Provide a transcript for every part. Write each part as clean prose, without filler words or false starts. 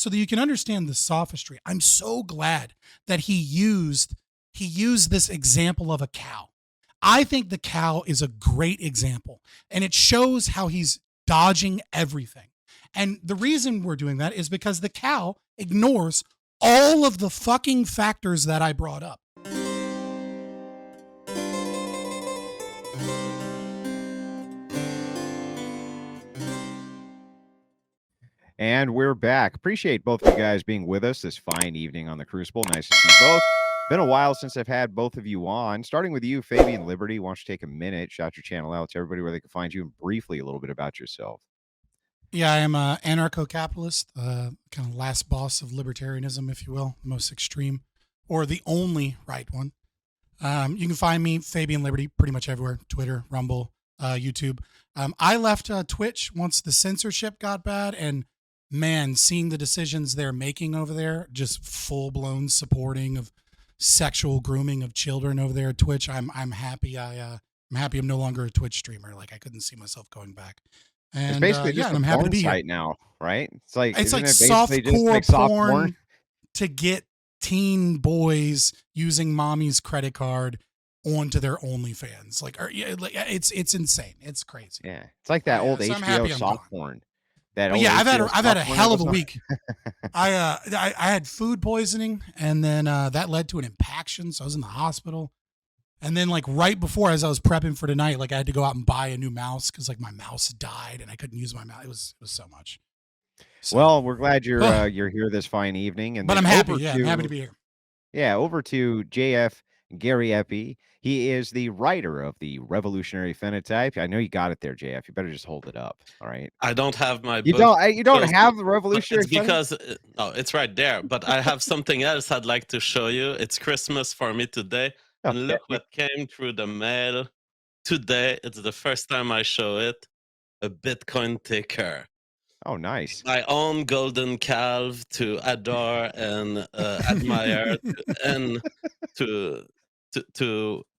so that you can understand the sophistry. I'm so glad that he used this example of a cow. I think the cow is a great example, and it shows how he's dodging everything. And the reason we're doing that is because the cow ignores all of the fucking factors that I brought up. And we're back. Appreciate both of you guys being with us this fine evening on the Crucible. Nice to see both. Been a while since I've had both of you on. Starting with you, Fabian Liberty. Why don't you take a minute, shout your channel out to everybody where they can find you, and briefly a little bit about yourself. Yeah, I am an anarcho-capitalist, kind of last boss of libertarianism, if you will, the most extreme, or the only right one. You can find me, Fabian Liberty, pretty much everywhere: Twitter, Rumble, YouTube. I left Twitch once the censorship got bad, and man, seeing the decisions they're making over there, just full-blown supporting of sexual grooming of children over there at Twitch. I'm happy. I'm happy I'm no longer a Twitch streamer. Like, I couldn't see myself going back. It's And basically yeah, just and a I'm happy to porn be here. site now, right? It's like Soft basically just core like soft porn to get teen boys using mommy's credit card onto their OnlyFans. Like, it's insane. It's crazy. Yeah, it's like that old so I'm HBO happy I'm soft gone. porn. That But old yeah, I've HBO had a soft porn hell of a episode. week. I had food poisoning, and then that led to an impaction, so I was in the hospital. And then, like, right before, as I was prepping for tonight, like, I had to go out and buy a new mouse because, like, my mouse died and I couldn't use my mouse. It was so much. So, Well, we're glad you're here this fine evening, and but then I'm happy. over Yeah, to I'm happy to be here. yeah, over to JF Gariepy. He is the writer of the Revolutionary Phenotype. I know you got it there, JF. You better just hold it up. All right. I don't have my You book. don't. You don't because- have the but Revolutionary it's because no, it's right there. But I have something else I'd like to show you. It's Christmas for me today, and look what came through the mail today. It's the first time I show it. A Bitcoin ticker. Oh, nice. My own golden calf to adore and admire, and to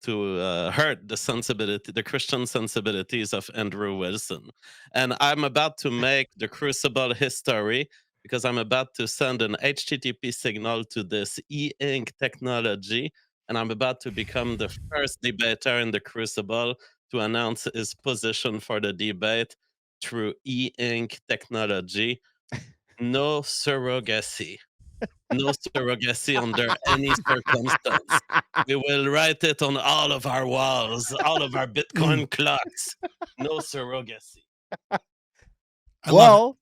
hurt the sensibility, the Christian sensibilities of Andrew Wilson. And I'm about to make the Crucible history because I'm about to send an HTTP signal to this e-ink technology, and I'm about to become the first debater in the Crucible to announce his position for the debate through e-ink technology. No surrogacy. No surrogacy under any circumstance. We will write it on all of our walls, all of our Bitcoin clocks. No surrogacy. Well,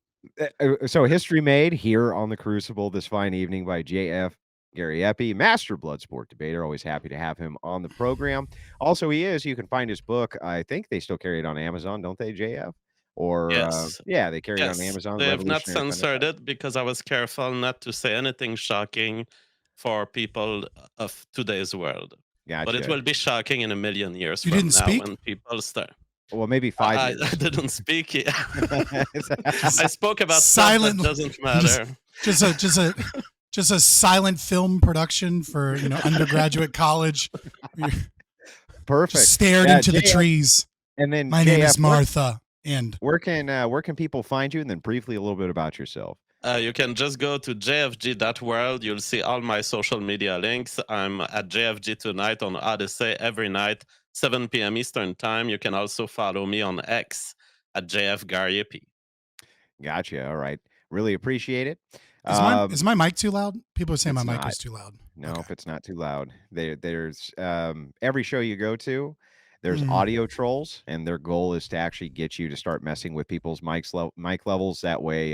so history made here on the Crucible this fine evening by JF Gariepy, master Bloodsport debater. Always happy to have him on the program. Also, you can find his book. I think they still carry it on Amazon, don't they, JF? Or Yes. yeah, they carry it on Amazon. They have not Revolutionary censored Phenotype. it because I was careful not to say anything shocking for people of today's world. Gotcha. But it will be shocking in a million years You from didn't now speak? when people start. Well, maybe 5 years. I didn't speak. I spoke about Silent. stuff that doesn't matter. Just a silent film production for undergraduate college. Perfect. Just stared into the trees. And then my name is Martha. And where can people find you? And then briefly a little bit about yourself. You can just go to jfg.world. You'll see all my social media links. I'm at JFG tonight on Odyssey every night, 7 p.m. Eastern time. You can also follow me on X at JF Gariepy. Gotcha. All right. Really appreciate it. Is my mic too loud? People are saying my mic is too loud. No, if it's not too loud. There's every show you go to, there's audio trolls, and their goal is to actually get you to start messing with people's mic levels. That way,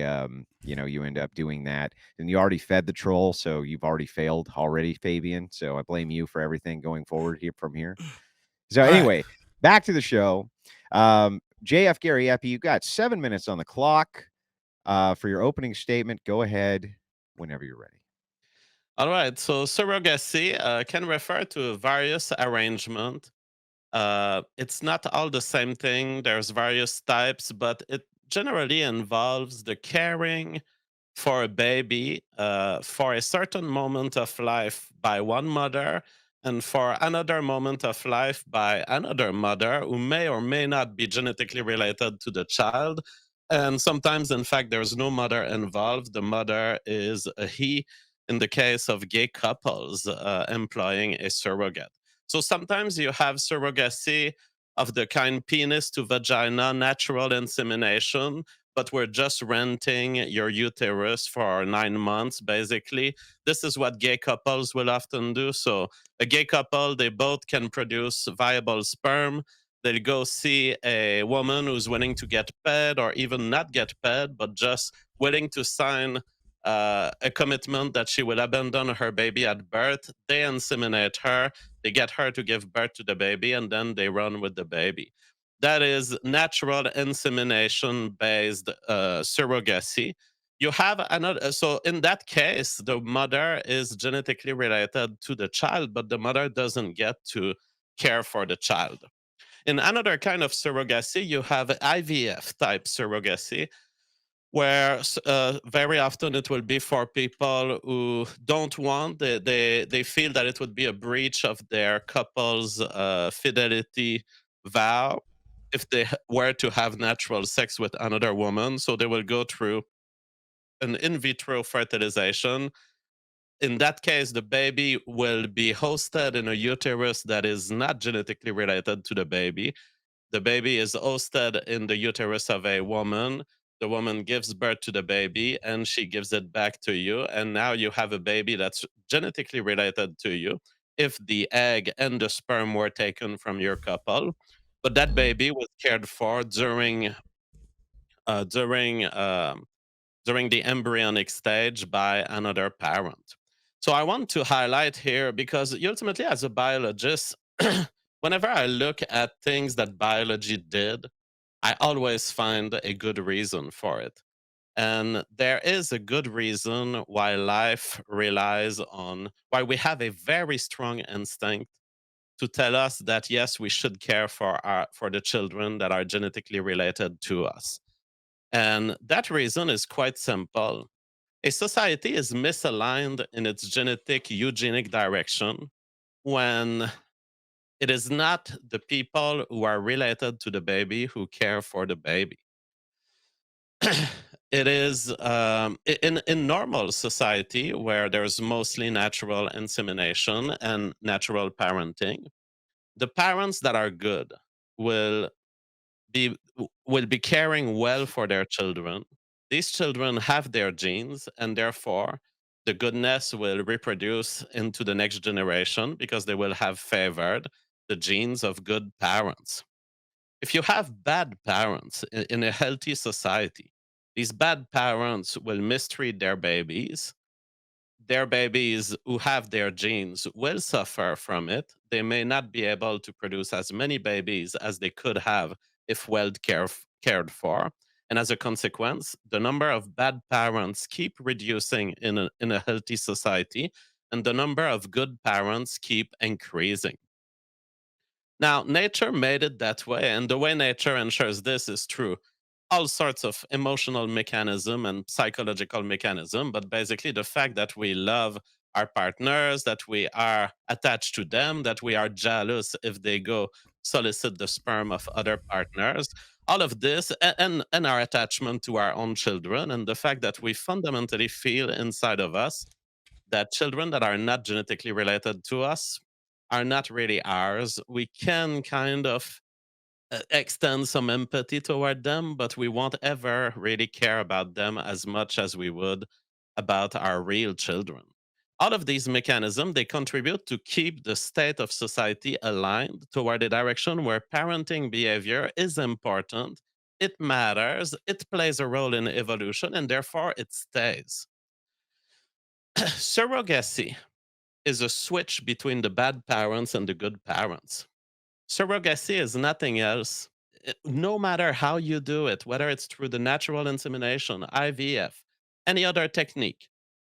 you end up doing that. And you already fed the troll, so you've already failed already, Fabian. So I blame you for everything going forward from here. So anyway, back to the show. JF Gariepy, you've got 7 minutes on the clock for your opening statement. Go ahead whenever you're ready. All right. So surrogacy can refer to various arrangement. It's not all the same thing. There's various types, but it generally involves the caring for a baby for a certain moment of life by one mother, and for another moment of life by another mother who may or may not be genetically related to the child. And sometimes, in fact, there's no mother involved. The mother is a he in the case of gay couples employing a surrogate. So sometimes you have surrogacy of the kind penis to vagina, natural insemination, but we're just renting your uterus for 9 months, basically. This is what gay couples will often do. So a gay couple, they both can produce viable sperm. They'll go see a woman who's willing to get paid or even not get paid, but just willing to sign a commitment that she will abandon her baby at birth. They inseminate her, they get her to give birth to the baby, and then they run with the baby. That is natural insemination based surrogacy. You have another, so in that case, the mother is genetically related to the child, but the mother doesn't get to care for the child. In another kind of surrogacy, you have IVF type surrogacy, where very often it will be for people who don't want, they feel that it would be a breach of their couple's fidelity vow if they were to have natural sex with another woman. So they will go through an in vitro fertilization. In that case, the baby will be hosted in a uterus that is not genetically related to the baby. The baby is hosted in the uterus of a woman. The woman gives birth to the baby and she gives it back to you. And now you have a baby that's genetically related to you if the egg and the sperm were taken from your couple. But that baby was cared for uh, during um, during the embryonic stage by another parent. So I want to highlight here because ultimately, as a biologist, whenever I look at things that biology did, I always find a good reason for it. And there is a good reason why life relies on, why we have a very strong instinct to tell us that yes, we should care for the children that are genetically related to us. And that reason is quite simple. A society is misaligned in its genetic eugenic direction when it is not the people who are related to the baby who care for the baby. It is in normal society where there's mostly natural insemination and natural parenting. The parents that are good will will be caring well for their children. These children have their genes, and therefore the goodness will reproduce into the next generation because they will have favored the genes of good parents. If you have bad parents in a healthy society, these bad parents will mistreat their babies who have their genes will suffer from it. They may not be able to produce as many babies as they could have if cared for. And as a consequence, the number of bad parents keep reducing in a healthy society, and the number of good parents keep increasing. Now, nature made it that way, and the way nature ensures this is through all sorts of emotional mechanism and psychological mechanism, but basically the fact that we love our partners, that we are attached to them, that we are jealous if they go solicit the sperm of other partners, all of this, and our attachment to our own children, and the fact that we fundamentally feel inside of us that children that are not genetically related to us are not really ours. We can kind of extend some empathy toward them, but we won't ever really care about them as much as we would about our real children. All of these mechanisms, they contribute to keep the state of society aligned toward a direction where parenting behavior is important, it matters, it plays a role in evolution, and therefore it stays. Surrogacy is a switch between the bad parents and the good parents. Surrogacy is nothing else. No matter how you do it, whether it's through the natural insemination, IVF, any other technique,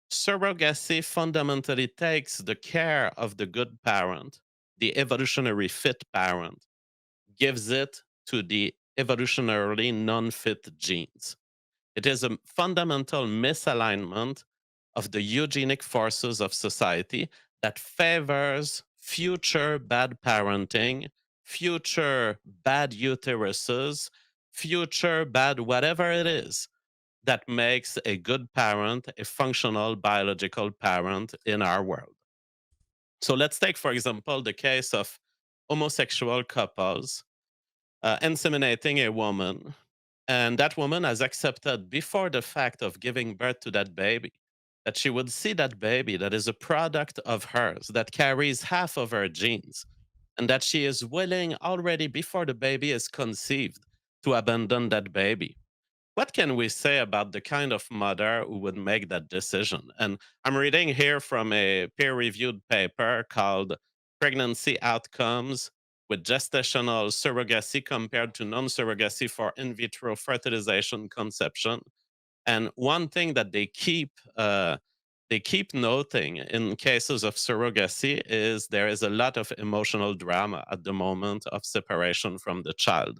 surrogacy fundamentally takes the care of the good parent, the evolutionary fit parent, gives it to the evolutionarily non fit genes. It is a fundamental misalignment of the eugenic forces of society that favors future bad parenting, future bad uteruses, future, bad, whatever it is, that makes a good parent, a functional biological parent in our world. So let's take, for example, the case of homosexual couples inseminating a woman, and that woman has accepted before the fact of giving birth to that baby that she would see that baby that is a product of hers, that carries half of her genes, and that she is willing already before the baby is conceived to abandon that baby. What can we say about the kind of mother who would make that decision? And I'm reading here from a peer reviewed paper called Pregnancy Outcomes with Gestational Surrogacy Compared to Non Surrogacy for In Vitro Fertilization Conception. And one thing that they keep noting in cases of surrogacy is there is a lot of emotional drama at the moment of separation from the child.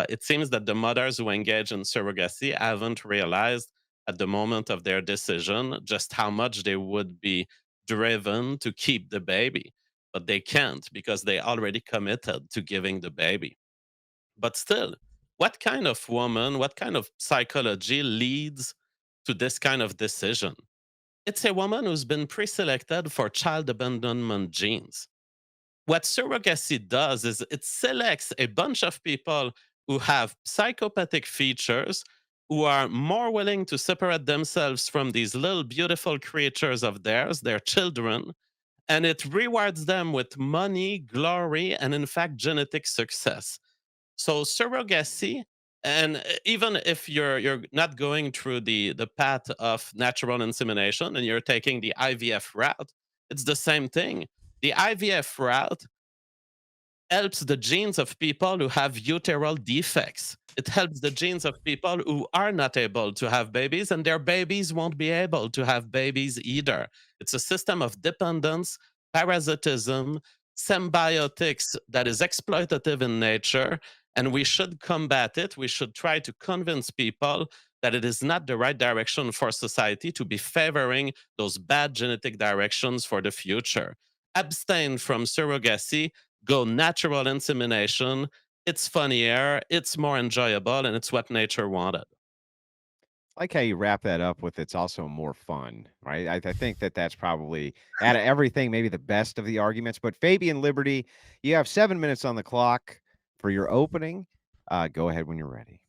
It seems that the mothers who engage in surrogacy haven't realized at the moment of their decision just how much they would be driven to keep the baby, but they can't because they already committed to giving the baby. But still, what kind of woman, what kind of psychology leads to this kind of decision? It's a woman who's been pre-selected for child abandonment genes. What surrogacy does is it selects a bunch of people who have psychopathic features, who are more willing to separate themselves from these little beautiful creatures of theirs, their children, and it rewards them with money, glory, and in fact genetic success. So surrogacy, and even if you're not going through the path of natural insemination and you're taking the IVF route, it's the same thing. The IVF route helps the genes of people who have uteral defects. It helps the genes of people who are not able to have babies, and their babies won't be able to have babies either. It's a system of dependence, parasitism, symbiotics that is exploitative in nature, and we should combat it. We should try to convince people that it is not the right direction for society to be favoring those bad genetic directions for the future. Abstain from surrogacy, go natural insemination. It's funnier, it's more enjoyable, and it's what nature wanted. I like how you wrap that up with it's also more fun, right? I think that that's probably out of everything, maybe the best of the arguments. But Fabian Liberty, you have 7 minutes on the clock for your opening. Go ahead when you're ready.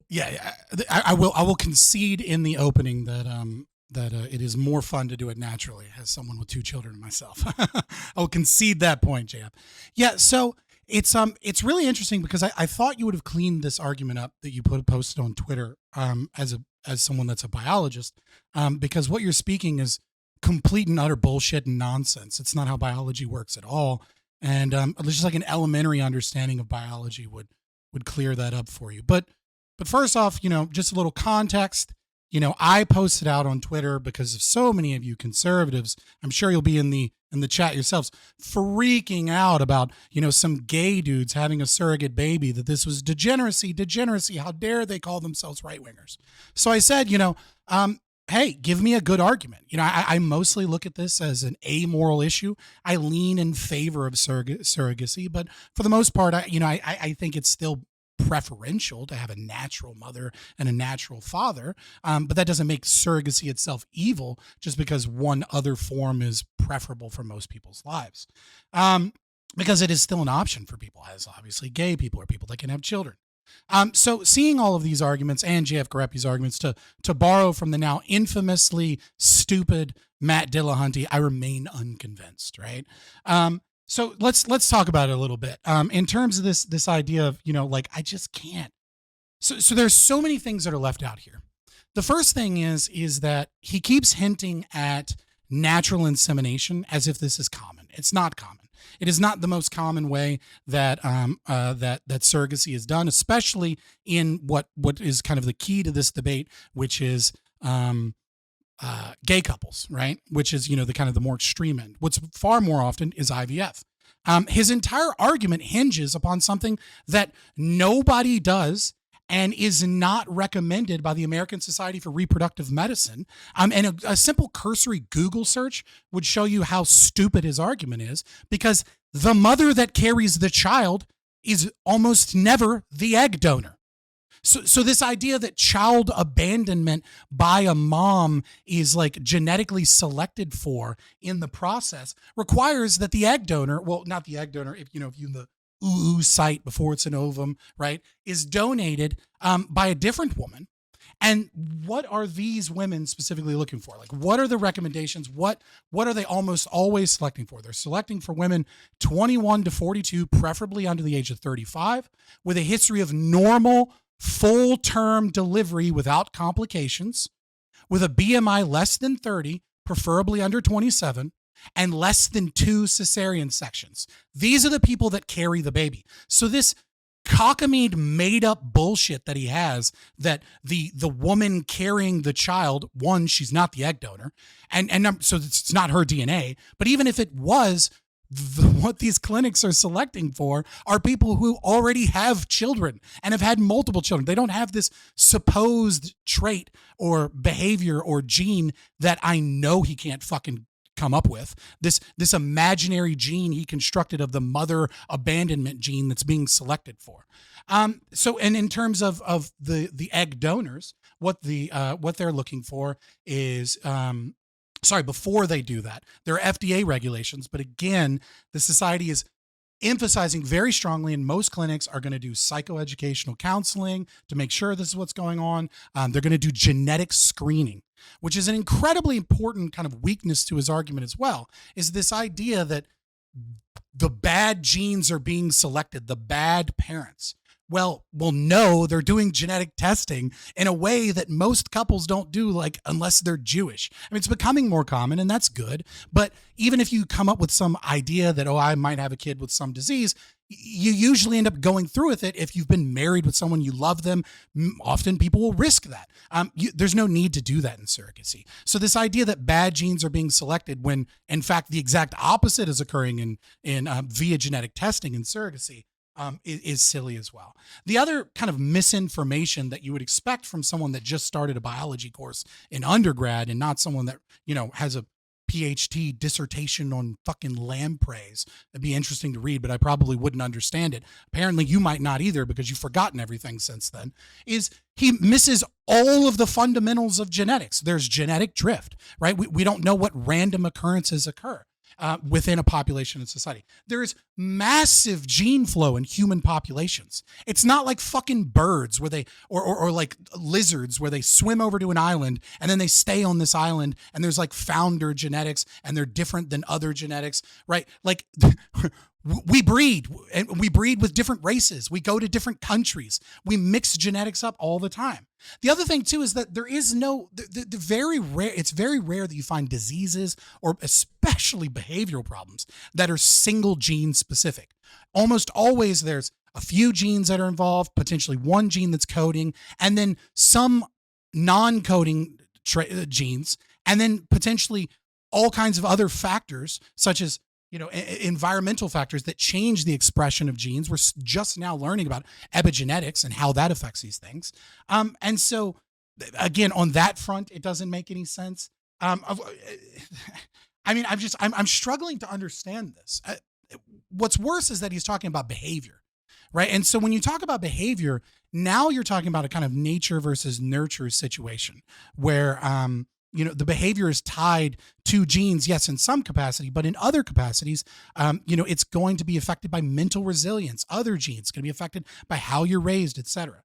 Yeah, I will. I will concede in the opening that it is more fun to do it naturally as someone with two children myself. I will concede that point, Jam. Yeah, so it's really interesting because I thought you would have cleaned this argument up that you posted on Twitter as someone that's a biologist, because what you're speaking is complete and utter bullshit and nonsense. It's not how biology works at all, and just like an elementary understanding of biology would clear that up for you. But first off, just a little context. I posted out on Twitter because of so many of you conservatives. I'm sure you'll be in the chat yourselves, freaking out about some gay dudes having a surrogate baby. That this was degeneracy. How dare they call themselves right wingers? So I said, hey, give me a good argument. I mostly look at this as an amoral issue. I lean in favor of surrogacy, but for the most part, I think it's still preferential to have a natural mother and a natural father, but that doesn't make surrogacy itself evil just because one other form is preferable for most people's lives, because it is still an option for people, as obviously gay people or people that can have children. So seeing all of these arguments and J.F. Gariepy's arguments, to borrow from the now infamously stupid Matt Dillahunty, I remain unconvinced, right? So let's talk about it a little bit. In terms of this idea of, I just can't. So there's so many things that are left out here. The first thing is that he keeps hinting at natural insemination as if this is common. It's not common. It is not the most common way that that surrogacy is done, especially in what is kind of the key to this debate, which is gay couples, right? Which is, the kind of the more extreme end. What's far more often is IVF. His entire argument hinges upon something that nobody does and is not recommended by the American Society for Reproductive Medicine. And a simple cursory Google search would show you how stupid his argument is, because the mother that carries the child is almost never the egg donor. So this idea that child abandonment by a mom is like genetically selected for in the process requires that the egg donor, well, not the egg donor, if if you the ooh site before it's an ovum, right, is donated by a different woman. And what are these women specifically looking for? Like, what are the recommendations? What are they almost always selecting for? They're selecting for women 21 to 42, preferably under the age of 35, with a history of normal full-term delivery without complications, with a BMI less than 30, preferably under 27, and less than 2 cesarean sections. These are the people that carry the baby. So this cockamamie made up bullshit that he has, that the woman carrying the child, one, she's not the egg donor, and so it's not her DNA. But even if it was, what these clinics are selecting for are people who already have children and have had multiple children. They don't have this supposed trait or behavior or gene that I know he can't fucking come up with, this imaginary gene he constructed of the mother abandonment gene that's being selected for. So, and in terms of the egg donors, what they're looking for is, before they do that, there are FDA regulations, but again, the society is emphasizing very strongly, and most clinics are going to do psychoeducational counseling to make sure this is what's going on. They're going to do genetic screening, which is an incredibly important kind of weakness to his argument as well, is this idea that the bad genes are being selected, the bad parents. Well, no, they're doing genetic testing in a way that most couples don't do, like, unless they're Jewish. I mean, it's becoming more common, and that's good. But even if you come up with some idea that, I might have a kid with some disease, you usually end up going through with it if you've been married with someone, you love them. Often people will risk that. There's no need to do that in surrogacy. So this idea that bad genes are being selected when, in fact, the exact opposite is occurring in via genetic testing in surrogacy, is silly as well. The other kind of misinformation that you would expect from someone that just started a biology course in undergrad, and not someone that, has a PhD dissertation on fucking lampreys. It'd be interesting to read, but I probably wouldn't understand it. Apparently you might not either, because you've forgotten everything since then. Is he misses all of the fundamentals of genetics. There's genetic drift, right? We don't know what random occurrences occur within a population and society. There is massive gene flow in human populations. It's not like fucking birds where they, or like lizards where they swim over to an island and then they stay on this island and there's like founder genetics and they're different than other genetics, right? Like we breed, and we breed with different races. We go to different countries. We mix genetics up all the time. The other thing too is that there is no, the very rare, it's very rare that you find diseases or especially behavioral problems that are single gene specific. Almost always there's a few genes that are involved, potentially one gene that's coding, and then some non-coding genes, and then potentially all kinds of other factors such as environmental factors that change the expression of genes. We're just now learning about epigenetics and how that affects these things. And so, again, on that front, it doesn't make any sense. I mean, I'm struggling to understand this. What's worse is that he's talking about behavior, right? And so when you talk about behavior, now you're talking about a kind of nature versus nurture situation where, the behavior is tied to genes, yes, in some capacity, but in other capacities, it's going to be affected by mental resilience. Other genes going to be affected by how you're raised, et cetera.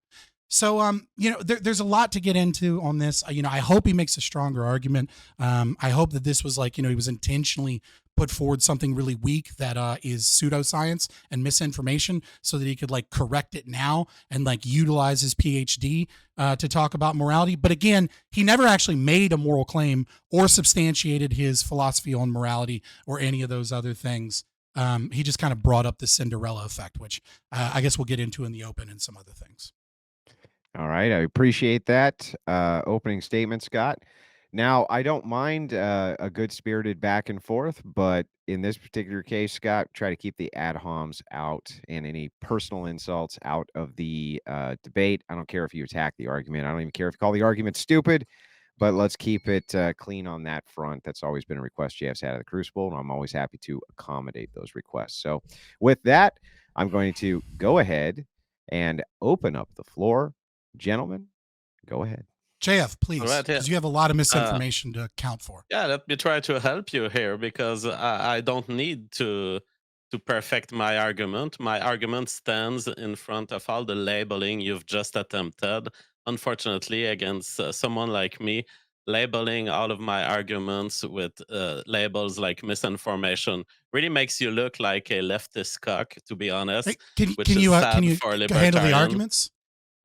So, there's a lot to get into on this. I hope he makes a stronger argument. I hope that this was like, he was intentionally put forward something really weak that is pseudoscience and misinformation so that he could like correct it now and like utilize his PhD to talk about morality. But again, he never actually made a moral claim or substantiated his philosophy on morality or any of those other things. He just kind of brought up the Cinderella effect, which I guess we'll get into in the open and some other things. All right. I appreciate that opening statement, Scott. Now, I don't mind a good spirited back and forth, but in this particular case, Scott, try to keep the ad homs out and any personal insults out of the debate. I don't care if you attack the argument. I don't even care if you call the argument stupid, but let's keep it clean on that front. That's always been a request JF's had of the Crucible, and I'm always happy to accommodate those requests. So with that, I'm going to go ahead and open up the floor Gentlemen, go ahead. JF, please, Right, yeah. because you have a lot of misinformation to account for. Yeah, let me try to help you here because I don't need to perfect my argument. My argument stands in front of all the labeling you've just attempted. Unfortunately, against someone like me, labeling all of my arguments with labels like misinformation really makes you look like a leftist cock, to be honest, Hey, can which can is you sad for a handle the libertarian. arguments?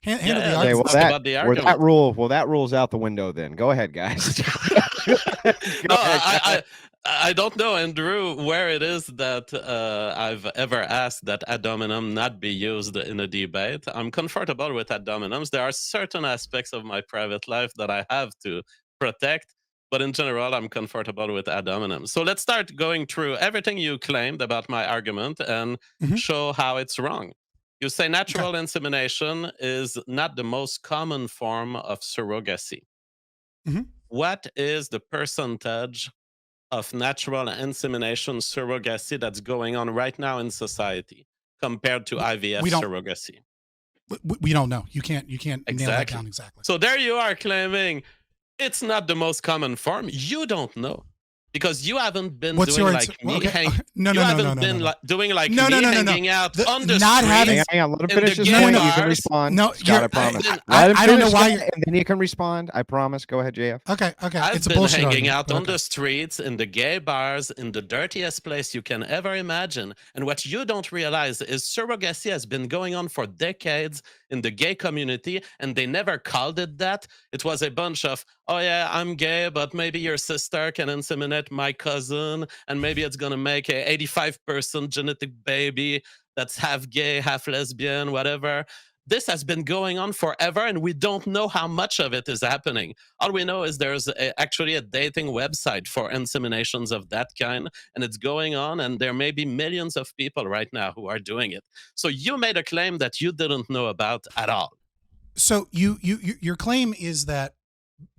Handle Yeah, the yeah, Okay, let's arguments. talk about the argument. that rule's out the window then. Go ahead, guys. Go No, ahead, guys. I don't know, Andrew, where it is that I've ever asked that ad hominem not be used in a debate. I'm comfortable with ad hominems. There are certain aspects of my private life that I have to protect, but in general, I'm comfortable with ad hominems. So let's start going through everything you claimed about my argument and Mhm. show how it's wrong. You say Okay. natural insemination is not the most common form of surrogacy. Mhm. What is the percentage of natural insemination surrogacy that's going on right now in society compared to IVF We don't surrogacy? we don't know. You can't nail that Exactly. down exactly. So there you are claiming it's not the most common form. You don't know because you haven't been What's doing your like answer? me. Okay. No, You no, no, no, haven't no, been no, doing like no, no, me, no, no, no. hanging out The on the not having streets Hang on, let him in the finish his gay point. no. You can bars. respond. No, Scott, I you're. promise. been- Let him I don't know finish, why Scott, you're. and then you can respond. I promise. Go ahead, JF. Okay. I've It's a been bullshit hanging argument. out but on okay. the streets, in the gay bars, in the dirtiest place you can ever imagine. And what you don't realize is surrogacy has been going on for decades in the gay community, and they never called it that. It was a bunch of, oh yeah, I'm gay, but maybe your sister can inseminate my cousin, and maybe it's gonna make a 85% genetic baby that's half gay, half lesbian, whatever. This has been going on forever, and we don't know how much of it is happening. All we know is there's actually a dating website for inseminations of that kind, and it's going on, and there may be millions of people right now who are doing it. So you made a claim that you didn't know about at all. So your claim is that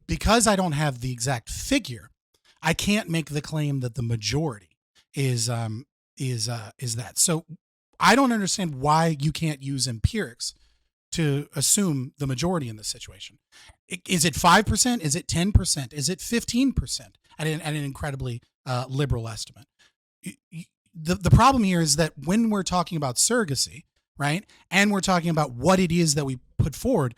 because I don't have the exact figure, I can't make the claim that the majority is that. So I don't understand why you can't use empirics to assume the majority in this situation. Is it 5%? Is it 10%? Is it 15%? At an incredibly liberal estimate. The problem here is that when we're talking about surrogacy, right, and we're talking about what it is that we put forward,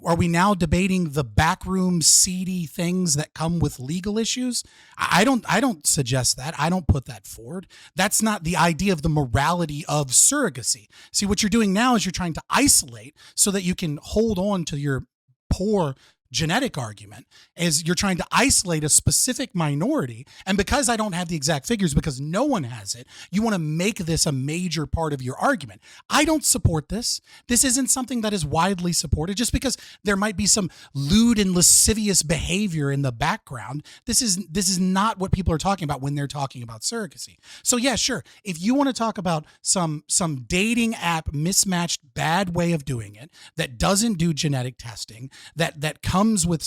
are we now debating the backroom seedy things that come with legal issues? I don't suggest that. I don't put that forward. That's not the idea of the morality of surrogacy. See, what you're doing now is you're trying to isolate so that you can hold on to your poor genetic argument, is you're trying to isolate a specific minority. And because I don't have the exact figures, because no one has it, you want to make this a major part of your argument. I don't support this. This isn't something that is widely supported. Just because there might be some lewd and lascivious behavior in the background, this is not what people are talking about when they're talking about surrogacy. So yeah, sure. If you want to talk about some dating app mismatched bad way of doing it that doesn't do genetic testing, that comes with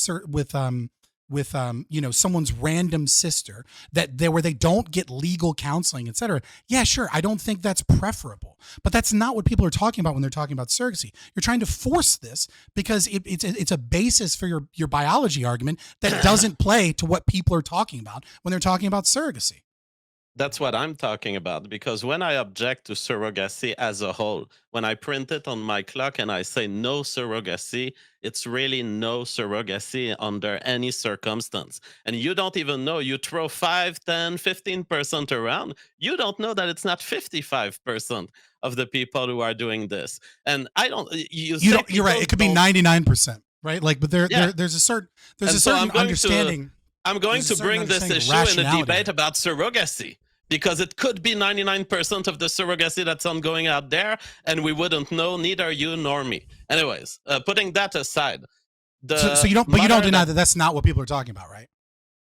someone's random sister, where they don't get legal counseling, etc. Yeah, sure. I don't think that's preferable, but that's not what people are talking about when they're talking about surrogacy. You're trying to force this because it's a basis for your biology argument that doesn't play to what people are talking about when they're talking about surrogacy. That's what I'm talking about because when I object to surrogacy as a whole, when I print it on my clock and I say no surrogacy, it's really no surrogacy under any circumstance. And you don't even know, you throw 5, 10, 15% around, you don't know that it's not 55% of the people who are doing this. And I don't, you You say don't. You're right. people It could be don't, 99%, right? Like, but yeah. there's a certain And so understanding. I'm going There's a to certain bring this understanding of issue in a rationality debate here. about surrogacy because it could be 99% of the surrogacy that's ongoing out there, and we wouldn't know, neither you nor me. Anyways, putting that aside, So the you don't, but you don't mother deny that that that's not what people are talking about, right?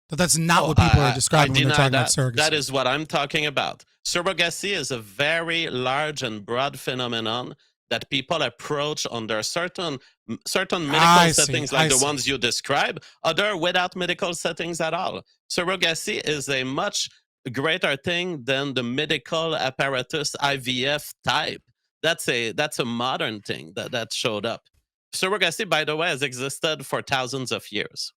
That's not oh, what people are I describing when they're deny talking about that. That surrogacy. is what I'm talking about. Surrogacy is a very large and broad phenomenon that people approach under certain medical I see. settings like I the see. ones you describe, other without medical settings at all. Surrogacy is a much greater thing than the medical apparatus IVF type. That's a modern thing that showed up. Surrogacy, by the way, has existed for thousands of years.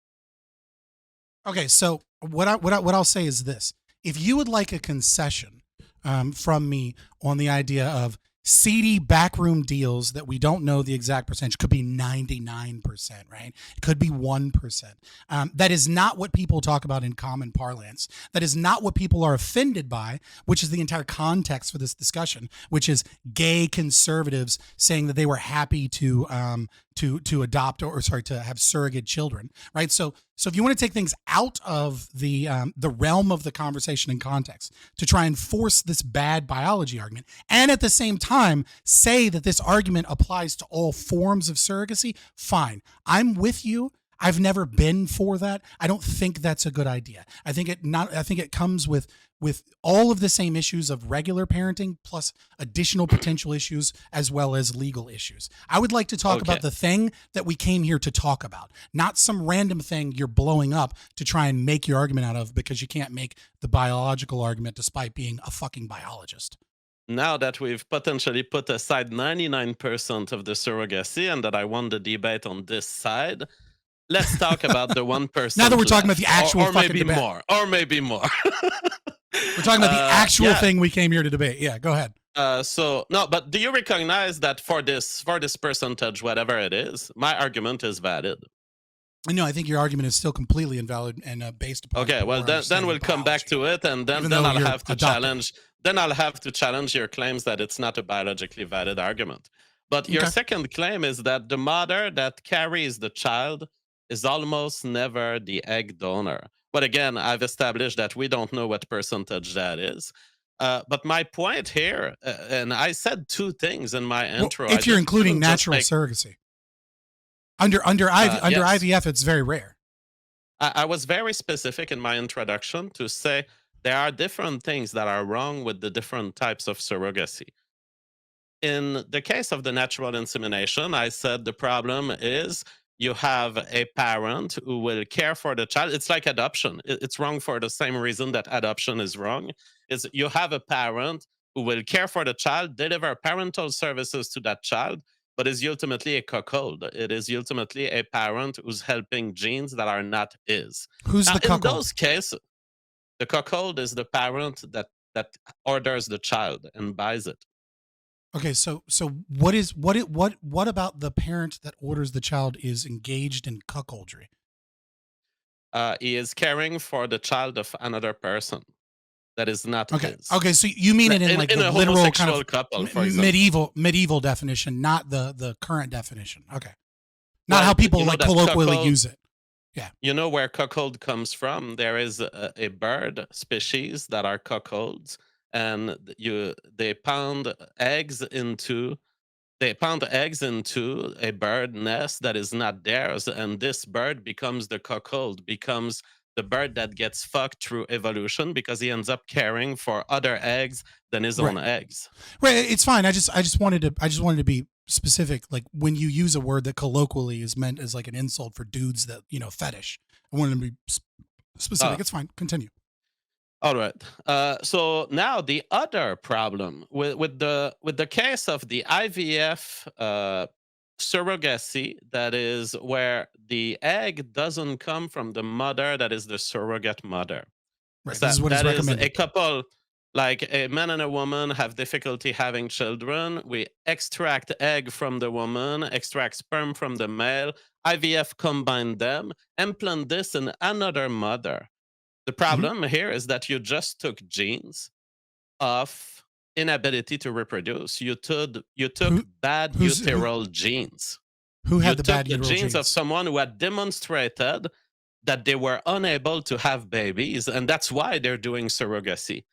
Okay, so what I'll say is this: if you would like a concession from me on the idea of seedy backroom deals that we don't know the exact percentage, could be 99%, right? It could be 1%. That is not what people talk about in common parlance. That is not what people are offended by, which is the entire context for this discussion, which is gay conservatives saying that they were happy to adopt to have surrogate children, right? So if you want to take things out of the realm of the conversation and context to try and force this bad biology argument, and at the same time say that this argument applies to all forms of surrogacy, fine. I'm with you. I've never been for that. I don't think that's a good idea. I think it comes with all of the same issues of regular parenting plus additional potential issues as well as legal issues. I would like to talk about the thing that we came here to talk about, not some random thing you're blowing up to try and make your argument out of because you can't make the biological argument despite being a fucking biologist. Now that we've potentially put aside 99% of the surrogacy and that I won the debate on this side, let's talk about the 1%. Now that we're talking about the actual or fucking maybe debate. Or maybe more. We're talking about the actual thing we came here to debate. Yeah, go ahead. But do you recognize that for this percentage, whatever it is, my argument is valid? No, I think your argument is still completely invalid and based upon. Okay, well then we'll come back to it, and then I'll have to challenge. Then I'll have to challenge your claims that it's not a biologically valid argument. But your second claim is that the mother that carries the child is almost never the egg donor. But again, I've established that we don't know what percentage that is. But my point here, and I said two things in my intro. If you're including natural surrogacy. Under IVF, it's very rare. I was very specific in my introduction to say there are different things that are wrong with the different types of surrogacy. In the case of the natural insemination, I said the problem is you have a parent who will care for the child. It's like adoption. It's wrong for the same reason that adoption is wrong. Is you have a parent who will care for the child, deliver parental services to that child, but is ultimately a cuckold. It is ultimately a parent who's helping genes that are not his. Who's the cuckold? In those cases, the cuckold is the parent that orders the child and buys it. Okay, so what about the parent that orders the child is engaged in cuckoldry? He is caring for the child of another person that is not his. Okay, so you mean it in like the literal kind of couple, medieval definition, not the current definition. Okay, not how people like colloquially use it. Yeah. You know where cuckold comes from? There is a bird species that are cuckolds, and they pound eggs into a bird nest that is not theirs, and this bird becomes the cuckold, becomes the bird that gets fucked through evolution because he ends up caring for other eggs than his own eggs. Right, it's fine. I just wanted to be specific. Like when you use a word that colloquially is meant as like an insult for dudes that fetish, I wanted to be specific. It's fine. Continue. All right. So now the other problem with the case of the IVF surrogacy, that is where the egg doesn't come from the mother that is the surrogate mother. Right. This is what is recommended. A couple, like a man and a woman, have difficulty having children. We extract egg from the woman, extract sperm from the male, IVF combine them, implant this in another mother. The problem here is that you just took genes of inability to reproduce. You took bad uteral genes. Who had the bad uteral genes? The genes of someone who had demonstrated that they were unable to have babies, and that's why they're doing surrogacy.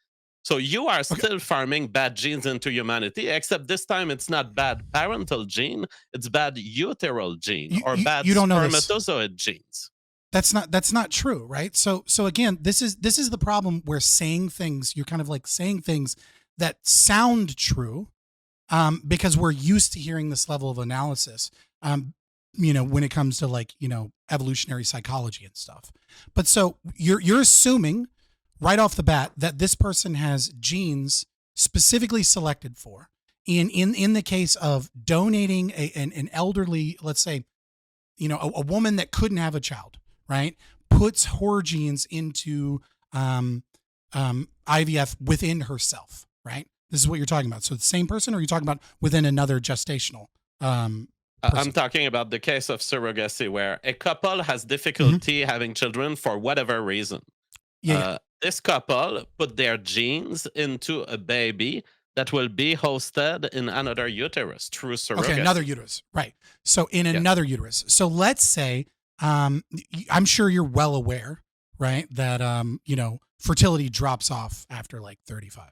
So you are still farming bad genes into humanity, except this time it's not bad parental gene, it's bad uteral gene or bad spermatozoid genes. That's not true, right? So again, this is the problem where saying things, you're kind of like saying things that sound true, because we're used to hearing this level of analysis, when it comes to like, evolutionary psychology and stuff. But so you're assuming right off the bat that this person has genes specifically selected for in the case of donating an elderly, let's say, a woman that couldn't have a child, right, puts her genes into IVF within herself, right? This is what you're talking about. So the same person, or are you talking about within another gestational I'm person? talking about the case of surrogacy where a couple has Mm-hmm. difficulty having children for whatever reason. Yeah. This couple put their genes into a baby that will be hosted in another uterus through Okay, another surrogacy. uterus, right? So in Yes. another uterus. So let's say, I'm sure you're well aware, right, that fertility drops off after like 35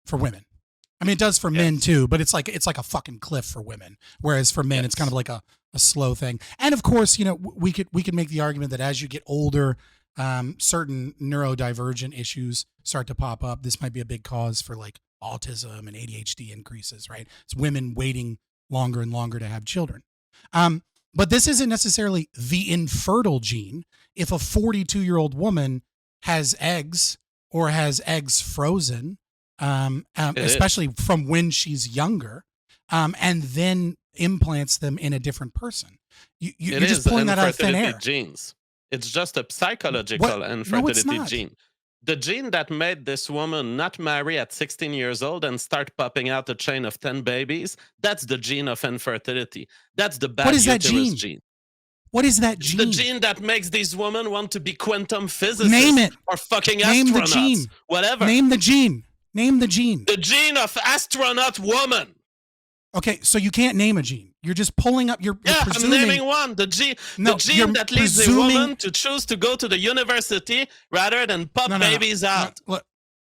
for women. I mean, it does for men Yes. too, but it's like a fucking cliff for women. Whereas for men, it's kind of Yes. like a slow thing. And of course, we could make the argument that as you get older, certain neurodivergent issues start to pop up. This might be a big cause for like autism and ADHD increases, right? It's women waiting longer and longer to have children. But this isn't necessarily the infertile gene. If a 42-year-old woman has eggs or has eggs frozen, It especially is. from when she's younger, and then implants them in a different person. It You're just is pulling that out of thin infertility air. genes. It's just a What? psychological No, it's infertility not. gene. The gene that made this woman not marry at 16 years old and start popping out a chain of 10 babies, that's the gene of infertility. That's the What bad is that uterus gene? gene. What is that It's the gene? gene that makes these women want to be quantum Name physicists it. or fucking Name the astronauts, gene. whatever. Name the gene. Name the gene. The gene of astronaut woman. Okay, so you can't name a gene. You're just pulling up. You're presuming. I'm naming one. The gene you're that leads the presuming. woman to choose to go to the university rather than pop No. babies out. Look,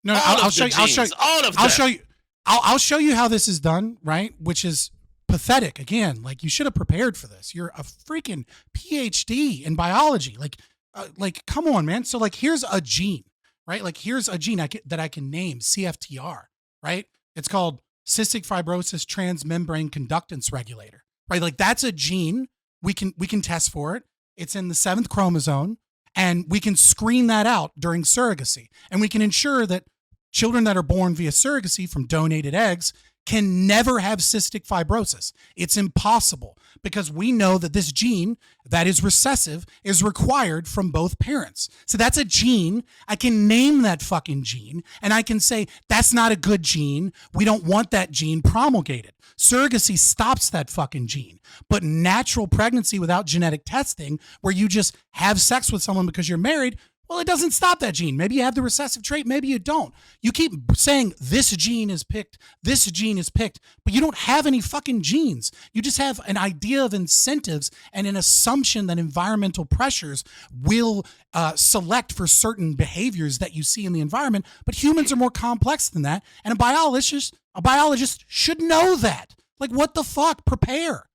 All I'll of show the you. I'll show genes. you. All of I'll them. show you. I'll show you how this is done, right? Which is pathetic. Again, like you should have prepared for this. You're a freaking PhD in biology. Like come on, man. So like, here's a gene, right? Like here's a gene that I can name CFTR, right? It's called cystic fibrosis transmembrane conductance regulator, right? Like that's a gene. We can test for it. It's in the 7th chromosome, and we can screen that out during surrogacy, and we can ensure that children that are born via surrogacy from donated eggs can never have cystic fibrosis. It's impossible because we know that this gene that is recessive is required from both parents. So that's a gene. I can name that fucking gene and I can say, that's not a good gene. We don't want that gene promulgated. Surrogacy stops that fucking gene. But natural pregnancy without genetic testing, where you just have sex with someone because you're married, well, it doesn't stop that gene. Maybe you have the recessive trait, maybe you don't. You keep saying this gene is picked, but you don't have any fucking genes. You just have an idea of incentives and an assumption that environmental pressures will select for certain behaviors that you see in the environment. But humans are more complex than that, and a biologist should know that. Like, what the fuck? Prepare.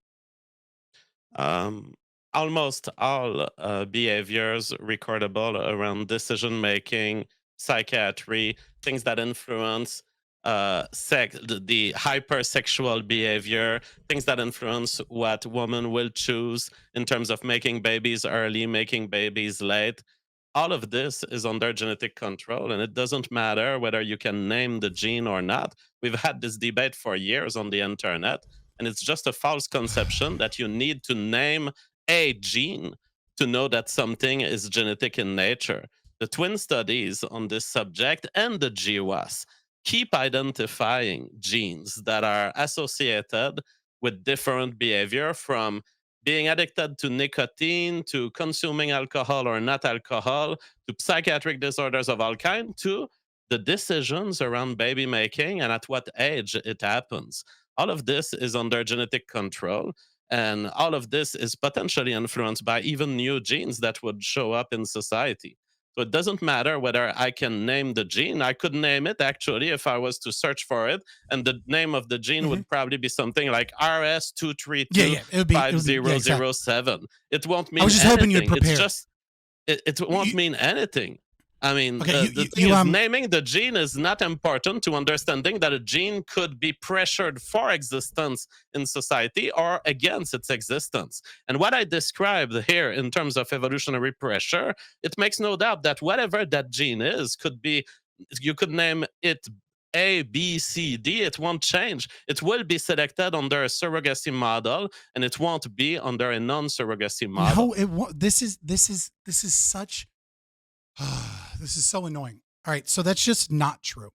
Almost all behaviors recordable around decision making, psychiatry, things that influence sex, the hypersexual behavior, things that influence what women will choose in terms of making babies early, making babies late. All of this is under genetic control, and it doesn't matter whether you can name the gene or not. We've had this debate for years on the internet, and it's just a false conception that you need to name a gene to know that something is genetic in nature. The twin studies on this subject and the GWAS keep identifying genes that are associated with different behavior, from being addicted to nicotine, to consuming alcohol or not alcohol, to psychiatric disorders of all kind, to the decisions around baby making and at what age it happens. All of this is under genetic control, and all of this is potentially influenced by even new genes that would show up in society. So it doesn't matter whether I can name the gene. I could name it actually if I was to search for it, and the name of the gene Mm-hmm. would probably be something like Yeah. It would be. Yeah, exactly. RS2325007. It won't mean I was just anything. hoping you'd prepare. It's just it won't mean anything. I mean, Okay, the thing is, naming the gene is not important to understanding that a gene could be pressured for existence in society or against its existence. And what I described here in terms of evolutionary pressure, it makes no doubt that whatever that gene is could be, you could name it A, B, C, D, it won't change. It will be selected under a surrogacy model, and it won't be under a non-surrogacy model. No, it won't. This is such. This is so annoying. All right, so that's just not true.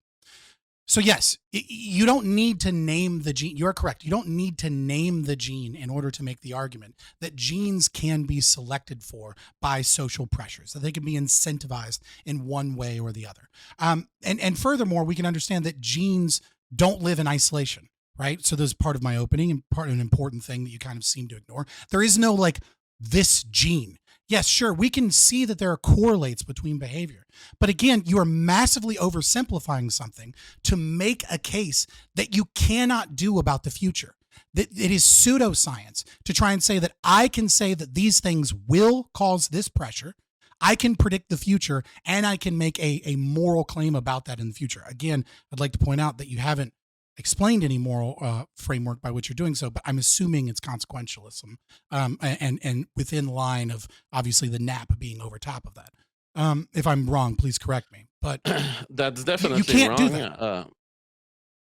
So yes, you don't need to name the gene. You're correct. You don't need to name the gene in order to make the argument that genes can be selected for by social pressures, that they can be incentivized in one way or the other. And furthermore, we can understand that genes don't live in isolation, right? So there's part of my opening and part of an important thing that you kind of seem to ignore. There is no like this gene. Yes, sure, we can see that there are correlates between behavior. But again, you are massively oversimplifying something to make a case that you cannot do about the future. That it is pseudoscience to try and say that I can say that these things will cause this pressure. I can predict the future and I can make a moral claim about that in the future. Again, I'd like to point out that you haven't explained any moral framework by which you're doing so, but I'm assuming it's consequentialism, and within line of obviously the nap being over top of that. If I'm wrong, please correct me. But that's definitely you can't wrong. do that.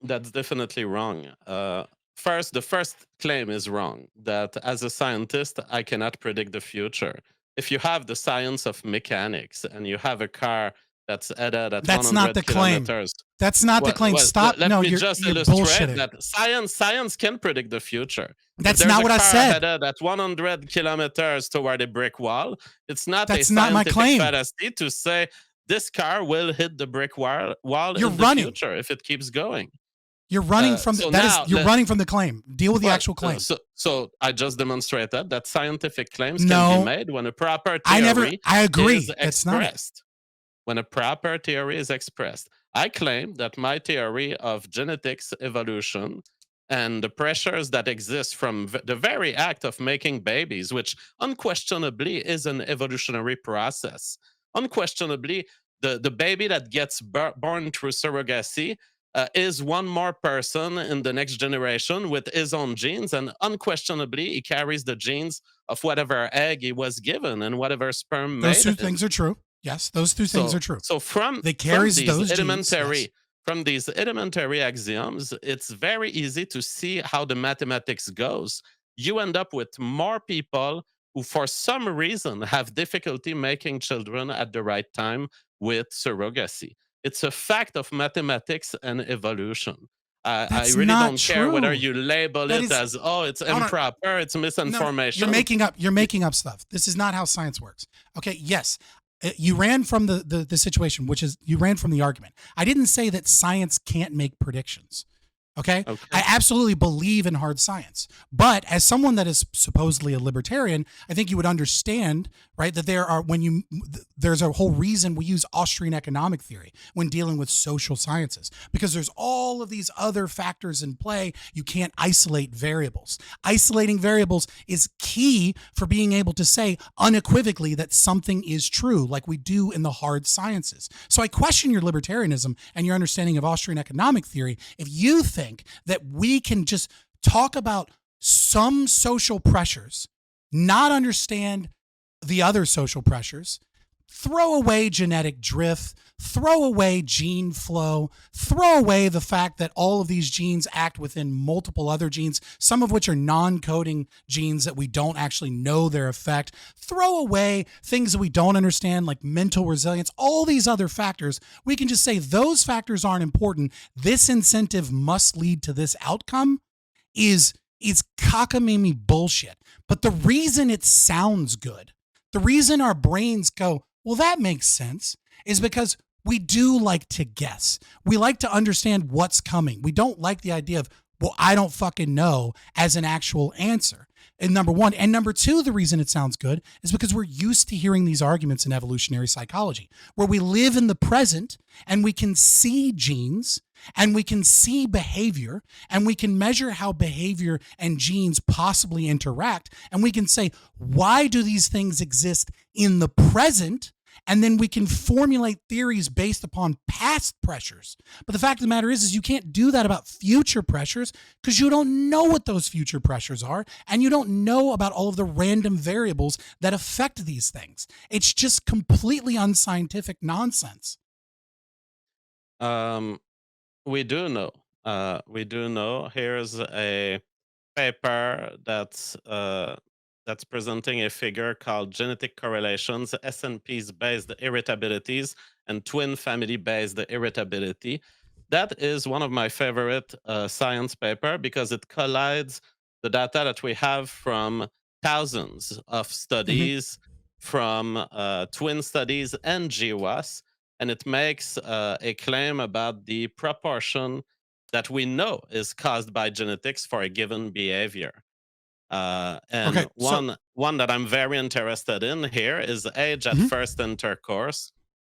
That's definitely wrong. First, the first claim is wrong. That as a scientist, I cannot predict the future. If you have the science of mechanics and you have a car that's headed at That's 100 not the claim. kilometers. That's not the claim. Stop. Let No, me you're illustrate bullshitting. that science can predict the future. That's not what I said. Headed at 100 kilometers toward a brick wall. It's not That's a not my scientific claim. fallacy to say this car will hit the brick wall You're in running. the future if it keeps going. You're running from you're running from the claim. Deal with the actual claim. So I just demonstrated that scientific claims can be made when a proper theory I agree. is expressed. When a proper theory is expressed. I claim that my theory of genetics evolution and the pressures that exist from the very act of making babies, which unquestionably is an evolutionary process. Unquestionably, the baby that gets born through surrogacy is one more person in the next generation with his own genes, and unquestionably, he carries the genes of whatever egg he was given and whatever sperm made. Those two things are true. Yes, those two things are true. So from these elementary axioms, it's very easy to see how the mathematics goes. You end up with more people who, for some reason, have difficulty making children at the right time with surrogacy. It's a fact of mathematics and evolution. I really don't care whether you label it as, it's improper, it's misinformation. No, you're making up stuff. This is not how science works. Okay, yes. You ran from the situation, which is you ran from the argument. I didn't say that science can't make predictions. Okay? I absolutely believe in hard science. But as someone that is supposedly a libertarian, I think you would understand, right, that there's a whole reason we use Austrian economic theory when dealing with social sciences, because there's all of these other factors in play. You can't isolate variables. Isolating variables is key for being able to say unequivocally that something is true, like we do in the hard sciences. So I question your libertarianism and your understanding of Austrian economic theory if you think that we can just talk about some social pressures, not understand the other social pressures, throw away genetic drift, throw away gene flow, throw away the fact that all of these genes act within multiple other genes, some of which are non-coding genes that we don't actually know their effect, throw away things that we don't understand like mental resilience, all these other factors. We can just say those factors aren't important. This incentive must lead to this outcome is cockamamie bullshit. But the reason it sounds good, the reason our brains go, well, that makes sense, is because we do like to guess. We like to understand what's coming. We don't like the idea of, well, I don't fucking know as an actual answer. And number one. And number two, the reason it sounds good is because we're used to hearing these arguments in evolutionary psychology, where we live in the present and we can see genes and we can see behavior and we can measure how behavior and genes possibly interact. And we can say, why do these things exist in the present? And then we can formulate theories based upon past pressures. But the fact of the matter is you can't do that about future pressures because you don't know what those future pressures are. And you don't know about all of the random variables that affect these things. It's just completely unscientific nonsense. We do know. We do know. Here's a paper that's presenting a figure called genetic correlations, SNPs based irritabilities, and twin family based irritability. That is one of my favorite science paper because it collides the data that we have from thousands of studies, from twin studies and GWAS, and it makes a claim about the proportion that we know is caused by genetics for a given behavior. And Okay, so one that I'm very interested in here is age at Mhm. first intercourse.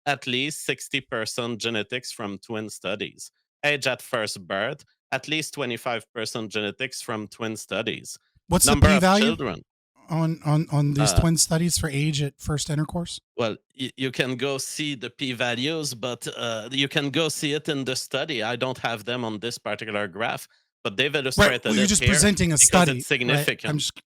At least 60% genetics from twin studies. Age at first birth, at least 25% genetics from twin studies. what's the Number of p-value children. on these Uh, twin studies for age at first intercourse? well, you can go see the p-values, but you can go see it in the study. I don't have them on this particular graph, but they've Right. illustrated Well, you're it just here presenting a because it's study, right? I'm significant. just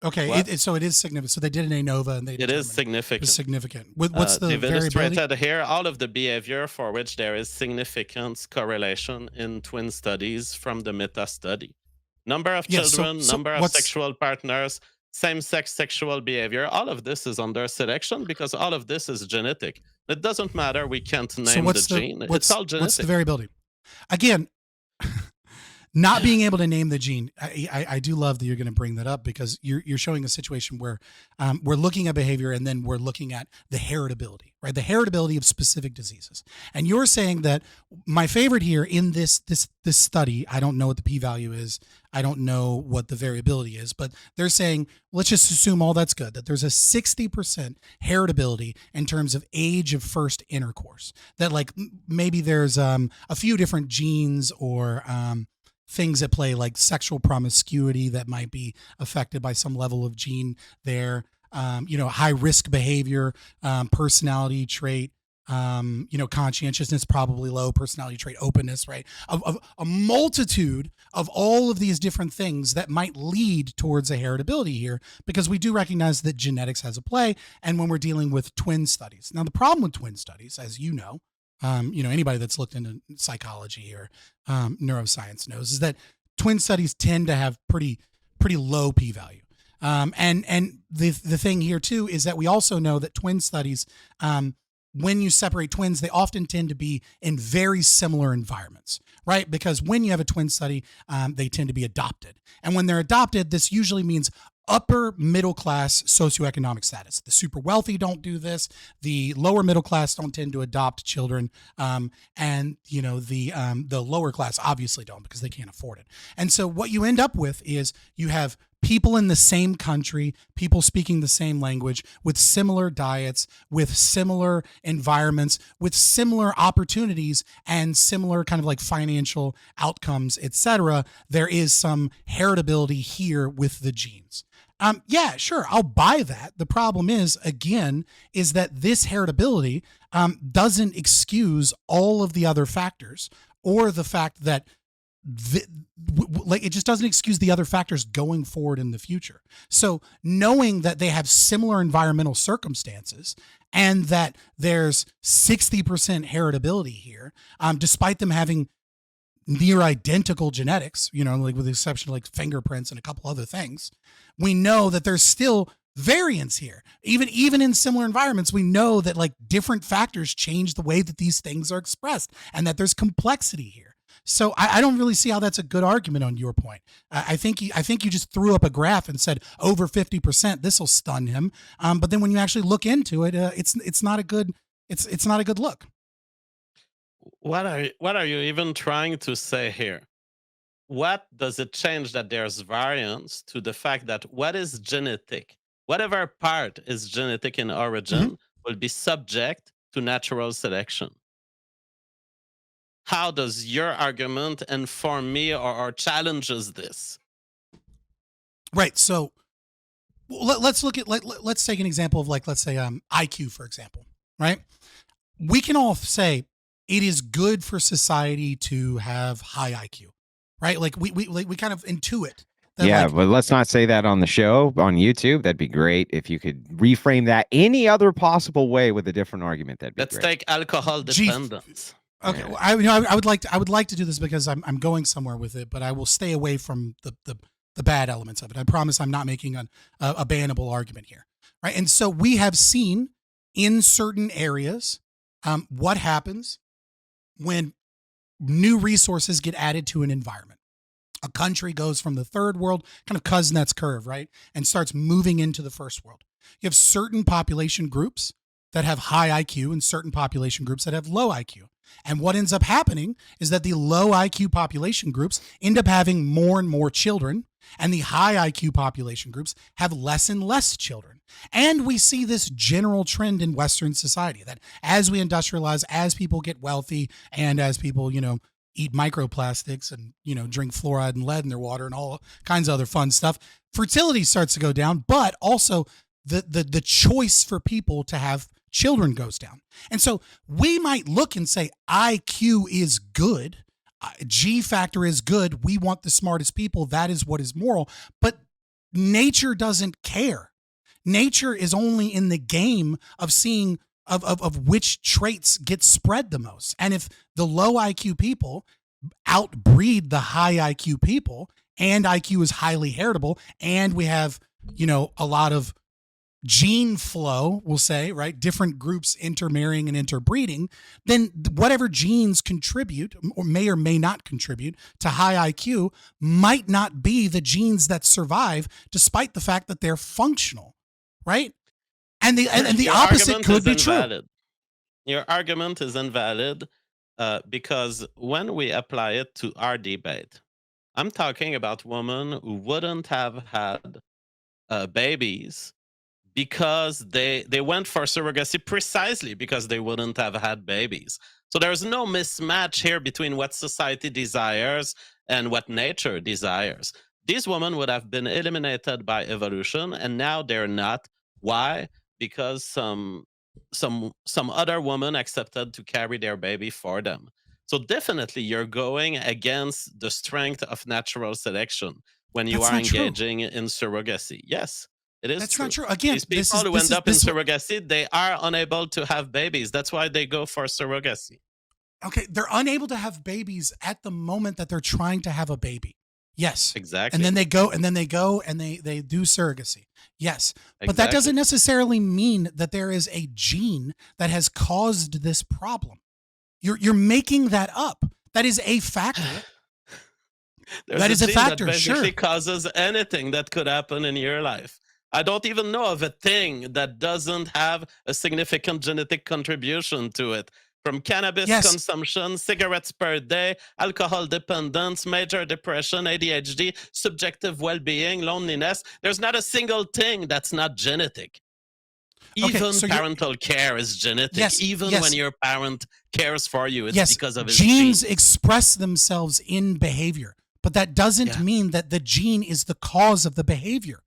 okay. What? So it is significant. So they did an ANOVA and they It is determined it was significant. significant. What's the They've variability? illustrated here all of the behavior for which there is significant correlation in twin studies from the meta study. Number of Yes. children, So number of what's sexual partners, same-sex sexual behavior, all of this is under selection because all of this is genetic. It doesn't matter, we can't name the gene. It's all what's the genetic. variability? Again, not being able to name the gene, I do love that you're going to bring that up because you're showing a situation where we're looking at behavior and then we're looking at the heritability, right? The heritability of specific diseases. And you're saying that my favorite here in this study, I don't know what the p-value is, I don't know what the variability is, but they're saying let's just assume all that's good, that there's a 60% heritability in terms of age of first intercourse. That like maybe there's a few different genes or things at play like sexual promiscuity that might be affected by some level of gene there, high risk behavior, personality trait, conscientiousness, probably low personality trait, openness, right? A multitude of all of these different things that might lead towards a heritability here, because we do recognize that genetics has a play. And when we're dealing with twin studies, now the problem with twin studies, as you know, anybody that's looked into psychology or neuroscience knows is that twin studies tend to have pretty low p-value. And the thing here too is that we also know that twin studies, when you separate twins, they often tend to be in very similar environments, right? Because when you have a twin study, they tend to be adopted. And when they're adopted, this usually means upper middle class socioeconomic status. The super wealthy don't do this. The lower middle class don't tend to adopt children, and the lower class obviously don't because they can't afford it. And so what you end up with is you have people in the same country, people speaking the same language, with similar diets, with similar environments, with similar opportunities, and similar kind of like financial outcomes, etc. There is some heritability here with the genes. Yeah, sure, I'll buy that. The problem is, again, is that this heritability doesn't excuse all of the other factors, or the fact that it just doesn't excuse the other factors going forward in the future. So knowing that they have similar environmental circumstances and that there's 60% heritability here, despite them having near identical genetics, like with the exception of like fingerprints and a couple other things, we know that there's still variance here. Even in similar environments, we know that like different factors change the way that these things are expressed and that there's complexity here. So I don't really see how that's a good argument on your point. I think you just threw up a graph and said over 50%. This will stun him. But then when you actually look into it, it's not a good look. What are you even trying to say here? What does it change that there's variance to the fact that what is genetic, whatever part is genetic in origin, will be subject to natural selection? How does your argument inform me or challenges this? Right. So let's look at let's take an example of let's say IQ, for example. Right. We can all say it is good for society to have high IQ. Right. Like we kind of intuit that. Yeah, but let's not say that on the show on YouTube. That'd be great if you could reframe that any other possible way with a different argument. That'd be Let's great. take alcohol dependence. Okay, Yeah. well, I would like to do this because I'm going somewhere with it, but I will stay away from the bad elements of it. I promise I'm not making a bannable argument here, right? And so we have seen in certain areas what happens when new resources get added to an environment. A country goes from the third world, kind of Kuznets curve, right, and starts moving into the first world. You have certain population groups that have high IQ and certain population groups that have low IQ. And what ends up happening is that the low IQ population groups end up having more and more children, and the high IQ population groups have less and less children. And we see this general trend in Western society that as we industrialize, as people get wealthy, and as people, eat microplastics and, drink fluoride and lead in their water and all kinds of other fun stuff, fertility starts to go down, but also the choice for people to have children goes down. And so we might look and say IQ is good, G factor is good, we want the smartest people, that is what is moral, but nature doesn't care. Nature is only in the game of seeing of which traits get spread the most. And if the low IQ people outbreed the high IQ people, and IQ is highly heritable, and we have, a lot of gene flow, we'll say, right? Different groups intermarrying and interbreeding, then whatever genes contribute or may not contribute to high IQ might not be the genes that survive, despite the fact that they're functional, right? And the opposite could be true. Your argument is invalid because when we apply it to our debate, I'm talking about women who wouldn't have had babies because they went for surrogacy precisely because they wouldn't have had babies. So there's no mismatch here between what society desires and what nature desires. These women would have been eliminated by evolution, and now they're not. Why? Because some other woman accepted to carry their baby for them. So definitely you're going against the strength of natural selection when you That's are not true. engaging in surrogacy. Yes, it is That's true. not true. Again, These people who end up in surrogacy, they are unable to have babies. That's why they go for surrogacy. Okay, they're unable to have babies at the moment that they're trying to have a baby. Yes. Exactly. And then they go and they do surrogacy. Yes. But that Exactly. doesn't necessarily mean that there is a gene that has caused this problem. You're making that up. That is a factor. That is a factor. That basically causes anything that could happen in your life. I don't even know of a thing that doesn't have a significant genetic contribution to it. From cannabis consumption, cigarettes per day, alcohol dependence, major depression, ADHD, subjective well-being, loneliness. There's not a single thing that's not genetic. Even parental care is genetic. Even when your parent cares for you, it's because of his genes. Express themselves in behavior, but that doesn't mean that the gene is the cause of the behavior.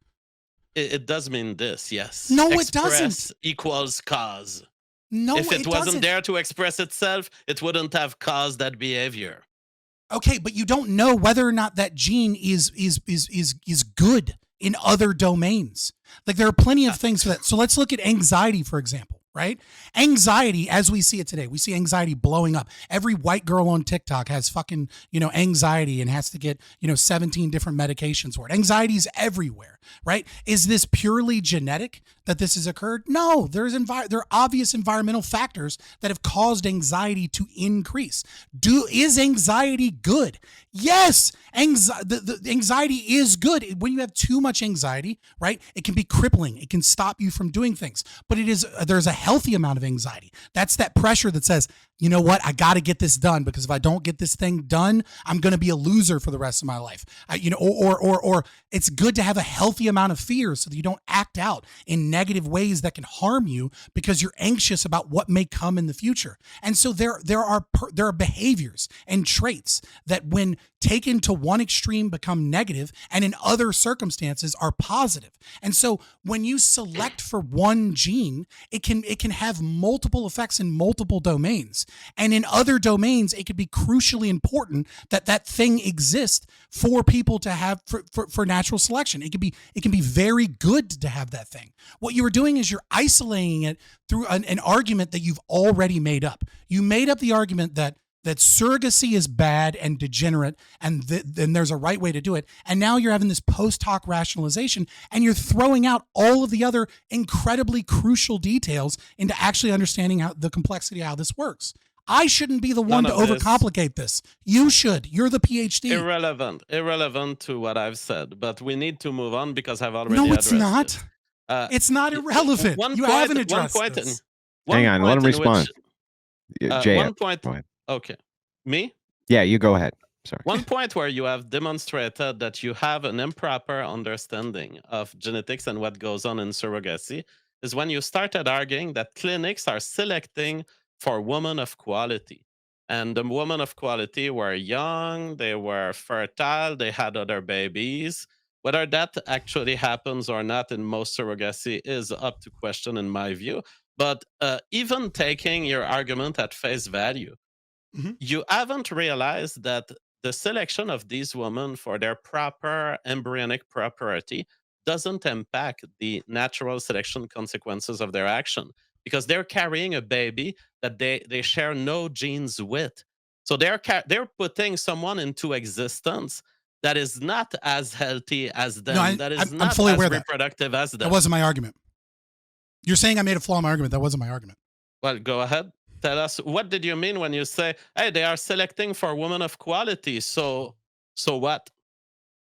It does mean this, yes. No, it doesn't. Equals cause. No, if it wasn't doesn't. there to express itself, it wouldn't have caused that behavior. Okay, but you don't know whether or not that gene is good in other domains. Like there are plenty of things for that. So let's look at anxiety, for example, right? Anxiety, as we see it today, we see anxiety blowing up. Every white girl on TikTok has fucking, anxiety and has to get, 17 different medications for it. Anxiety is everywhere, right? Is this purely genetic that this has occurred? No, there are obvious environmental factors that have caused anxiety to increase. Is anxiety good? Yes, the anxiety is good. When you have too much anxiety, right, it can be crippling. It can stop you from doing things. But there's a healthy amount of anxiety. That's that pressure that says, you know what, I got to get this done because if I don't get this thing done, I'm going to be a loser for the rest of my life. Or it's good to have a healthy amount of fear so that you don't act out in negative ways that can harm you because you're anxious about what may come in the future. And so there are behaviors and traits that when taken to one extreme become negative and in other circumstances are positive. And so when you select for one gene, it can have multiple effects in multiple domains. And in other domains, it could be crucially important that thing exists for people to have for natural selection. It can be very good to have that thing. What you are doing is you're isolating it through an argument that you've already made up. You made up the argument that that surrogacy is bad and degenerate, and then there's a right way to do it. And now you're having this post hoc rationalization, and you're throwing out all of the other incredibly crucial details into actually understanding how the complexity of how this works. I shouldn't be the one to overcomplicate this. You should. You're the PhD. Irrelevant to what I've said. But we need to move on because I've already. No, it's not. This. It's not irrelevant. You haven't addressed this. Hang on, let him respond. Jay, one point. Okay, me? Yeah, you go ahead. Sorry. One point where you have demonstrated that you have an improper understanding of genetics and what goes on in surrogacy is when you started arguing that clinics are selecting for women of quality. And the women of quality were young, they were fertile, they had other babies. Whether that actually happens or not in most surrogacy is up to question in my view. But even taking your argument at face value, you haven't realized that the selection of these women for their proper embryonic property doesn't impact the natural selection consequences of their action because they're carrying a baby that they share no genes with. So they're putting someone into existence that is not as healthy as them, I'm fully aware as reproductive as them. That wasn't my argument. You're saying I made a flaw in my argument. That wasn't my argument. Well, go ahead. Tell us, what did you mean when you say, hey, they are selecting for women of quality? So what?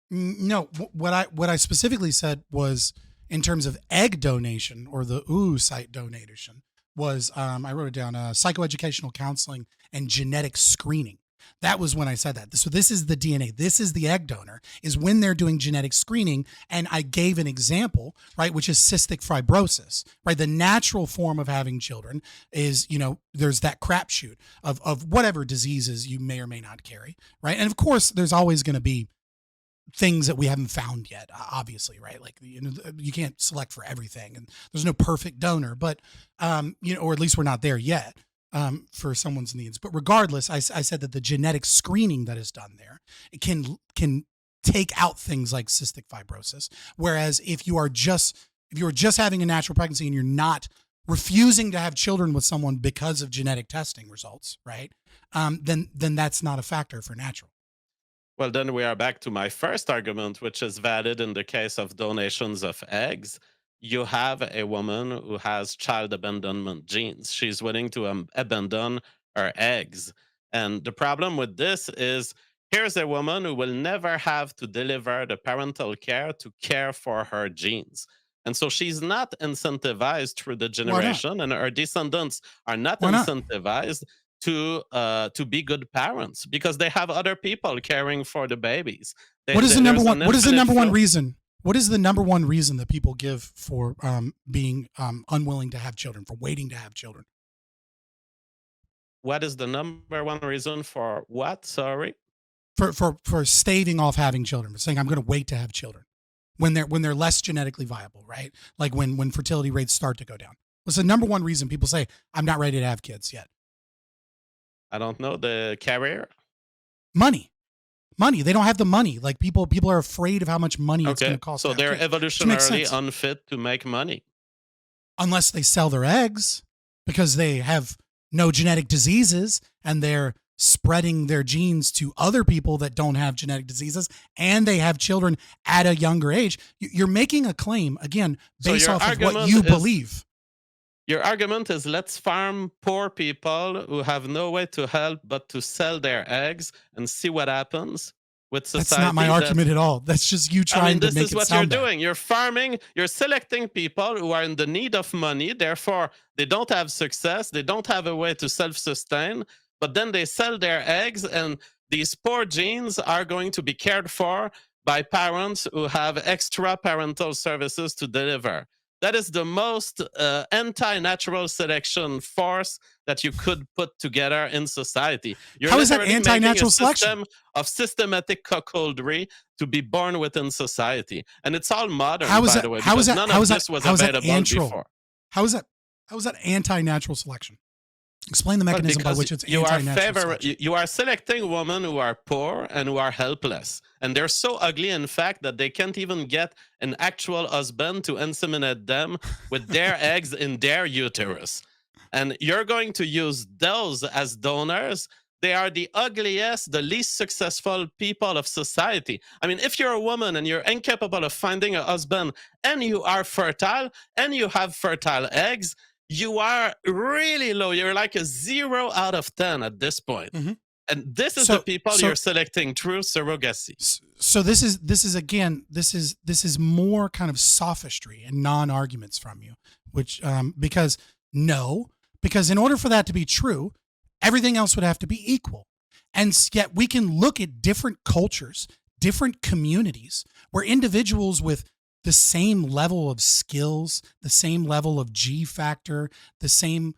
No, what I specifically said was in terms of egg donation or the oocyte donation was I wrote it down, psychoeducational counseling and genetic screening. That was when I said that. So this is the DNA. This is the egg donor, is when they're doing genetic screening. And I gave an example, right, which is cystic fibrosis, right? The natural form of having children is, there's that crapshoot of whatever diseases you may or may not carry, right? And of course, there's always going to be things that we haven't found yet, obviously, right? Like, you can't select for everything and there's no perfect donor, but, or at least we're not there yet. For someone's needs. But regardless, I said that the genetic screening that is done there, it can take out things like cystic fibrosis. Whereas if you are just having a natural pregnancy and you're not refusing to have children with someone because of genetic testing results, right? Then that's not a factor for natural. Well, then we are back to my first argument, which is valid in the case of donations of eggs. You have a woman who has child abandonment genes. She's willing to abandon her eggs. And the problem with this is here's a woman who will never have to deliver the parental care to care for her genes. And so she's not incentivized through the generation, and her descendants are not incentivized to be good parents because they have other people caring for the babies. What is the number one reason? What is the number one reason that people give for being unwilling to have children, for waiting to have children? What is the number one reason for what? Sorry? For staving off having children, for saying I'm going to wait to have children when they're less genetically viable, right? Like when fertility rates start to go down. What's the number one reason people say I'm not ready to have kids yet? I don't know. The carrier? Money. They don't have the money. Like people are afraid of how much money it's going to cost. So they're evolutionarily unfit to make money. Unless they sell their eggs because they have no genetic diseases and they're spreading their genes to other people that don't have genetic diseases and they have children at a younger age. You're making a claim, again, based off of what you believe. Your argument is let's farm poor people who have no way to help but to sell their eggs and see what happens with society. That's not my argument at all. That's just you trying to make it sound This is what you're doing. You're farming, you're selecting people who are in the need of money. Therefore, they don't have success. They don't have a way to self-sustain, but then they sell their eggs and these poor genes are going to be cared for by parents who have extra parental services to deliver. That is the most anti-natural selection force that you could put together in society. How is that anti-natural selection? Of systematic cuckoldry to be born within society, and it's all modern, by the way. Because none of this was available before. How is that anti-natural selection? Explain the mechanism by which it's anti-natural selection. You are selecting women who are poor and who are helpless. And they're so ugly, in fact, that they can't even get an actual husband to inseminate them with their eggs in their uterus. And you're going to use those as donors They are the ugliest, the least successful people of society. I mean, if you're a woman and you're incapable of finding a husband and you are fertile and you have fertile eggs, you are really low. You're like a 0 out of 10 at this point. Mhm. And this is the So people so you're selecting through surrogacy. so this is again, this is more kind of sophistry and non-arguments from you, which because in order for that to be true, everything else would have to be equal. And yet we can look at different cultures, different communities where individuals with the same level of skills, the same level of G factor, the same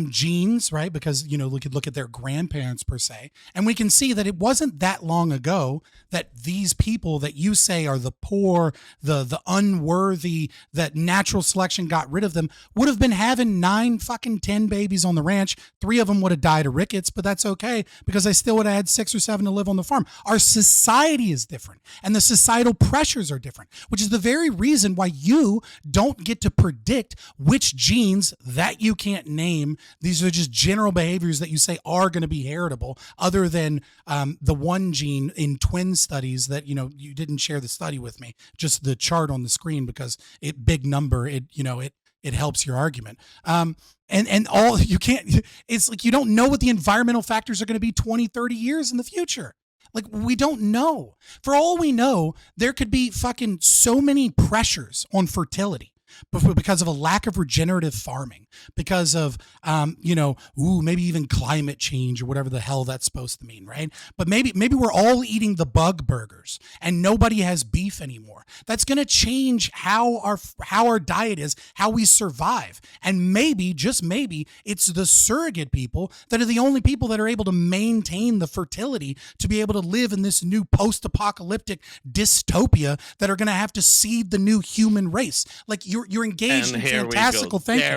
genes, right? Because, we could look at their grandparents per se, and we can see that it wasn't that long ago that these people that you say are the poor, the unworthy, that natural selection got rid of them, would have been having 10 babies on the ranch. 3 of them would have died of rickets, but that's okay because they still would have had 6 or 7 to live on the farm. Our society is different and the societal pressures are different, which is the very reason why you don't get to predict which genes that you can't name. These are just general behaviors that you say are going to be heritable, other than the one gene in twin studies that, you didn't share the study with me, just the chart on the screen, because big number, it helps your argument. And all you can't, it's like, you don't know what the environmental factors are going to be 20, 30 years in the future. Like, we don't know. For all we know, there could be fucking so many pressures on fertility because of a lack of regenerative farming, because of, maybe even climate change or whatever the hell that's supposed to mean, right? But maybe we're all eating the bug burgers and nobody has beef anymore. That's going to change how our diet is, how we survive. And maybe, just maybe, it's the surrogate people that are the only people that are able to maintain the fertility to be able to live in this new post-apocalyptic dystopia that are going to have to seed the new human race. Like, you're engaged in fantastical thinking.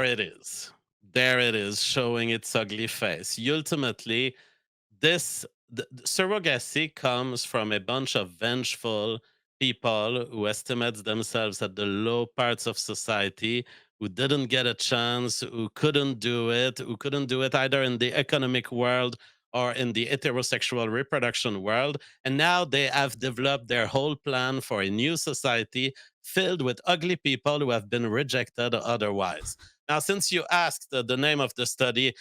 There it is, showing its ugly face. Ultimately, the surrogacy comes from a bunch of vengeful people who estimate themselves at the low parts of society, who didn't get a chance, who couldn't do it either in the economic world or in the heterosexual reproduction world. And now they have developed their whole plan for a new society filled with ugly people who have been rejected otherwise. Now, since you asked the name of the study,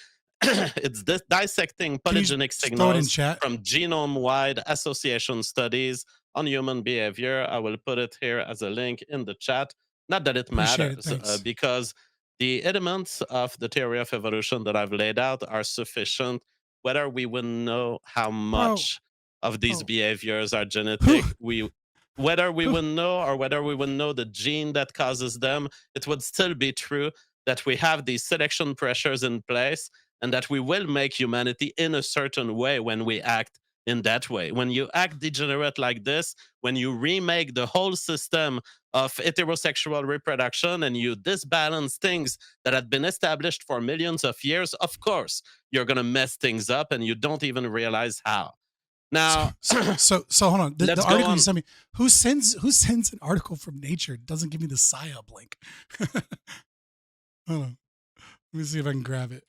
it's dissecting polygenic signals from genome-wide association studies on human behavior. I will put it here as a link in the chat. Not that it matters, because the elements of the theory of evolution that I've laid out are sufficient. Whether we would know how much of these behaviors are genetic, whether we would know, or whether we would know the gene that causes them, it would still be true that we have these selection pressures in place, and that we will make humanity in a certain way when we act in that way. When you act degenerate like this, when you remake the whole system of heterosexual reproduction and you disbalance things that had been established for millions of years, of course, you're going to mess things up and you don't even realize how. Now, so hold on. The article you sent me, who sends an article from Nature? It doesn't give me the PSYOP link. Hold on. Let me see if I can grab it.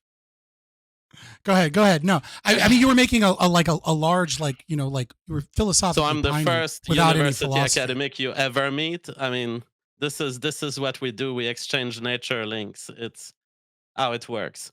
Go ahead. No, I mean, you were making a large, you were philosophical. So I'm the first university academic you ever meet. I mean, this is what we do. We exchange Nature links. It's how it works.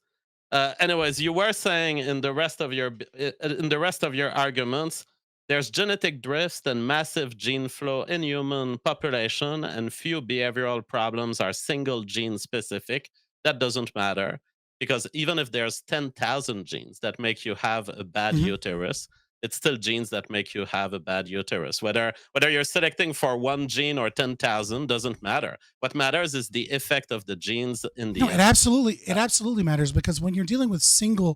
Anyways, you were saying in the rest of your arguments, there's genetic drift and massive gene flow in human population, and few behavioral problems are single gene specific. That doesn't matter, because even if there's 10,000 genes that make you have a bad uterus, it's still genes that make you have a bad uterus. Whether you're selecting for one gene or 10,000 doesn't matter. What matters is the effect of the genes in the end. It absolutely matters, because when you're dealing with single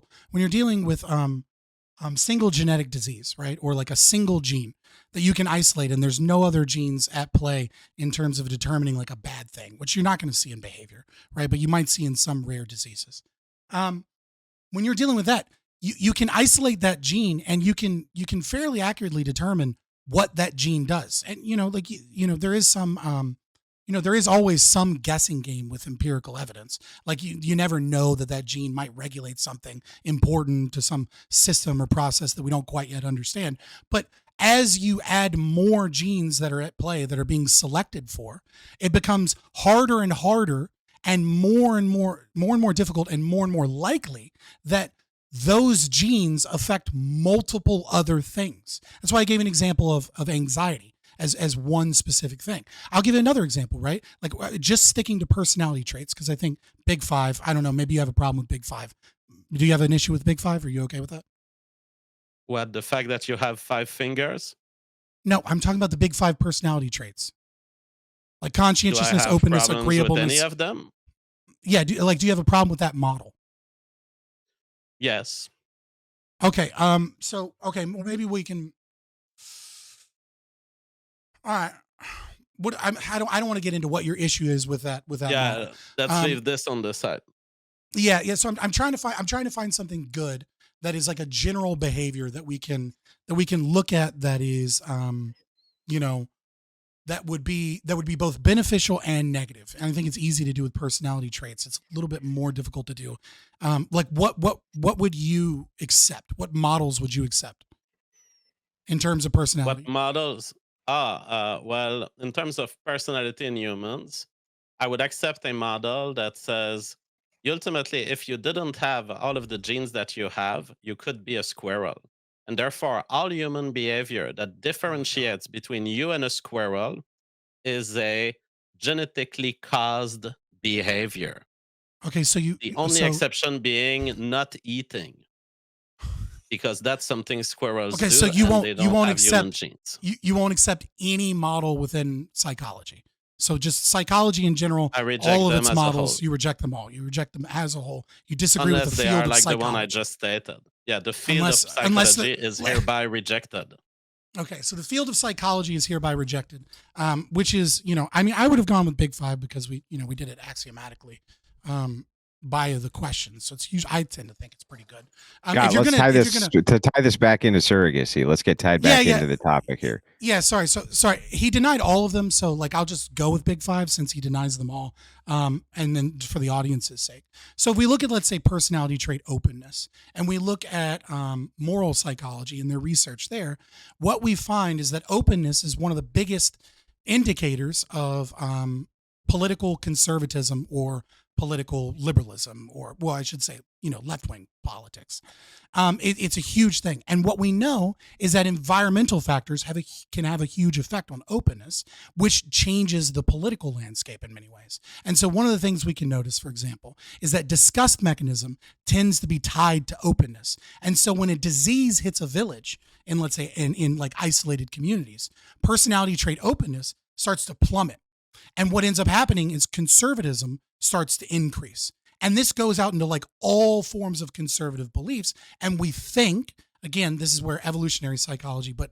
genetic disease, right, or like a single gene that you can isolate, and there's no other genes at play in terms of determining like a bad thing, which you're not going to see in behavior, right, but you might see in some rare diseases. When you're dealing with that, you can isolate that gene, and you can fairly accurately determine what that gene does. And there is some there is always some guessing game with empirical evidence. Like you never know that gene might regulate something important to some system or process that we don't quite yet understand. But as you add more genes that are at play that are being selected for, it becomes harder and harder and more difficult and more likely that those genes affect multiple other things. That's why I gave an example of anxiety as one specific thing. I'll give you another example, right? Like just sticking to personality traits, because I think Big Five, I don't know, maybe you have a problem with Big Five. Do you have an issue with Big Five? Are you okay with that? What, the fact that you have 5 fingers? No, I'm talking about the Big Five personality traits, like Do I conscientiousness, have openness, problems with any agreeableness. of them? Yeah, do you have a problem with that model? Yes. Okay, so okay, well, maybe we can. All right, I don't want to get into what your issue is with that model. Yeah, let's Um, leave this on the side. yeah. So I'm trying to find something good that is like a general behavior that we can look at that is you know that would be both beneficial and negative. And I think it's easy to do with personality traits. It's a little bit more difficult to do. Like what would you accept? What models would you accept in terms of What personality? models? Well, in terms of personality in humans, I would accept a model that says, ultimately, if you didn't have all of the genes that you have, you could be a squirrel. And therefore, all human behavior that Oh my god. differentiates between you and a squirrel is a genetically caused behavior. Okay, The only so exception being not eating, because that's something squirrels okay, so do and they you don't won't have human accept genes. you won't accept any model within psychology. So just psychology in general, I reject all of them its as a whole, models, you reject them all. You reject them as a whole. You disagree with the unless they are field of like the one I psychology. just stated. Yeah, the field of Unless the psychology is hereby rejected. okay, so the field of psychology is hereby rejected, which is, I mean, I would have gone with Big Five because we did it axiomatically by the questions. So it's usually, I tend to think it's pretty good. God, let's If you're gonna, tie this back into surrogacy. Let's get tied yeah, back yeah, into the topic here. yeah. Sorry. He denied all of them, so like I'll just go with Big Five since he denies them all. And then for the audience's sake, so if we look at, let's say, personality trait openness, and we look at moral psychology and their research there, what we find is that openness is one of the biggest indicators of political conservatism or political liberalism, or well, I should say, left wing politics. It's a huge thing, and what we know is that environmental factors can have a huge effect on openness, which changes the political landscape in many ways. And so, one of the things we can notice, for example, is that disgust mechanism tends to be tied to openness. And so, when a disease hits a village, in let's say in like isolated communities, personality trait openness starts to plummet. And what ends up happening is conservatism starts to increase. And this goes out into like all forms of conservative beliefs. And we think, again, this is where evolutionary psychology, but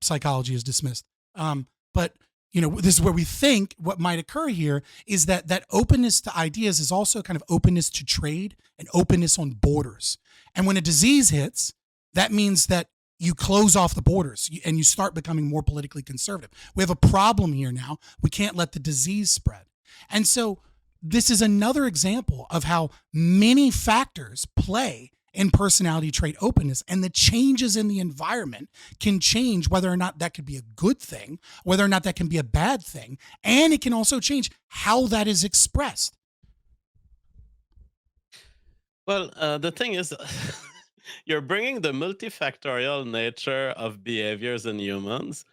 psychology is dismissed. But this is where we think what might occur here is that openness to ideas is also kind of openness to trade and openness on borders. And when a disease hits, that means that you close off the borders and you start becoming more politically conservative. We have a problem here now. We can't let the disease spread. And so this is another example of how many factors play in personality trait openness, and the changes in the environment can change whether or not that could be a good thing, whether or not that can be a bad thing, and it can also change how that is expressed. Well, the thing is, you're bringing the multifactorial nature of behaviors in humans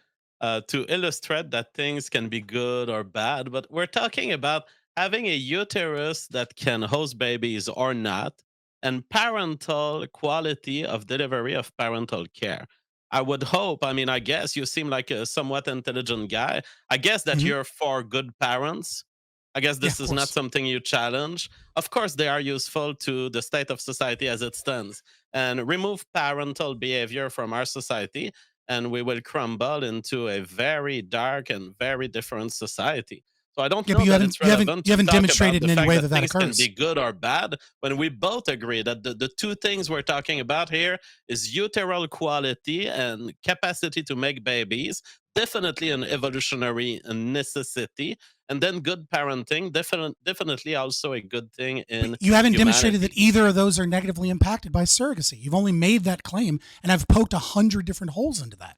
to illustrate that things can be good or bad, but we're talking about having a uterus that can host babies or not, and parental quality of delivery of parental care. I would hope, I mean, I guess you seem like a somewhat intelligent guy. I guess that Mhm. you're for good parents. I guess Yeah, this of is not course. something you challenge. Of course, they are useful to the state of society as it stands. And remove parental behavior from our society, and we will crumble into a very dark and very different society. So I don't Yeah, know but that it's relevant you to haven't talk about demonstrated the in any fact way that that things can occurs. be good or bad when we both agree that the two things we're talking about here is uteral quality and capacity to make babies, definitely an evolutionary necessity, and then good parenting, definitely also a good thing in But you haven't demonstrated that humanity. either of those are negatively impacted by surrogacy. You've only made that claim, and I've poked 100 different holes into that.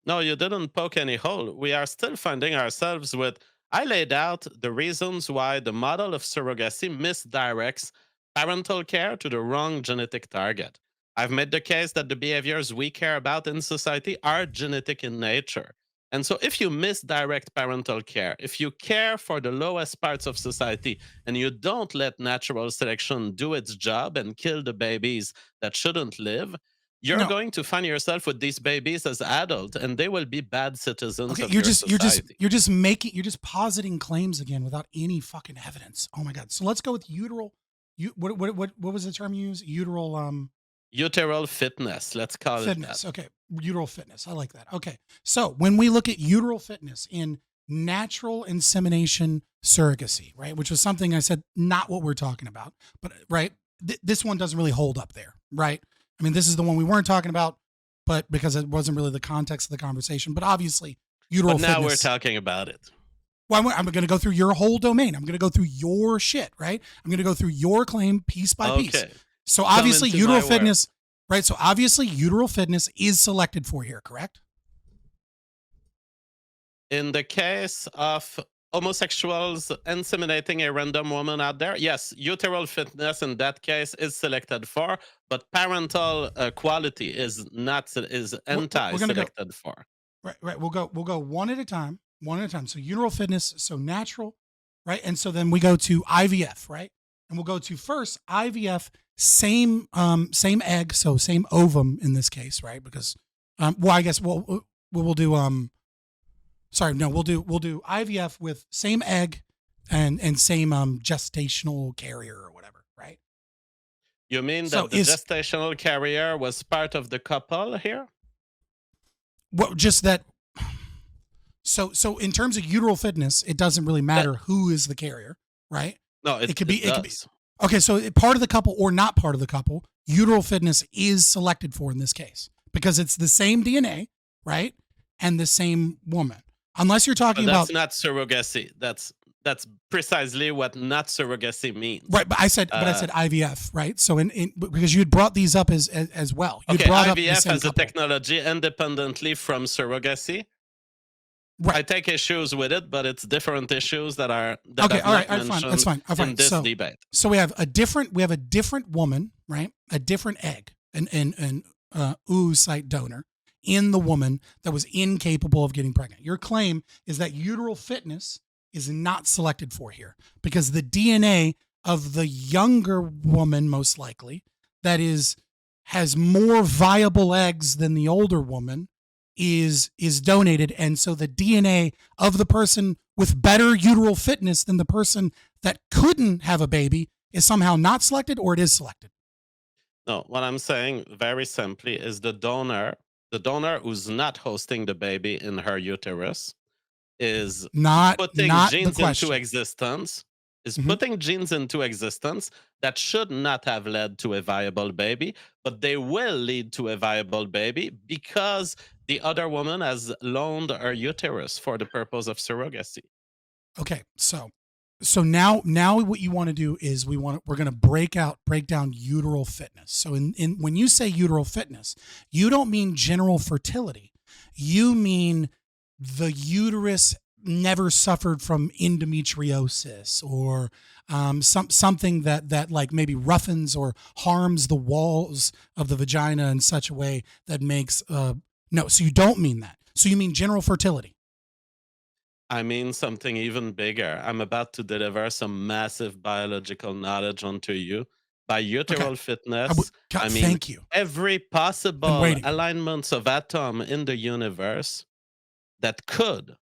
No, you didn't poke any hole. We are still finding ourselves with. I laid out the reasons why the model of surrogacy misdirects parental care to the wrong genetic target. I've made the case that the behaviors we care about in society are genetic in nature. And so, if you misdirect parental care, if you care for the lowest parts of society and you don't let natural selection do its job and kill the babies that shouldn't live, you're No, going to find yourself with these babies as adults and they will be bad citizens okay, of your society. you're just positing claims again without any fucking evidence. Oh my god. So let's go with uteral. What was the term you used? Uteral Uteral fitness, let's call it that. fitness. Okay, uteral fitness. I like that. Okay, so when we look at uteral fitness in natural insemination surrogacy, right, which was something I said not what we're talking about, but right, this one doesn't really hold up there, right? I mean, this is the one we weren't talking about, but because it wasn't really the context of the conversation. But obviously, uteral But now we're fitness. talking about it. Well, I'm going to go through your whole domain. I'm going to go through your shit, right? I'm going to go through your claim piece by piece. Okay. So Come obviously, into my uteral fitness, right? So obviously, uteral fitness is selected for here, correct? In the case of homosexuals inseminating a random woman out there, yes, uteral fitness in that case is selected for, but parental quality is not is We're going to go anti-selected for. right. We'll go one at a time, one at a time. So uteral fitness, so natural, right? And so then we go to IVF, right? And we'll go to first IVF, same egg, so same ovum in this case, right? Because well, I guess we'll do sorry, no, we'll do IVF with same egg and same gestational carrier or whatever, right? You mean So that the gestational carrier was part of the couple here? what just that so in terms of uteral fitness, it doesn't really matter who is the carrier, right? No, it could be. Okay, so part of the couple or not part of the couple, uteral fitness is selected for in this case because it's the same DNA, right? And the same woman. Unless you're talking But about that's not surrogacy. That's precisely what not surrogacy means. right, but I said IVF, right? So in because you had brought these up as well. You okay, brought IVF up as a technology independently from surrogacy. Right. I take issues with it, but it's different issues that are okay. I've All right, not all right, fine. mentioned That's fine. All in right. this So debate. so we have a different woman, right? A different egg, an oocyte donor in the woman that was incapable of getting pregnant. Your claim is that uteral fitness is not selected for here because the DNA of the younger woman, most likely, that has more viable eggs than the older woman, is donated, and so the DNA of the person with better uteral fitness than the person that couldn't have a baby is somehow not selected, or it is selected. No, what I'm saying very simply is the donor who's not hosting the baby in her uterus, is Not putting the genes into question. existence, Mhm. putting genes into existence that should not have led to a viable baby, but they will lead to a viable baby because the other woman has loaned her uterus for the purpose of surrogacy. Okay, so now what you want to do is we're going to break down uteral fitness. So in when you say uteral fitness, you don't mean general fertility. You mean the uterus never suffered from endometriosis or something that like maybe roughens or harms the walls of the vagina in such a way that makes no. So you don't mean that. So you mean general fertility. I mean something even bigger. I'm about to deliver some massive biological knowledge onto you. By Okay. uteral fitness, I mean Thank you. every Been possible waiting. alignments of atom in the universe that could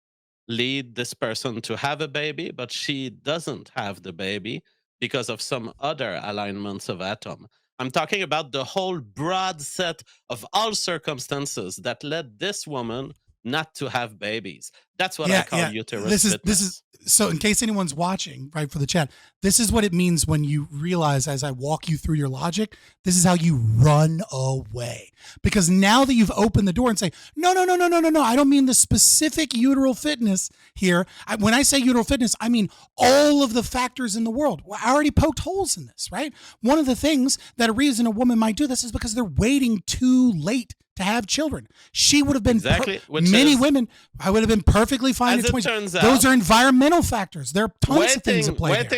lead this person to have a baby, but she doesn't have the baby because of some other alignments of atom. I'm talking about the whole broad set of all circumstances that led this woman not to have babies. That's what I Yeah, call yeah. uterus This is fitness. so in case anyone's watching, right, for the chat, this is what it means when you realize as I walk you through your logic, this is how you run away. Because now that you've opened the door and say, no, no, no, no, no, no, no, I don't mean the specific uteral fitness here. When I say uteral fitness, I mean all of the factors in the world. Well, I already poked holes in this, right? One of the things that a reason a woman might do this is because they're waiting too late to have children. She would have been Exactly, which many is, women. I would have been perfectly fine as at it 20. turns Those out, are environmental factors. There are tons of things at play there.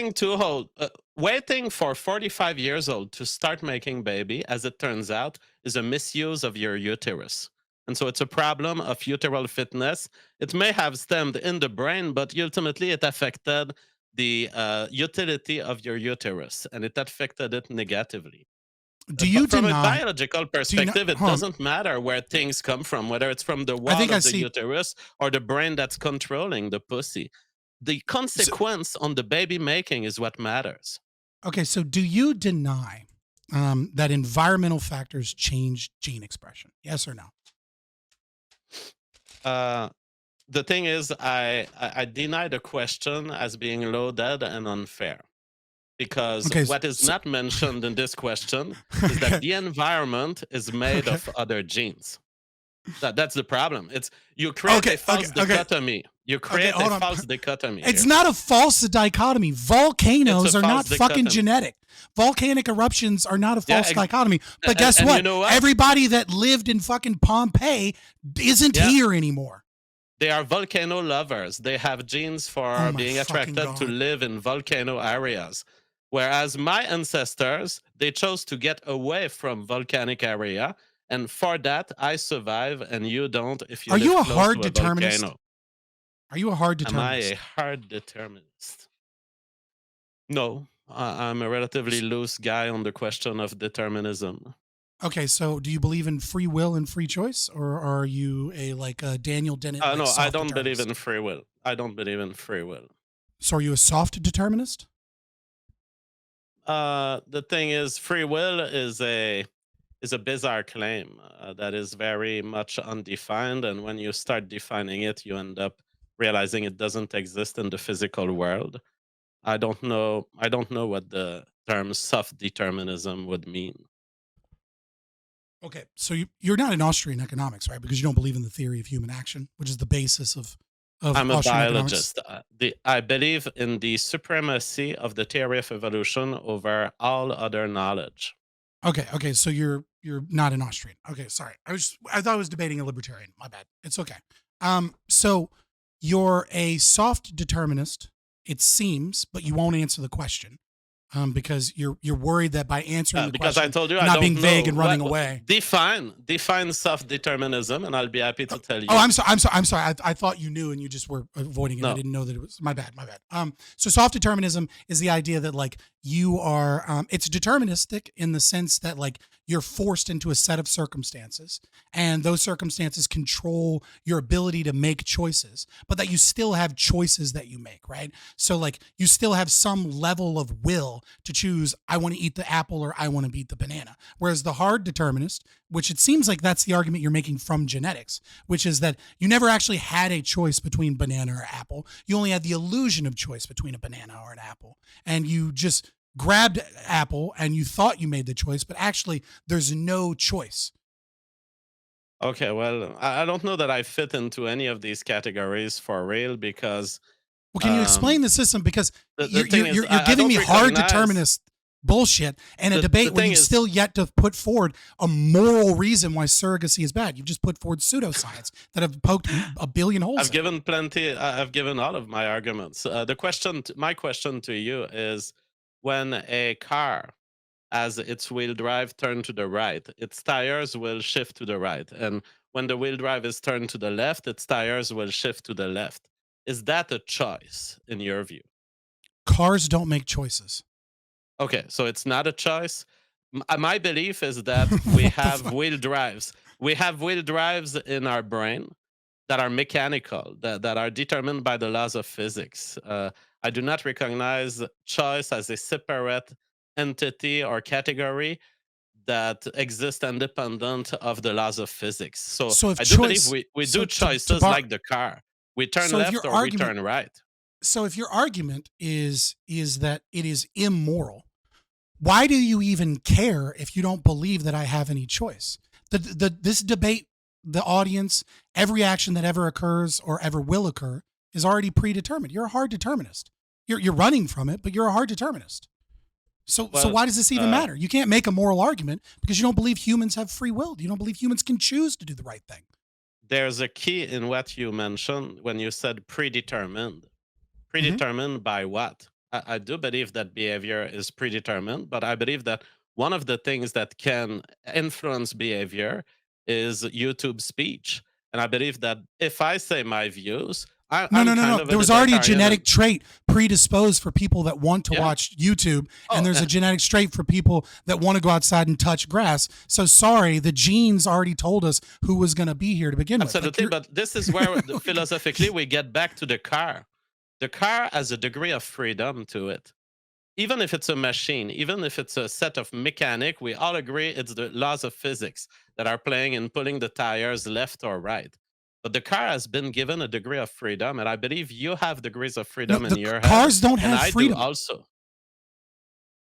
waiting for 45 years old to start making baby, as it turns out, is a misuse of your uterus. And so it's a problem of uteral fitness. It may have stemmed in the brain, but ultimately it affected the utility of your uterus, and it affected it negatively. Do you But from a deny? biological Do you not? perspective, it Hold on. doesn't matter where things come from, whether it's from the I wall think I of the see. uterus or the brain that's controlling the pussy. The So, consequence on the baby making is what matters. okay, so do you deny that environmental factors change gene expression? Yes or no? Uh, the thing is, I deny the question as being loaded and unfair, because Okay, what is so not mentioned in this question is that okay, the environment is made okay, of other genes. That's the problem. It's you create okay, a okay, false okay, dichotomy. You okay. create a Hold on. false dichotomy It's here. not a false dichotomy. It's a Volcanoes are false not fucking dichotomy. genetic. Volcanic eruptions are not a Yeah, false dichotomy. But guess and you what? know what? Everybody that lived in fucking Pompeii isn't Yeah, here anymore. they are volcano lovers. They have genes Oh for my being fucking attracted to god. live in volcano areas. Whereas my ancestors, they chose to get away from volcanic area. And for that, I survive and you don't if you Are you live a close hard to a determinist? volcano. Are you a hard Am I a determinist? hard determinist? No, I'm a relatively S- loose guy on the question of determinism. Okay, so do you believe in free will and free choice, or are you a like a Daniel Dennett like No, I soft don't believe in determinist? free will. I don't believe in free will. So are you a soft determinist? The thing is, free will is a bizarre claim that is very much undefined, and when you start defining it, you end up realizing it doesn't exist in the physical world. I don't know. I don't know what the term soft determinism would mean. Okay, so you're not an Austrian economics, right? Because you don't believe in the theory of human action, which is the basis of I'm a Austrian economics. biologist. I believe in the supremacy of the theory of evolution over all other knowledge. Okay, okay, so you're not an Austrian. Okay, sorry. I thought I was debating a libertarian. My bad. It's okay. So you're a soft determinist, it seems, but you won't answer the question. Because you're worried that by answering the Because I question, told you you're I not don't being know vague and running away. define soft determinism, and I'll be happy to tell Oh, you. I'm sorry. I thought you knew and you just were avoiding it. I No, didn't know that it was my bad. My bad. So soft determinism is the idea that like you are, it's deterministic in the sense that like you're forced into a set of circumstances and those circumstances control your ability to make choices, but that you still have choices that you make, right? So like you still have some level of will to choose, I want to eat the apple or I want to eat the banana. Whereas the hard determinist, which it seems like that's the argument you're making from genetics, which is that you never actually had a choice between banana or apple. You only had the illusion of choice between a banana or an apple. And you just grabbed apple and you thought you made the choice, but actually there's no choice. okay. Well, I don't know that I fit into any of these categories for real, because Well, can you um, explain the system? Because the thing is, you're I giving me don't hard recognize determinist bullshit and a the debate where thing you've is. still yet to put forward a moral reason why surrogacy is bad. You've just put forward pseudoscience that have poked a billion holes I've in it. given plenty. I've given all of my arguments. My question to you is: when a car, as its wheel drive turned to the right, its tires will shift to the right, and when the wheel drive is turned to the left, its tires will shift to the left. Is that a choice in your view? Cars don't make choices. Okay, so it's not a choice. My belief is that we What the have fuck? wheel drives. We have wheel drives in our brain that are mechanical, that are determined by the laws of physics. I do not recognize choice as a separate entity or category that exist independent of the laws of physics. So So if I do believe choice, we so do choices like the car. We turn so if left your or we argument, turn right. so if your argument is that it is immoral, why do you even care if you don't believe that I have any choice? This debate, the audience, every action that ever occurs or ever will occur is already predetermined. You're a hard determinist. You're running from it, but you're a hard determinist. So Well, why does this even matter? You can't make a moral argument because you don't believe humans have free will. You don't believe humans can choose to do the right thing. there's a key in what you mentioned when you said predetermined. Mhm. Predetermined by what? I do believe that behavior is predetermined, but I believe that one of the things that can influence behavior is YouTube speech. And I believe that if I say my views, No, I'm no, no, kind no. of a There was already a libertarian. genetic trait predisposed for people that want to Yeah. watch YouTube, Oh, and there's a genetic trait for people that want to go outside and touch grass. So sorry, the genes already told us who was going to be here to begin with. absolutely. But this is where philosophically we get back to the car. The car has a degree of freedom to it. Even if it's a machine, even if it's a set of mechanic, we all agree it's the laws of physics that are playing in pulling the tires left or right. But the car has been given a degree of freedom, and I believe you have degrees of No, freedom in the your head, cars don't and have I do freedom. also.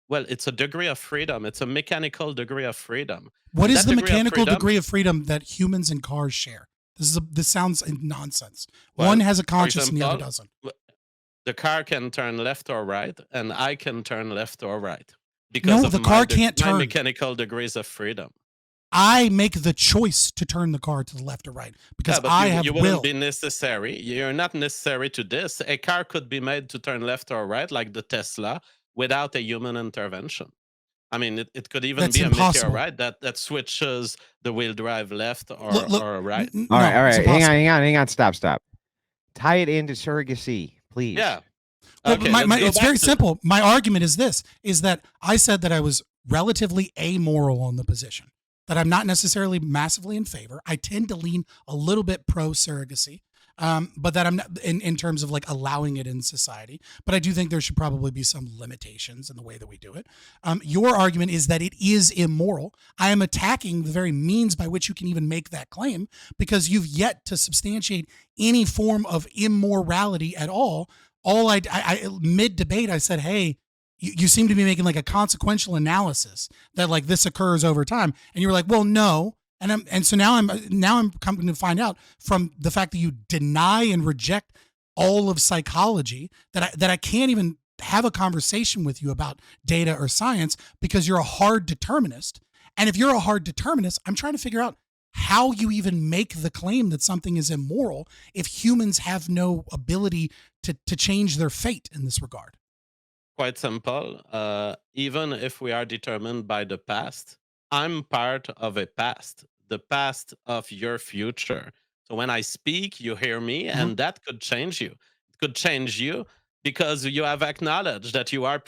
Well, it's a degree of freedom. It's a mechanical degree of freedom. What And is that the degree of mechanical freedom, degree of freedom that humans and cars share? This sounds nonsense. well, One has a for conscience and the other example, doesn't. the car can turn left or right, and I can turn left or right because No, of the car can't my turn. mechanical degrees of freedom. I make the choice to turn the car to the left or right because Yeah, but I have you wouldn't will. be necessary. You're not necessary to this. A car could be made to turn left or right, like the Tesla, without a human intervention. I mean, it could even That's be a impossible. meteorite that switches the wheel drive left Look, look, or right. All right, no, all it's right. Hang on, impossible. hang on. Stop. Tie it into surrogacy, please. Yeah. Well, Okay, let's go it's back very to simple. My argument is this: is that I said that I was relatively amoral on the position, that I'm not necessarily massively in favor. I tend to lean a little bit pro surrogacy, but that I'm not in terms of like allowing it in society. But I do think there should probably be some limitations in the way that we do it. Your argument is that it is immoral. I am attacking the very means by which you can even make that claim because you've yet to substantiate any form of immorality at all. I mid debate, I said, hey, you seem to be making like a consequential analysis that like this occurs over time. And you were like, well, no. And so now I'm coming to find out from the fact that you deny and reject all of psychology that I can't even have a conversation with you about data or science because you're a hard determinist. And if you're a hard determinist, I'm trying to figure out how you even make the claim that something is immoral if humans have no ability to change their fate in this regard. quite simple. Even if we are determined by the past, I'm part of a past, the past of your future. So when I speak, you hear me, Mhm. and that could change you. It could change you because you have acknowledged that you are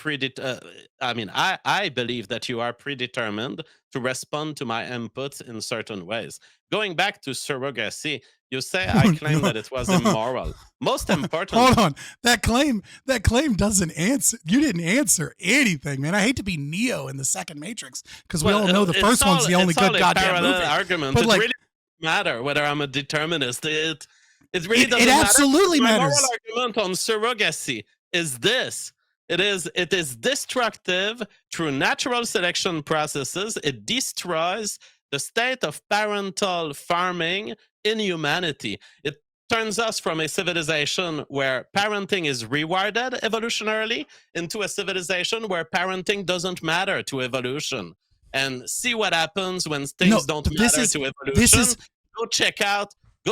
I believe that you are predetermined to respond to my inputs in certain ways. Going back to surrogacy, you say I claim that it was immoral. Most important, Hold on. That claim doesn't answer. You didn't answer anything, man. I hate to be Neo in the second Matrix because we all know the first one's the only it's all good a goddamn parallel movie. argument. But It like, really doesn't matter whether I'm a determinist. It really it doesn't matter. absolutely My moral matters. argument on surrogacy is this. It is destructive through natural selection processes. It destroys the state of parental farming in humanity. It turns us from a civilization where parenting is rewarded evolutionarily into a civilization where parenting doesn't matter to evolution. And see what happens when No, things don't this matter is to this evolution. is Go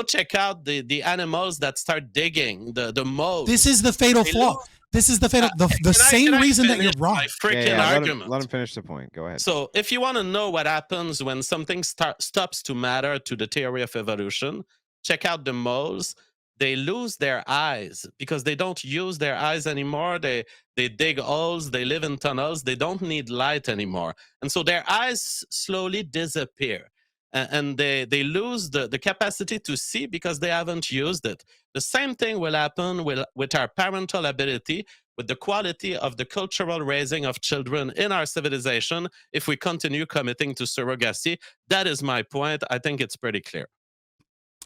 check out the animals that start digging, the moles. this is the fatal They flaw. lose. This is the fatal the Can same I reason that finish you're wrong. my freaking Yeah. argument? Let him finish the point. Go ahead. So, if you want to know what happens when something stops to matter to the theory of evolution, check out the moles. They lose their eyes because they don't use their eyes anymore. They dig holes. They live in tunnels. They don't need light anymore, and so their eyes slowly disappear, and they lose the capacity to see because they haven't used it. The same thing will happen with our parental ability. with the quality of the cultural raising of children in our civilization if we continue committing to surrogacy. That is my point. I think it's pretty clear.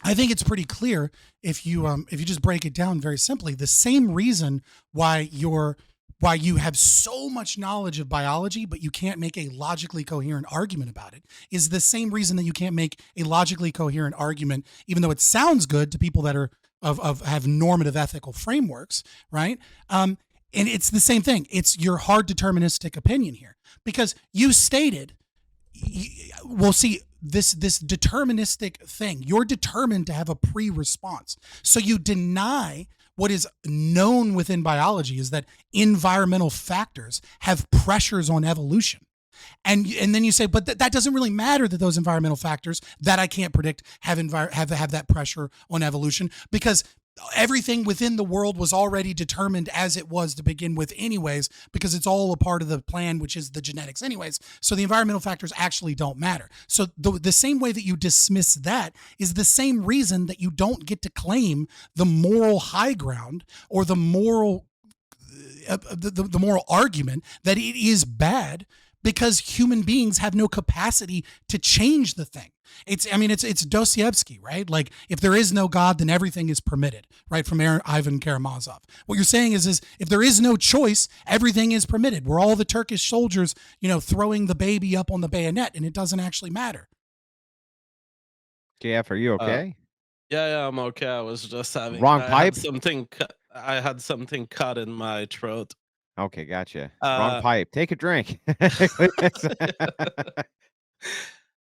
I think it's pretty clear if you just break it down very simply. The same reason why you have so much knowledge of biology, but you can't make a logically coherent argument about it, is the same reason that you can't make a logically coherent argument, even though it sounds good to people that are have normative ethical frameworks, right? And it's the same thing. It's your hard deterministic opinion here, because you stated, we'll see this deterministic thing. You're determined to have a pre-response, so you deny what is known within biology is that environmental factors have pressures on evolution. And then you say, but that doesn't really matter that those environmental factors that I can't predict have that pressure on evolution, because everything within the world was already determined as it was to begin with anyways, because it's all a part of the plan, which is the genetics anyways. So the environmental factors actually don't matter. So the same way that you dismiss that is the same reason that you don't get to claim the moral high ground or the moral moral argument that it is bad, because human beings have no capacity to change the thing. It's Dostoevsky, right? Like, if there is no God, then everything is permitted, right? From Ivan Karamazov. What you're saying is if there is no choice, everything is permitted. We're all the Turkish soldiers, throwing the baby up on the bayonet, and it doesn't actually matter. JF, are you okay? Yeah, I'm okay. I was just having Wrong I pipe? had something cut in my throat. Okay, gotcha. Wrong pipe. Take a drink.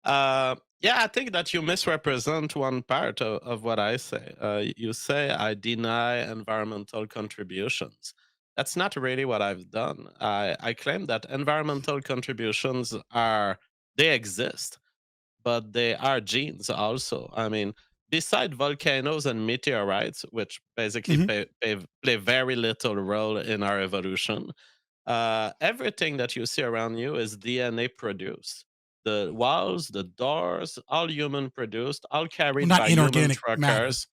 Yeah, I think that you misrepresent one part of what I say. You say I deny environmental contributions. That's not really what I've done. I claim that environmental contributions they exist, but they are genes also. I mean, beside volcanoes and meteorites, which basically play very little role in our evolution, everything that you see around you is DNA produced. The walls, the doors, all human produced, all carried Not by human inorganic matter. truckers.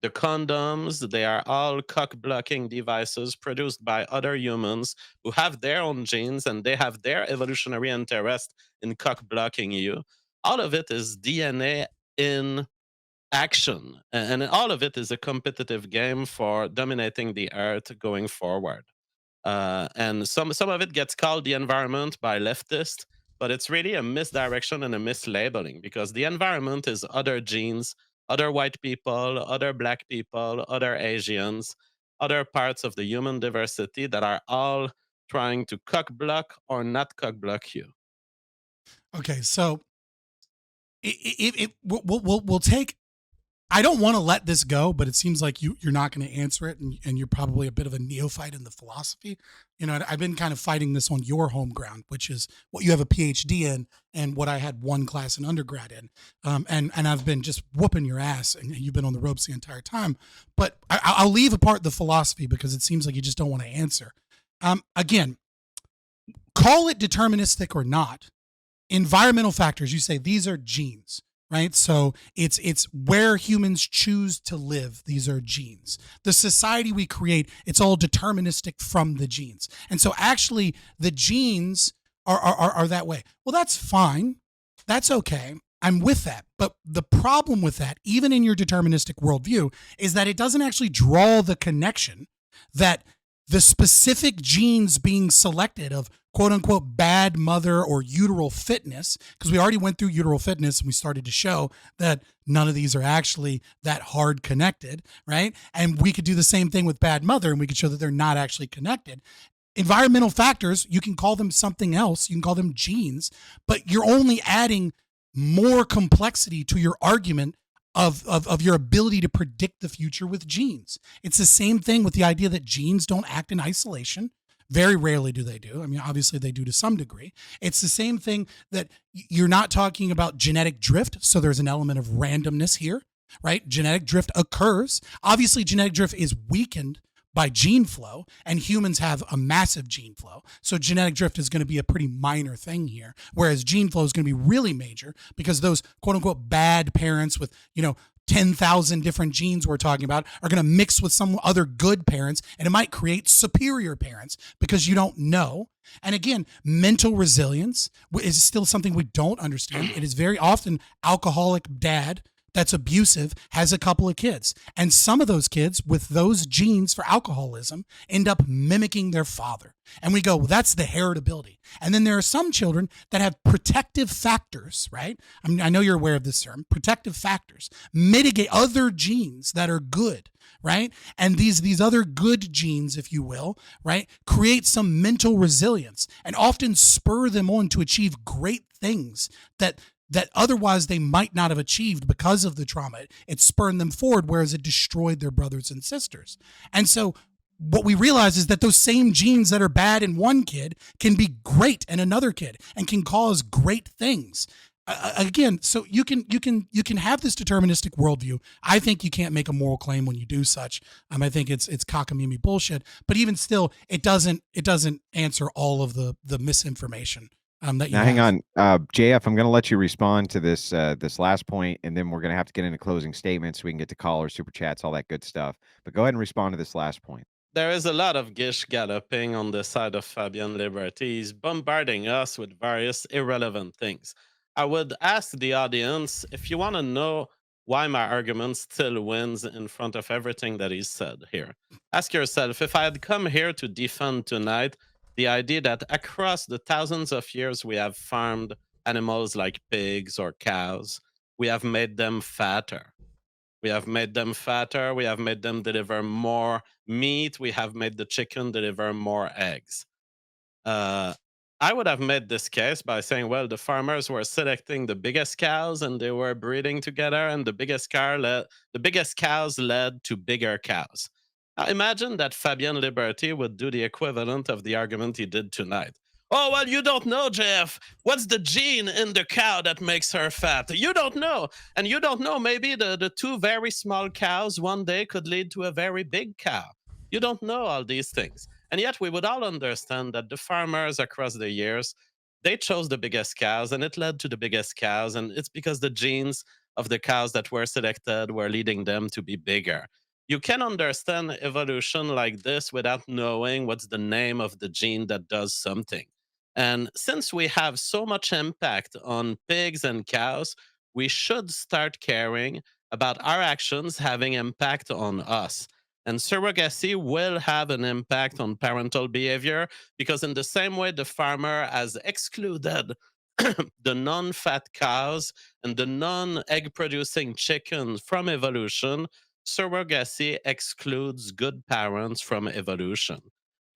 The condoms, they are all cock blocking devices produced by other humans who have their own genes and they have their evolutionary interest in cock blocking you. All of it is DNA in action, and all of it is a competitive game for dominating the earth going forward. And some of it gets called the environment by leftists, but it's really a misdirection and a mislabeling, because the environment is other genes, other white people, other black people, other Asians, other parts of the human diversity that are all trying to cock block or not cock block you. Okay, so we'll take. I don't want to let this go, but it seems like you're not going to answer it, and you're probably a bit of a neophyte in the philosophy. I've been kind of fighting this on your home ground, which is what you have a PhD in and what I had one class in undergrad in. And I've been just whooping your ass, and you've been on the ropes the entire time. But I'll leave apart the philosophy because it seems like you just don't want to answer. Again, call it deterministic or not, environmental factors, you say these are genes. Right. So it's where humans choose to live. These are genes. The society we create, it's all deterministic from the genes. And so actually the genes are that way. Well, that's fine. That's okay. I'm with that. But the problem with that, even in your deterministic worldview, is that it doesn't actually draw the connection that the specific genes being selected of quote unquote bad mother or uteral fitness, because we already went through uteral fitness and we started to show that none of these are actually that hard connected, right? And we could do the same thing with bad mother and we could show that they're not actually connected. Environmental factors, you can call them something else, you can call them genes, but you're only adding more complexity to your argument of your ability to predict the future with genes. It's the same thing with the idea that genes don't act in isolation. Very rarely do they do. I mean, obviously they do to some degree. It's the same thing that you're not talking about genetic drift. So there's an element of randomness here, right? Genetic drift occurs. Obviously, genetic drift is weakened by gene flow, and humans have a massive gene flow. So genetic drift is going to be a pretty minor thing here, whereas gene flow is going to be really major because those quote unquote bad parents with, 10,000 different genes we're talking about are going to mix with some other good parents, and it might create superior parents because you don't know. And again, mental resilience is still something we don't understand. It is very often alcoholic dad that's abusive has a couple of kids, and some of those kids with those genes for alcoholism end up mimicking their father. And we go, well, that's the heritability. And then there are some children that have protective factors, right? I know you're aware of this term, protective factors, mitigate other genes that are good, right? And these other good genes, if you will, right, create some mental resilience and often spur them on to achieve great things that otherwise they might not have achieved because of the trauma. It spurred them forward, whereas it destroyed their brothers and sisters. And so what we realize is that those same genes that are bad in one kid can be great in another kid and can cause great things. Again, so you can have this deterministic worldview. I think you can't make a moral claim when you do such. I think it's cockamamie bullshit. But even still, it doesn't answer all of the misinformation that you Now, have. hang on, JF. I'm going to let you respond to this last point, and then we're going to have to get into closing statements so we can get to callers, super chats, all that good stuff. But go ahead and respond to this last point. There is a lot of gish galloping on the side of Fabian Liberty. He's bombarding us with various irrelevant things. I would ask the audience if you want to know why my argument still wins in front of everything that he's said here. Ask yourself, if I had come here to defend tonight the idea that across the thousands of years we have farmed animals like pigs or cows, we have made them fatter. We have made them fatter. We have made them deliver more meat. We have made the chicken deliver more eggs. Uh, I would have made this case by saying, well, the farmers were selecting the biggest cows and they were breeding together, and the biggest cows led to bigger cows. Now imagine that Fabian Liberty would do the equivalent of the argument he did tonight. Oh, well, you don't know, Jeff. What's the gene in the cow that makes her fat? You don't know. And you don't know, maybe the two very small cows one day could lead to a very big cow. You don't know all these things. And yet we would all understand that the farmers across the years, they chose the biggest cows and it led to the biggest cows. And it's because the genes of the cows that were selected were leading them to be bigger. You can understand evolution like this without knowing what's the name of the gene that does something. And since we have so much impact on pigs and cows, we should start caring about our actions having impact on us. And surrogacy will have an impact on parental behavior because, in the same way the farmer has excluded the non fat cows and the non egg producing chickens from evolution, surrogacy excludes good parents from evolution.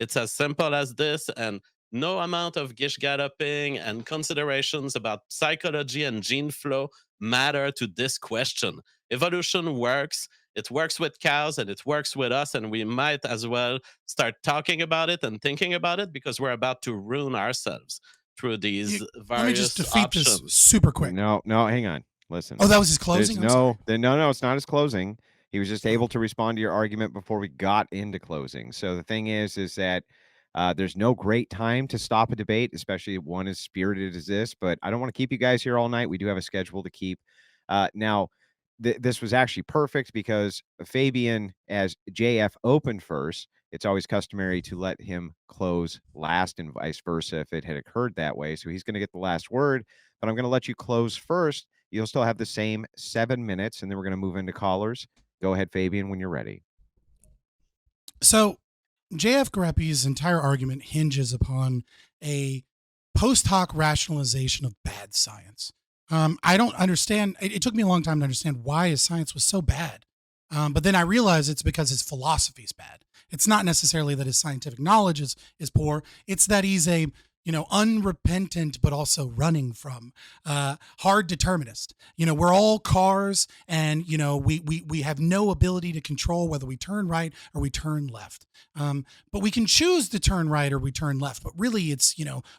It's as simple as this, and no amount of gish galloping and considerations about psychology and gene flow matter to this question. Evolution works. It works with cows and it works with us, and we might as well start talking about it and thinking about it because we're about to ruin ourselves through these Let me just various defeat this options. super quick. No, hang on. Listen. Oh, that was his closing? No, it's not his closing. He was just able to respond to your argument before we got into closing. So the thing is that there's no great time to stop a debate, especially one as spirited as this. But I don't want to keep you guys here all night. We do have a schedule to keep. Now, this was actually perfect because Fabian, as JF opened first, it's always customary to let him close last and vice versa if it had occurred that way. So he's going to get the last word, but I'm going to let you close first. You'll still have the same 7 minutes, and then we're going to move into callers. Go ahead, Fabian, when you're ready. So J.F. Gariepy's entire argument hinges upon a post hoc rationalization of bad science. I don't understand. It took me a long time to understand why his science was so bad. But then I realized it's because his philosophy is bad. It's not necessarily that his scientific knowledge is poor. It's that he's a unrepentant, but also running from hard determinist. We're all cars, and we have no ability to control whether we turn right or we turn left. But we can choose to turn right or we turn left. But really, it's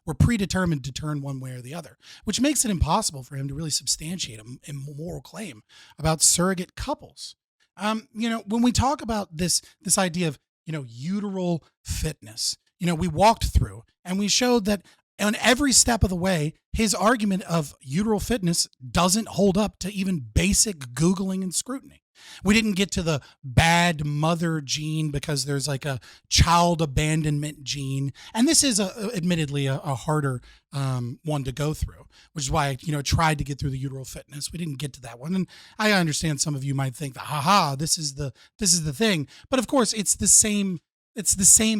we're predetermined to turn one way or the other, which makes it impossible for him to really substantiate a moral claim about surrogate couples. When we talk about this idea of uteral fitness, we walked through and we showed that on every step of the way, his argument of uteral fitness doesn't hold up to even basic Googling and scrutiny. We didn't get to the bad mother gene because there's like a child abandonment gene. And this is admittedly a harder one to go through, which is why I tried to get through the uteral fitness. We didn't get to that one. And I understand some of you might think that, haha, this is the thing. But of course, it's the same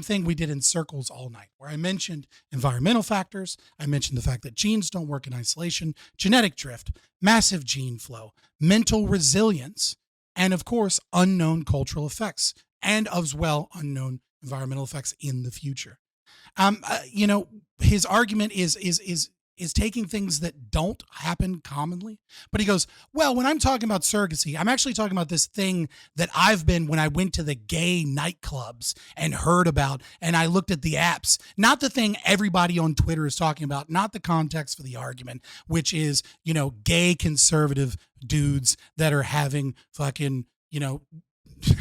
thing we did in circles all night, where I mentioned environmental factors. I mentioned the fact that genes don't work in isolation, genetic drift, massive gene flow, mental resilience, and of course, unknown cultural effects, and as well, unknown environmental effects in the future. His argument is taking things that don't happen commonly. But he goes, well, when I'm talking about surrogacy, I'm actually talking about this thing that I've been when I went to the gay nightclubs and heard about, and I looked at the apps, not the thing everybody on Twitter is talking about, not the context for the argument, which is, gay conservative dudes that are having fucking,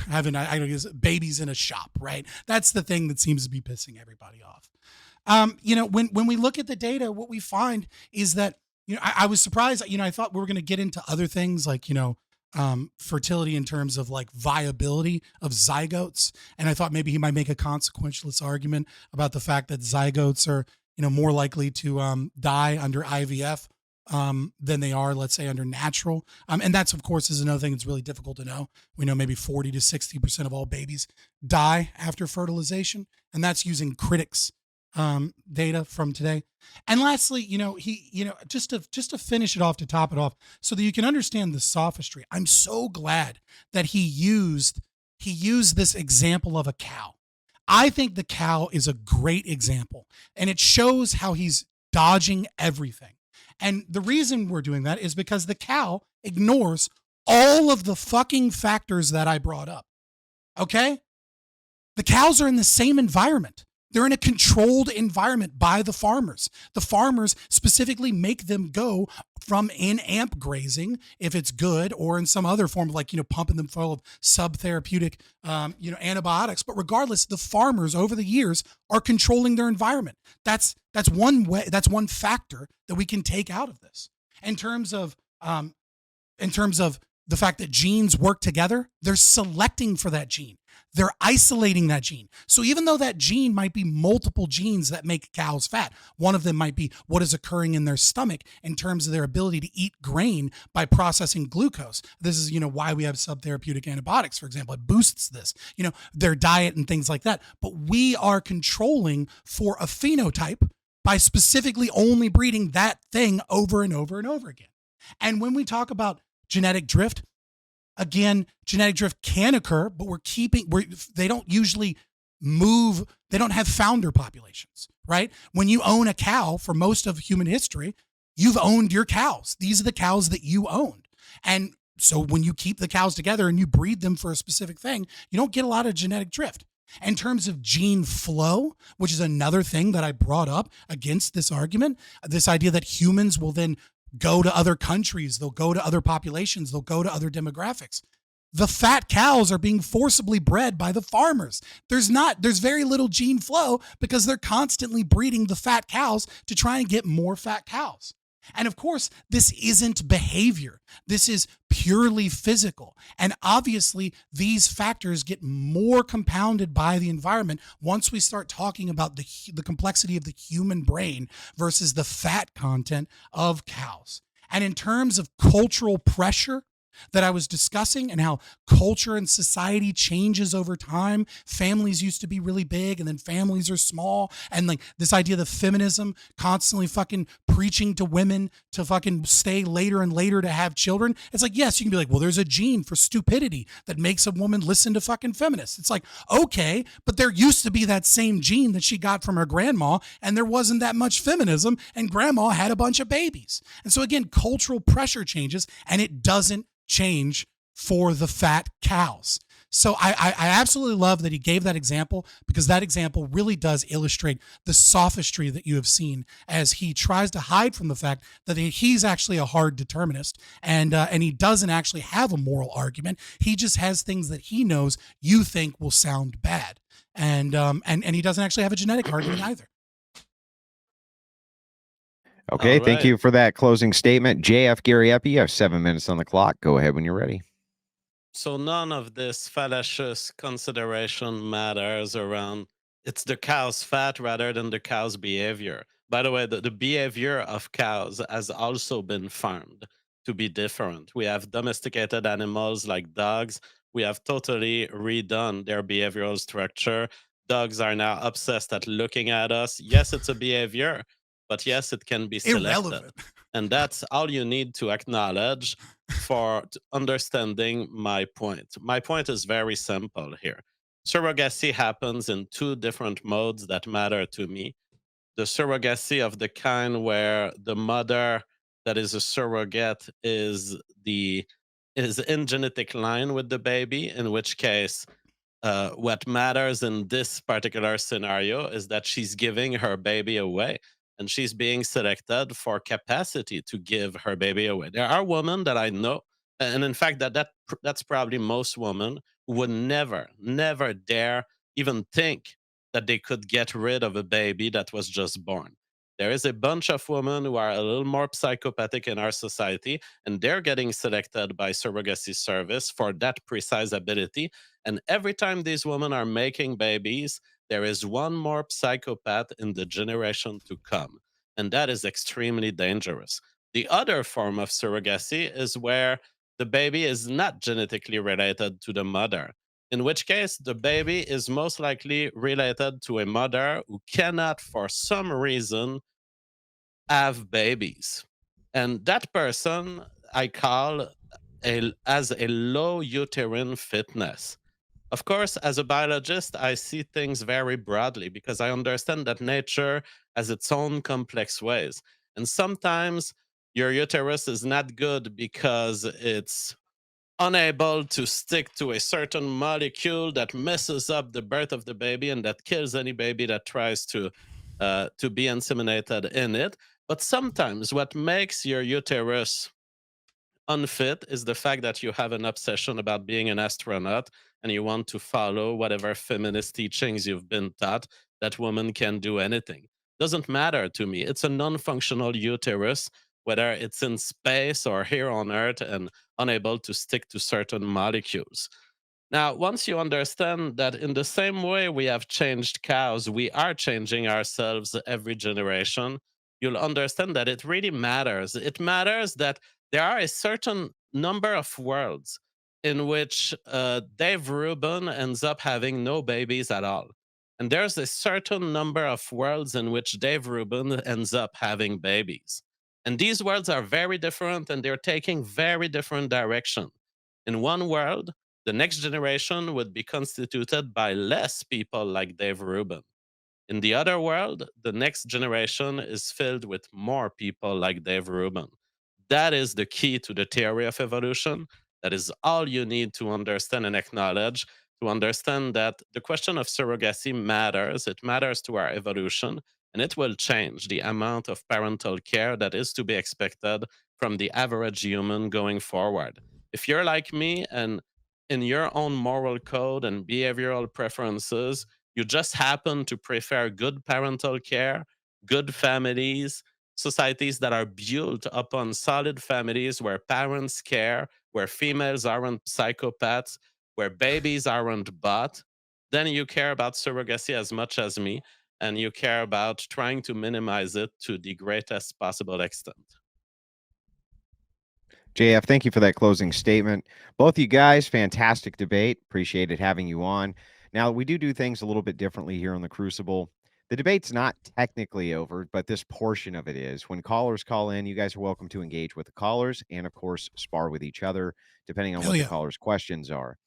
having, I don't know, babies in a shop, right? That's the thing that seems to be pissing everybody off. When we look at the data, what we find is that, I was surprised, I thought we were going to get into other things like, fertility in terms of like viability of zygotes. And I thought maybe he might make a consequentialist argument about the fact that zygotes are, more likely to die under IVF than they are, let's say, under natural. And that's, of course, is another thing that's really difficult to know. We know maybe 40 to 60% of all babies die after fertilization. And that's using critics data from today. And lastly, just to finish it off, to top it off, so that you can understand the sophistry, I'm so glad that he used this example of a cow. I think the cow is a great example, and it shows how he's dodging everything. And the reason we're doing that is because the cow ignores all of the fucking factors that I brought up. Okay? The cows are in the same environment. They're in a controlled environment by the farmers. The farmers specifically make them go from in-amp grazing, if it's good, or in some other form, like, pumping them full of sub-therapeutic, antibiotics. But regardless, the farmers over the years are controlling their environment. That's one way. That's one factor that we can take out of this. In terms of the fact that genes work together, they're selecting for that gene. They're isolating that gene. So even though that gene might be multiple genes that make cows fat, one of them might be what is occurring in their stomach in terms of their ability to eat grain by processing glucose. This is, why we have subtherapeutic antibiotics, for example. It boosts this, their diet and things like that. But we are controlling for a phenotype by specifically only breeding that thing over and over and over again. And when we talk about genetic drift, again, genetic drift can occur, but they don't usually move. They don't have founder populations, right? When you own a cow for most of human history, you've owned your cows. These are the cows that you owned. And so when you keep the cows together and you breed them for a specific thing, you don't get a lot of genetic drift. In terms of gene flow, which is another thing that I brought up against this argument, this idea that humans will then go to other countries, they'll go to other populations, they'll go to other demographics. The fat cows are being forcibly bred by the farmers. There's very little gene flow because they're constantly breeding the fat cows to try and get more fat cows. And of course, this isn't behavior. This is purely physical. And obviously, these factors get more compounded by the environment once we start talking about the complexity of the human brain versus the fat content of cows. And in terms of cultural pressure that I was discussing and how culture and society changes over time. Families used to be really big and then families are small. And like this idea of feminism constantly fucking preaching to women to fucking stay later and later to have children. It's like, yes, you can be like, well, there's a gene for stupidity that makes a woman listen to fucking feminists. It's like, okay, but there used to be that same gene that she got from her grandma and there wasn't that much feminism and grandma had a bunch of babies. And so again, cultural pressure changes and it doesn't change for the fat cows. So I absolutely love that he gave that example because that example really does illustrate the sophistry that you have seen as he tries to hide from the fact that he's actually a hard determinist and he doesn't actually have a moral argument. He just has things that he knows you think will sound bad. And he doesn't actually have a genetic argument either. Okay, All thank right. you for that closing statement. JF Gariepy, you have 7 minutes on the clock. Go ahead when you're ready. So none of this fallacious consideration matters around it's the cow's fat rather than the cow's behavior. By the way, the behavior of cows has also been found to be different. We have domesticated animals like dogs. We have totally redone their behavioral structure. Dogs are now obsessed at looking at us. Yes, it's a behavior, but yes, it can be selected. Irrelevant. And that's all you need to acknowledge for understanding my point. My point is very simple here. Surrogacy happens in two different modes that matter to me. The surrogacy of the kind where the mother that is a surrogate is in genetic line with the baby, in which case what matters in this particular scenario is that she's giving her baby away and she's being selected for capacity to give her baby away. There are women that I know, and in fact, that's probably most women who would never dare even think that they could get rid of a baby that was just born. There is a bunch of women who are a little more psychopathic in our society, and they're getting selected by surrogacy service for that precise ability, and every time these women are making babies, there is one more psychopath in the generation to come. And that is extremely dangerous. The other form of surrogacy is where the baby is not genetically related to the mother, in which case the baby is most likely related to a mother who cannot, for some reason, have babies. And that person I call as a low uterine fitness. Of course, as a biologist, I see things very broadly because I understand that nature has its own complex ways. And sometimes your uterus is not good because it's unable to stick to a certain molecule that messes up the birth of the baby and that kills any baby that tries to be inseminated in it. But sometimes what makes your uterus unfit is the fact that you have an obsession about being an astronaut and you want to follow whatever feminist teachings you've been taught that women can do anything. Doesn't matter to me. It's a non-functional uterus, whether it's in space or here on Earth and unable to stick to certain molecules. Now, once you understand that in the same way we have changed cows, we are changing ourselves every generation, you'll understand that it really matters. It matters that there are a certain number of worlds in which Dave Rubin ends up having no babies at all. And there's a certain number of worlds in which Dave Rubin ends up having babies. And these worlds are very different and they're taking very different direction. In one world, the next generation would be constituted by less people like Dave Rubin. In the other world, the next generation is filled with more people like Dave Rubin. That is the key to the theory of evolution. That is all you need to understand and acknowledge to understand that the question of surrogacy matters. It matters to our evolution, and it will change the amount of parental care that is to be expected from the average human going forward. If you're like me and in your own moral code and behavioral preferences, you just happen to prefer good parental care, good families, societies that are built upon solid families where parents care, where females aren't psychopaths, where babies aren't bought. Then you care about surrogacy as much as me, and you care about trying to minimize it to the greatest possible extent. JF, thank you for that closing statement. Both you guys, fantastic debate. Appreciated having you on. Now, we do things a little bit differently here on the Crucible. The debate's not technically over, but this portion of it is. When callers call in, you guys are welcome to engage with the callers and, of course, spar with each other, depending on Hell what the yeah. callers' questions are.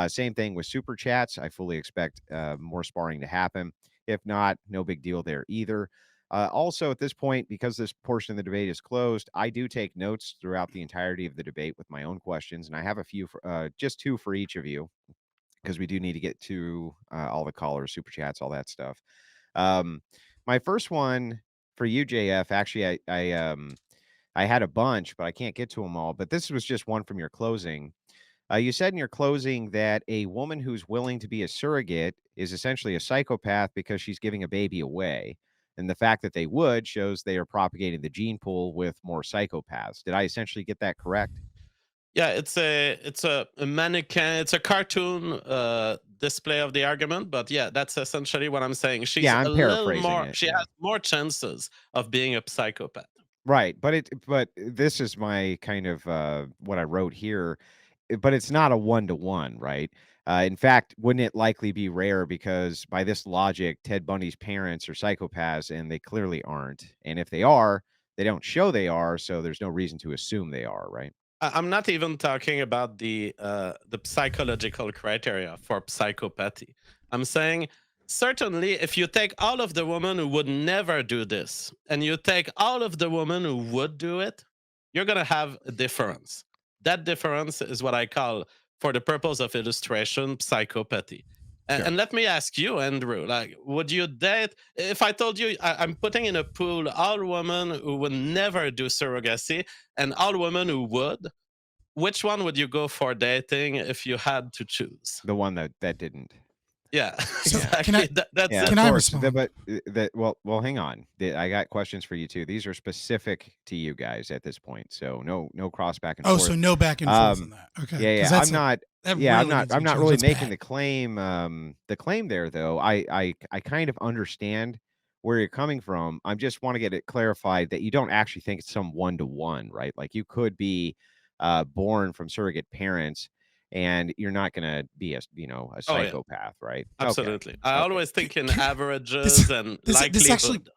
Same thing with super chats. I fully expect more sparring to happen. If not, no big deal there either. Also, at this point, because this portion of the debate is closed, I do take notes throughout the entirety of the debate with my own questions, and I have a few, just two for each of you, because we do need to get to all the callers, super chats, all that stuff. My first one for you, JF. Actually, I had a bunch, but I can't get to them all. But this was just one from your closing. You said in your closing that a woman who's willing to be a surrogate is essentially a psychopath because she's giving a baby away. And the fact that they would shows they are propagating the gene pool with more psychopaths. Did I essentially get that correct? Yeah, it's a mannequin, it's a cartoon display of the argument, but yeah, that's essentially what I'm saying. Yeah, She's a I'm little paraphrasing more, it. she Yeah. has more chances of being a psychopath. Right, but this is my kind of, what I wrote here, but it's not a one-to-one, right? In fact, wouldn't it likely be rare because by this logic, Ted Bundy's parents are psychopaths, and they clearly aren't, and if they are, they don't show they are, so there's no reason to assume they are, right? I'm not even talking about the psychological criteria for psychopathy. I'm saying certainly if you take all of the women who would never do this and you take all of the women who would do it, you're gonna have a difference. That difference is what I call, for the purpose of illustration, psychopathy. And Sure. let me ask you, Andrew, like, would you date if I told you I'm putting in a pool all women who would never do surrogacy and all women who would, which one would you go for dating if you had to choose? The one that didn't. Yeah, So Yeah. can I exactly. That's Yeah, it. of can I course. respond? But hang on. I got questions for you too. These are specific to you guys at this point, so no cross back and Oh, so forth. no back and forth on Um, that. Okay, yeah, because yeah. that's a that really needs to I'm be not changed. really That's making bad. the claim there though. I kind of understand where you're coming from. I just want to get it clarified that you don't actually think it's some one to one, right? Like you could be born from surrogate parents and you're not going to be a Oh yeah, psychopath, right? Okay. absolutely. I Okay. always think in Can, this averages and this actually likelihood.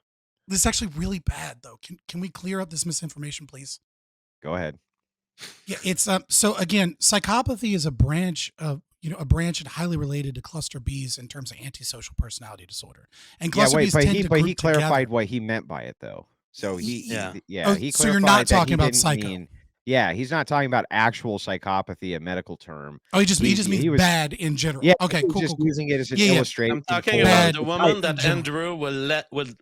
this is actually really bad though. Can we clear up this misinformation, please? Go ahead. Yeah, it's so again, psychopathy is a branch of a branch and highly related to cluster Bs in terms of antisocial personality disorder. And Yeah, cluster wait, Bs tend to but he group clarified together. what he meant by it though. So Yeah. yeah, Oh, he so you're not clarified that talking he about didn't psycho. mean yeah, he's not talking about actual psychopathy, a medical term. Oh, he just means He was bad in general. yeah, Okay, he was cool, just cool, cool. using it as an Yeah, yeah. illustration I'm talking for about Bad the the type. woman in that general. Andrew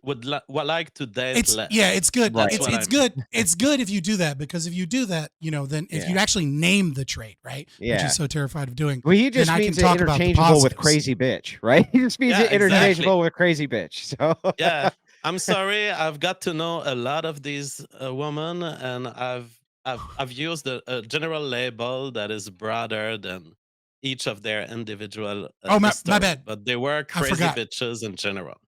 would like to date less. It's good. Right. That's what I It's mean. good. It's good if you do that because if you do that, then if you Yeah. actually name the trait, right, which he's Yeah. so terrified of doing, Well, he then just I can means it talk about the interchangeable with positives. crazy bitch, right? He just means Yeah, it exactly. interchangeable with crazy bitch. So Yeah, I'm sorry. I've got to know a lot of these women, and I've used a general label that is broader than each of their individual Oh, my history. bad. But they were I crazy forgot. bitches in general.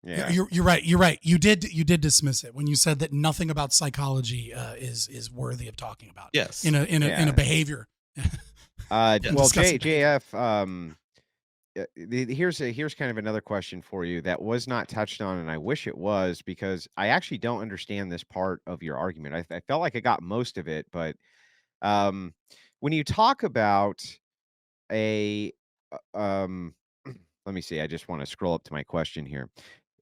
yeah. You're right. You're right. You did dismiss it when you said that nothing about psychology is worthy of talking about Yes, in a Yeah. behavior. yes. Well, Discussing behavior. JF, here's kind of another question for you that was not touched on, and I wish it was because I actually don't understand this part of your argument. I felt like I got most of it, but um, when you talk about a let me see. I just want to scroll up to my question here.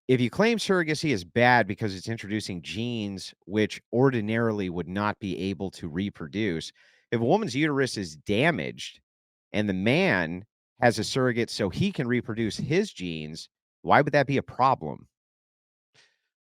If you claim surrogacy is bad because it's introducing genes which ordinarily would not be able to reproduce, if a woman's uterus is damaged and the man has a surrogate so he can reproduce his genes, why would that be a problem?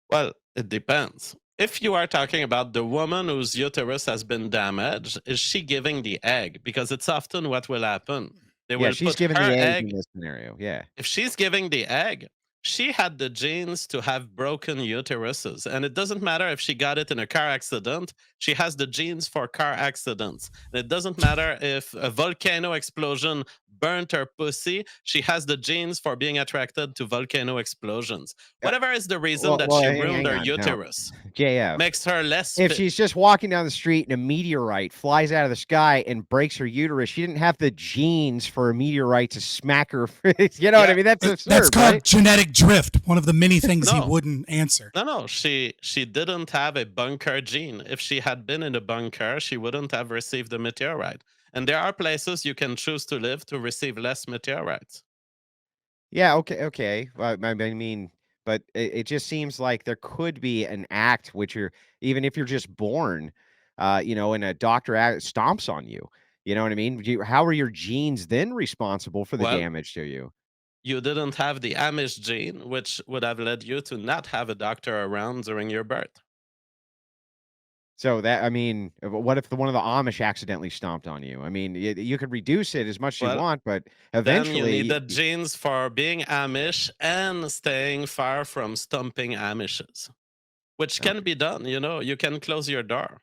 Well, it depends. If you are talking about the woman whose uterus has been damaged, is she giving the egg? Because it's often what will happen. They Yeah, will she's put given the her egg in egg. this scenario. Yeah. If she's giving the egg, she had the genes to have broken uteruses. And it doesn't matter if she got it in a car accident, she has the genes for car accidents. And it doesn't matter if a volcano explosion burnt her pussy, she has the genes for being attracted to volcano explosions. Uh, Whatever is the reason that she ruined hang her on. Now, uterus JF, makes her less if fit. she's just walking down the street and a meteorite flies out of the sky and breaks her uterus, she didn't have the genes for a meteorite to smack her. You know what I Yeah. mean? That's That's absurd, right? called genetic drift. One of the many things he No. wouldn't answer. No, she didn't have a bunker gene. If she had been in a bunker, she wouldn't have received the meteorite. And there are places you can choose to live to receive less meteorites. Yeah, okay, okay. Well, I mean, but it just seems like there could be an act which you're even if you're just born, and a doctor stomps on you. You know what I mean? How are your genes then responsible for the Well, damage to you? you didn't have the Amish gene, which would have led you to not have a doctor around during your birth. So that I mean, what if one of the Amish accidentally stomped on you? I mean, you could reduce it as much as you Well, want, but then you need eventually, the genes for being Amish and staying far from stumping Amishes, which can okay. be done. You can close your door.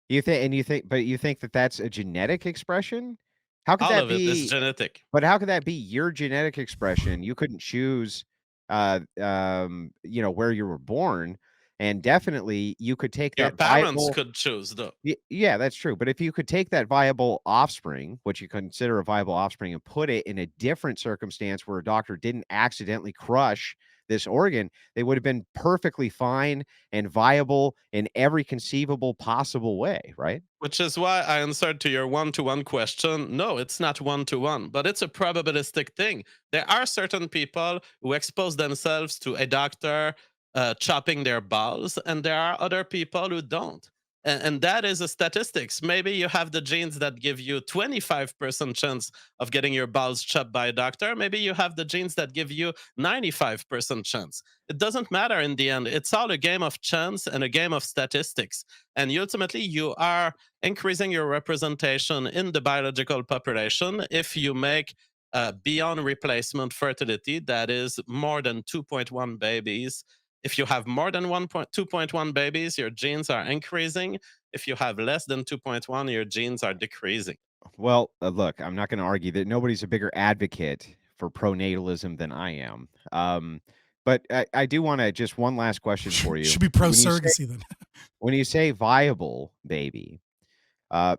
You think that that's a genetic expression? How could All that of it is be? genetic. But how could that be your genetic expression? You couldn't choose, where you were born, and definitely you could take Your that parents viable. could choose, though. Yeah, that's true. But if you could take that viable offspring, what you consider a viable offspring, and put it in a different circumstance where a doctor didn't accidentally crush this organ, they would have been perfectly fine and viable in every conceivable possible way, right? Which is why I answered to your one-to-one question. No, it's not one-to-one, but it's a probabilistic thing. There are certain people who expose themselves to a doctor chopping their balls, and there are other people who don't. And that is a statistics. Maybe you have the genes that give you 25% chance of getting your balls chopped by a doctor. Maybe you have the genes that give you 95% chance. It doesn't matter in the end. It's all a game of chance and a game of statistics. And ultimately, you are increasing your representation in the biological population if you make beyond replacement fertility, that is more than 2.1 babies. If you have more than 2.1 babies, your genes are increasing. If you have less than 2.1, your genes are decreasing. Well, look, I'm not going to argue that nobody's a bigger advocate for pronatalism than I am. But I do want to just one last question for you. Should be pro surrogacy then. When you say viable baby,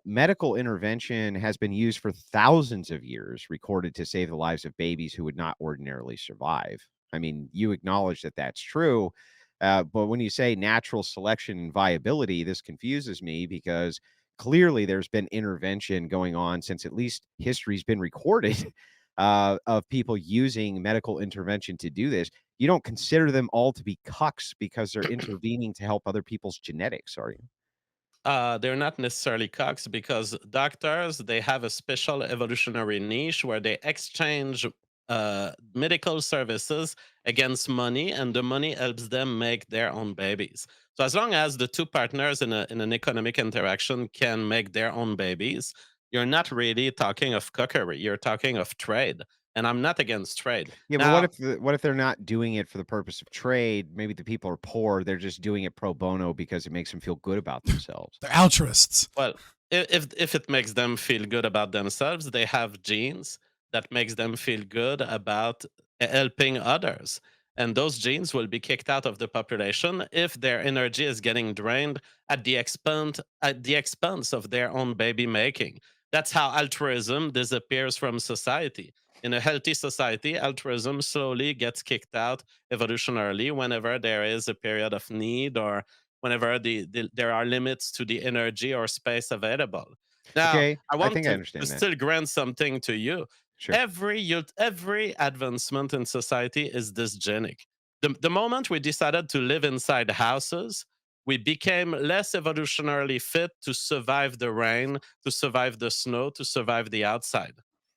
medical intervention has been used for thousands of years, recorded to save the lives of babies who would not ordinarily survive. I mean, you acknowledge that that's true. But when you say natural selection and viability, this confuses me because clearly there's been intervention going on since at least history's been recorded of people using medical intervention to do this. You don't consider them all to be cucks because they're intervening to help other people's genetics, are you? They're not necessarily cocks because doctors they have a special evolutionary niche where they exchange medical services against money, and the money helps them make their own babies. So as long as the two partners in an economic interaction can make their own babies, you're not really talking of cookery. You're talking of trade, and I'm not against trade. Yeah, but Now, what if they're not doing it for the purpose of trade? Maybe the people are poor, they're just doing it pro bono because it makes them feel good about themselves. They're altruists. well, if it makes them feel good about themselves, they have genes that makes them feel good about helping others. And those genes will be kicked out of the population if their energy is getting drained at the expense of their own baby making. That's how altruism disappears from society. In a healthy society, altruism slowly gets kicked out evolutionarily whenever there is a period of need or whenever there are limits to the energy or space available. Now, Okay, I I want think I to understand that. still grant something to you. Sure. Every advancement in society is dysgenic. The moment we decided to live inside houses, we became less evolutionarily fit to survive the rain, to survive the snow, to survive the outside.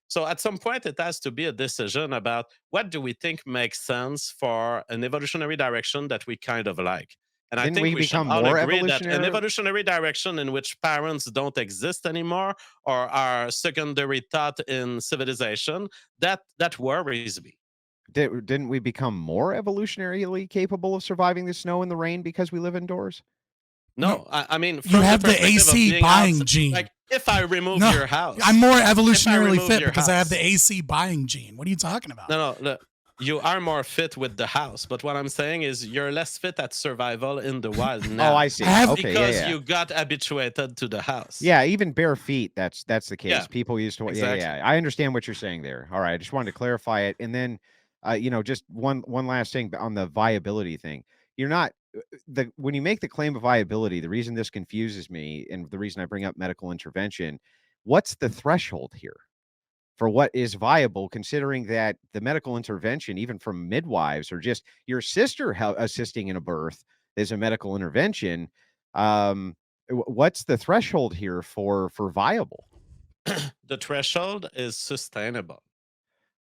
So at some point, it has to be a decision about what do we think makes sense for an evolutionary direction that we kind of like. And I Didn't think we we should become all more agree that an evolutionary? evolutionary direction in which parents don't exist anymore or are secondary thought in civilization, that worries me. Didn't we become more evolutionarily capable of surviving the snow and the rain because we live indoors? No, No, I mean, you from the have the perspective of AC being buying outside, gene. like if I remove No, your I'm house, more if I evolutionarily remove fit your because I have house, the AC buying gene. What are you talking about? no, look, you are more fit with the house. But what I'm saying is you're less fit at survival in the wild Oh, I now I see. have Okay, yeah, because yeah. you got habituated to the house. Yeah, even bare feet, that's the case. Yeah, People used to yeah, exactly. yeah. I understand what you're saying there. All right, I just wanted to clarify it. And then, just one last thing on the viability thing. You're not the when you make the claim of viability, the reason this confuses me and the reason I bring up medical intervention, what's the threshold here for what is viable, considering that the medical intervention, even from midwives or just your sister assisting in a birth, is a medical intervention. What's the threshold here for viable? The threshold is sustainable.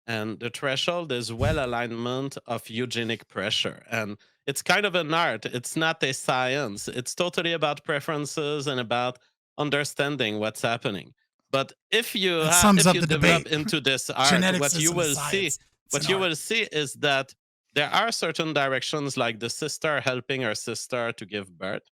And the threshold is well alignment of eugenic pressure. And It's kind of an art. It's not a science. It's totally about preferences and about understanding what's happening. But That sums if up you the develop debate. into this art, Genetics isn't a science; it's an art. is that there are certain directions, like the sister helping her sister to give birth,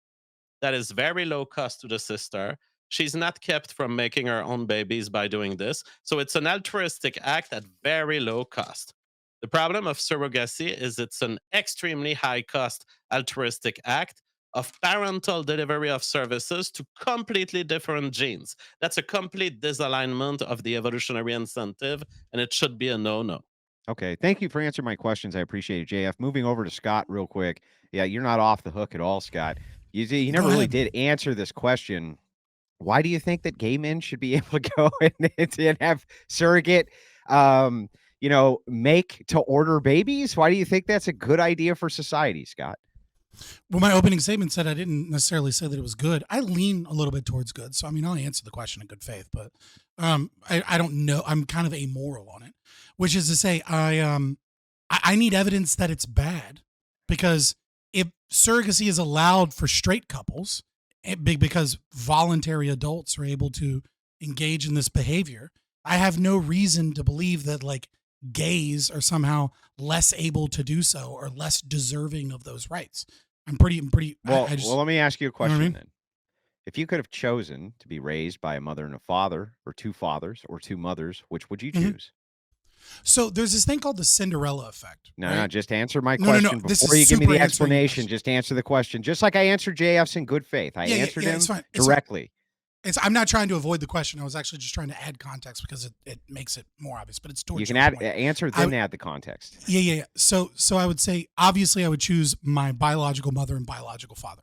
that is very low cost to the sister. She's not kept from making her own babies by doing this. So it's an altruistic act at very low cost. The problem of surrogacy is it's an extremely high cost altruistic act of parental delivery of services to completely different genes. That's a complete disalignment of the evolutionary incentive, and it should be a no no. Okay. Thank you for answering my questions. I appreciate it, JF. Moving over to Scott real quick. Yeah, you're not off the hook at all, Scott. You see, you Go never really ahead. did answer this question. Why do you think that gay men should be able to go and have surrogate, make to order babies? Why do you think that's a good idea for society, Scott? Well, my opening statement said I didn't necessarily say that it was good. I lean a little bit towards good. So, I mean, I'll answer the question in good faith, but I don't know. I'm kind of amoral on it, which is to say, I need evidence that it's bad, because if surrogacy is allowed for straight couples, because voluntary adults are able to engage in this behavior, I have no reason to believe that like gays are somehow less able to do so or less deserving of those rights. I'm pretty. Well, I just, let me ask you a you know what I question mean? then. If you could have chosen to be raised by a mother and a father, or two fathers, or two mothers, which would you Mhm. choose? So there's this thing called the Cinderella effect, No, no, right? just answer my No. question This before is you give me super the answering your explanation. question. Just answer the question, just like I answered JF's in good faith. I answered Yeah. It's him fine. It's fine. directly. I'm not trying to avoid the question. I was actually just trying to add context because it makes it more obvious. But it's You towards can your add point. answer, I then add the context. Yeah. So I would say obviously I would choose my biological mother and biological father,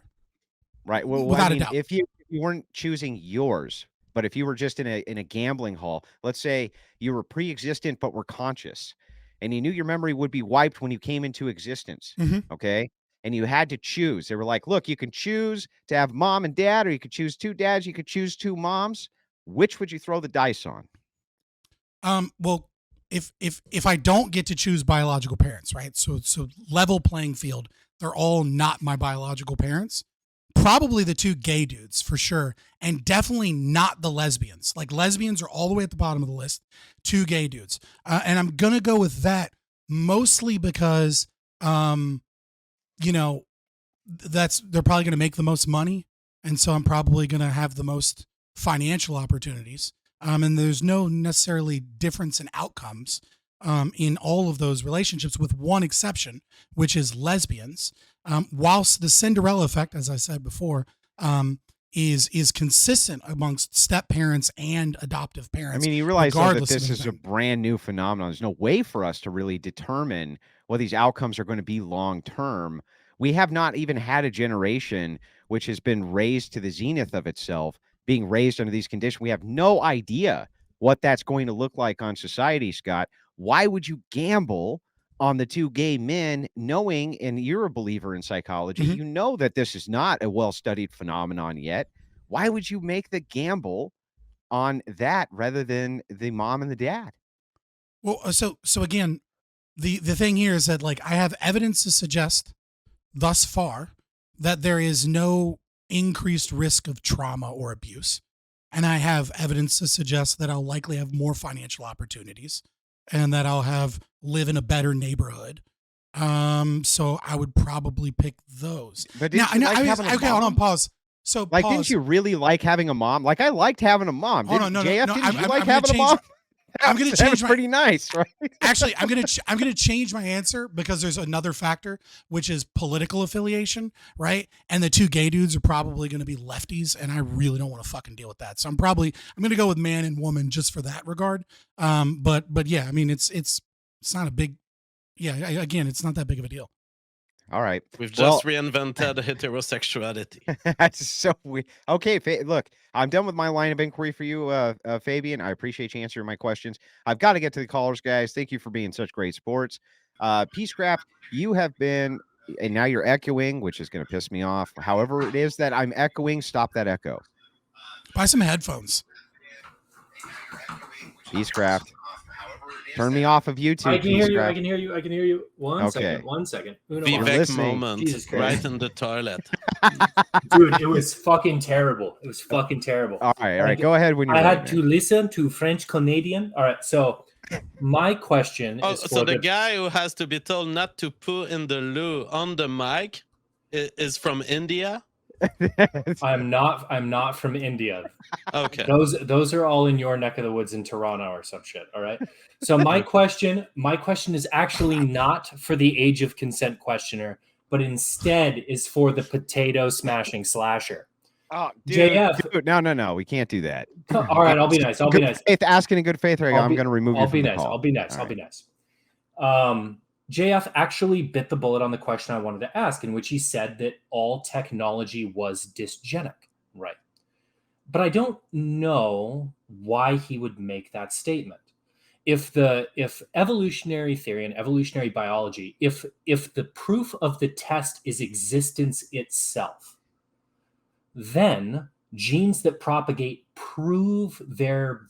Right. Well, I without a mean, doubt. if you weren't choosing yours, but if you were just in a gambling hall, let's say you were pre-existent but were conscious, and you knew your memory would be wiped when you came into existence. Hmm. Okay. And you had to choose. They were like, look, you can choose to have mom and dad, or you could choose two dads, you could choose two moms. Which would you throw the dice on? Well, if I don't get to choose biological parents, right? So level playing field. They're all not my biological parents. Probably the two gay dudes for sure, and definitely not the lesbians. Like lesbians are all the way at the bottom of the list. Two gay dudes, and I'm gonna go with that mostly because, um, you know, they're probably gonna make the most money, and so I'm probably gonna have the most financial opportunities. And there's no necessarily difference in outcomes in all of those relationships, with one exception, which is lesbians. Whilst the Cinderella effect, as I said before, is consistent amongst step parents and adoptive I parents, mean, you realize though that regardless of this is a anything. brand new phenomenon. There's no way for us to really determine what these outcomes are going to be long term. We have not even had a generation which has been raised to the zenith of itself, being raised under these conditions. We have no idea what that's going to look like on society, Scott. Why would you gamble on the two gay men, knowing, and you're a believer in psychology, Mhm. you know that this is not a well studied phenomenon yet. Why would you make the gamble on that rather than the mom and the dad? Well, so again, the thing here is that like I have evidence to suggest thus far that there is no increased risk of trauma or abuse. And I have evidence to suggest that I'll likely have more financial opportunities and that I'll have live in a better neighborhood. So I would probably pick those. But Now, didn't I you know, like having a okay, hold on, mom? pause. So Like, didn't pause. you really like having a mom? Like, I liked having a mom. Hold Didn't on, no, JF, didn't you like I'm gonna having a change. mom? I'm gonna That was change my. pretty nice, right? Actually, I'm gonna change my answer because there's another factor, which is political affiliation, right? And the two gay dudes are probably going to be lefties, and I really don't want to fucking deal with that. So I'm gonna go with man and woman just for that regard. But yeah, I mean it's not a big. Yeah, again, it's not that big of a deal. All right. We've Well, just reinvented heterosexuality. that's so weird. Okay, look, I'm done with my line of inquiry for you, Fabian. I appreciate you answering my questions. I've got to get to the callers, guys. Thank you for being such great sports. Peacecraft, you have been, and now you're echoing, which is going to piss me off. However, it is that I'm echoing, stop that echo. Buy some headphones. Peacecraft. Turn me off of YouTube. I can hear you. I Peacecraft. can hear you. I can hear you. One second. Okay. One second. Uno You're Vivek listening. moment, Jesus Christ. right in the toilet. Dude, it was fucking terrible. It was fucking terrible. All right. Go ahead when you're I ready, had man. to listen to French Canadian. All right, so my question Oh, is so for the guy who has to be told not to poo in the loo on the mic is from India? I'm not from India. Okay. Those are all in your neck of the woods in Toronto or some shit. All right. So my question is actually not for the age of consent questioner, but instead is for the potato smashing slasher. Oh, dude, JF. No, we can't do that. All right, I'll be nice. I'll be nice. Asking in good faith, I'm going to remove you from the call. I'll be nice. I'll be nice. JF actually bit the bullet on the question I wanted to ask, in which he said that all technology was dysgenic, right? But I don't know why he would make that statement. If evolutionary theory and evolutionary biology, if the proof of the test is existence itself, then genes that propagate prove their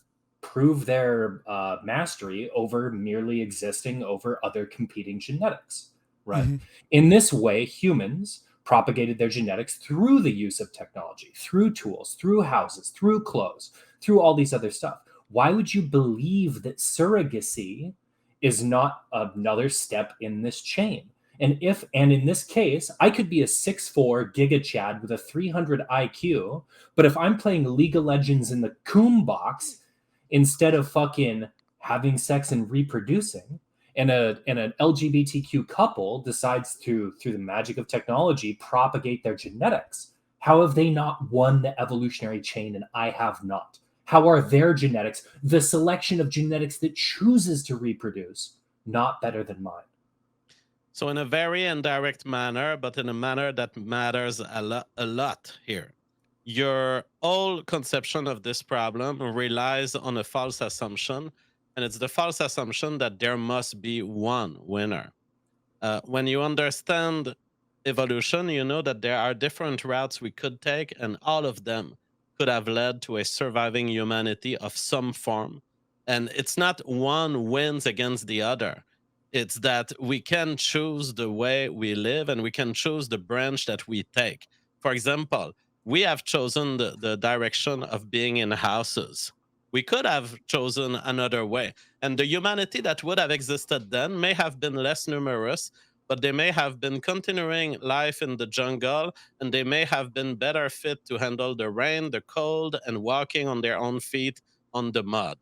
mastery over merely existing over other competing genetics, right? Mm-hmm. In this way, humans propagated their genetics through the use of technology, through tools, through houses, through clothes, through all these other stuff. Why would you believe that surrogacy is not another step in this chain? And in this case, I could be a 6'4" Giga Chad with a 300 IQ, but if I'm playing League of Legends in the Coom box, instead of fucking having sex and reproducing, and an LGBTQ couple decides through the magic of technology propagate their genetics, how have they not won the evolutionary chain and I have not? How are their genetics, the selection of genetics that chooses to reproduce, not better than mine? So in a very indirect manner, but in a manner that matters a lot here, your whole conception of this problem relies on a false assumption, and it's the false assumption that there must be one winner. When you understand evolution, you know that there are different routes we could take, and all of them could have led to a surviving humanity of some form. And it's not one wins against the other. It's that we can choose the way we live and we can choose the branch that we take. For example, we have chosen the direction of being in houses. We could have chosen another way. And the humanity that would have existed then may have been less numerous, but they may have been continuing life in the jungle, and they may have been better fit to handle the rain, the cold, and walking on their own feet on the mud.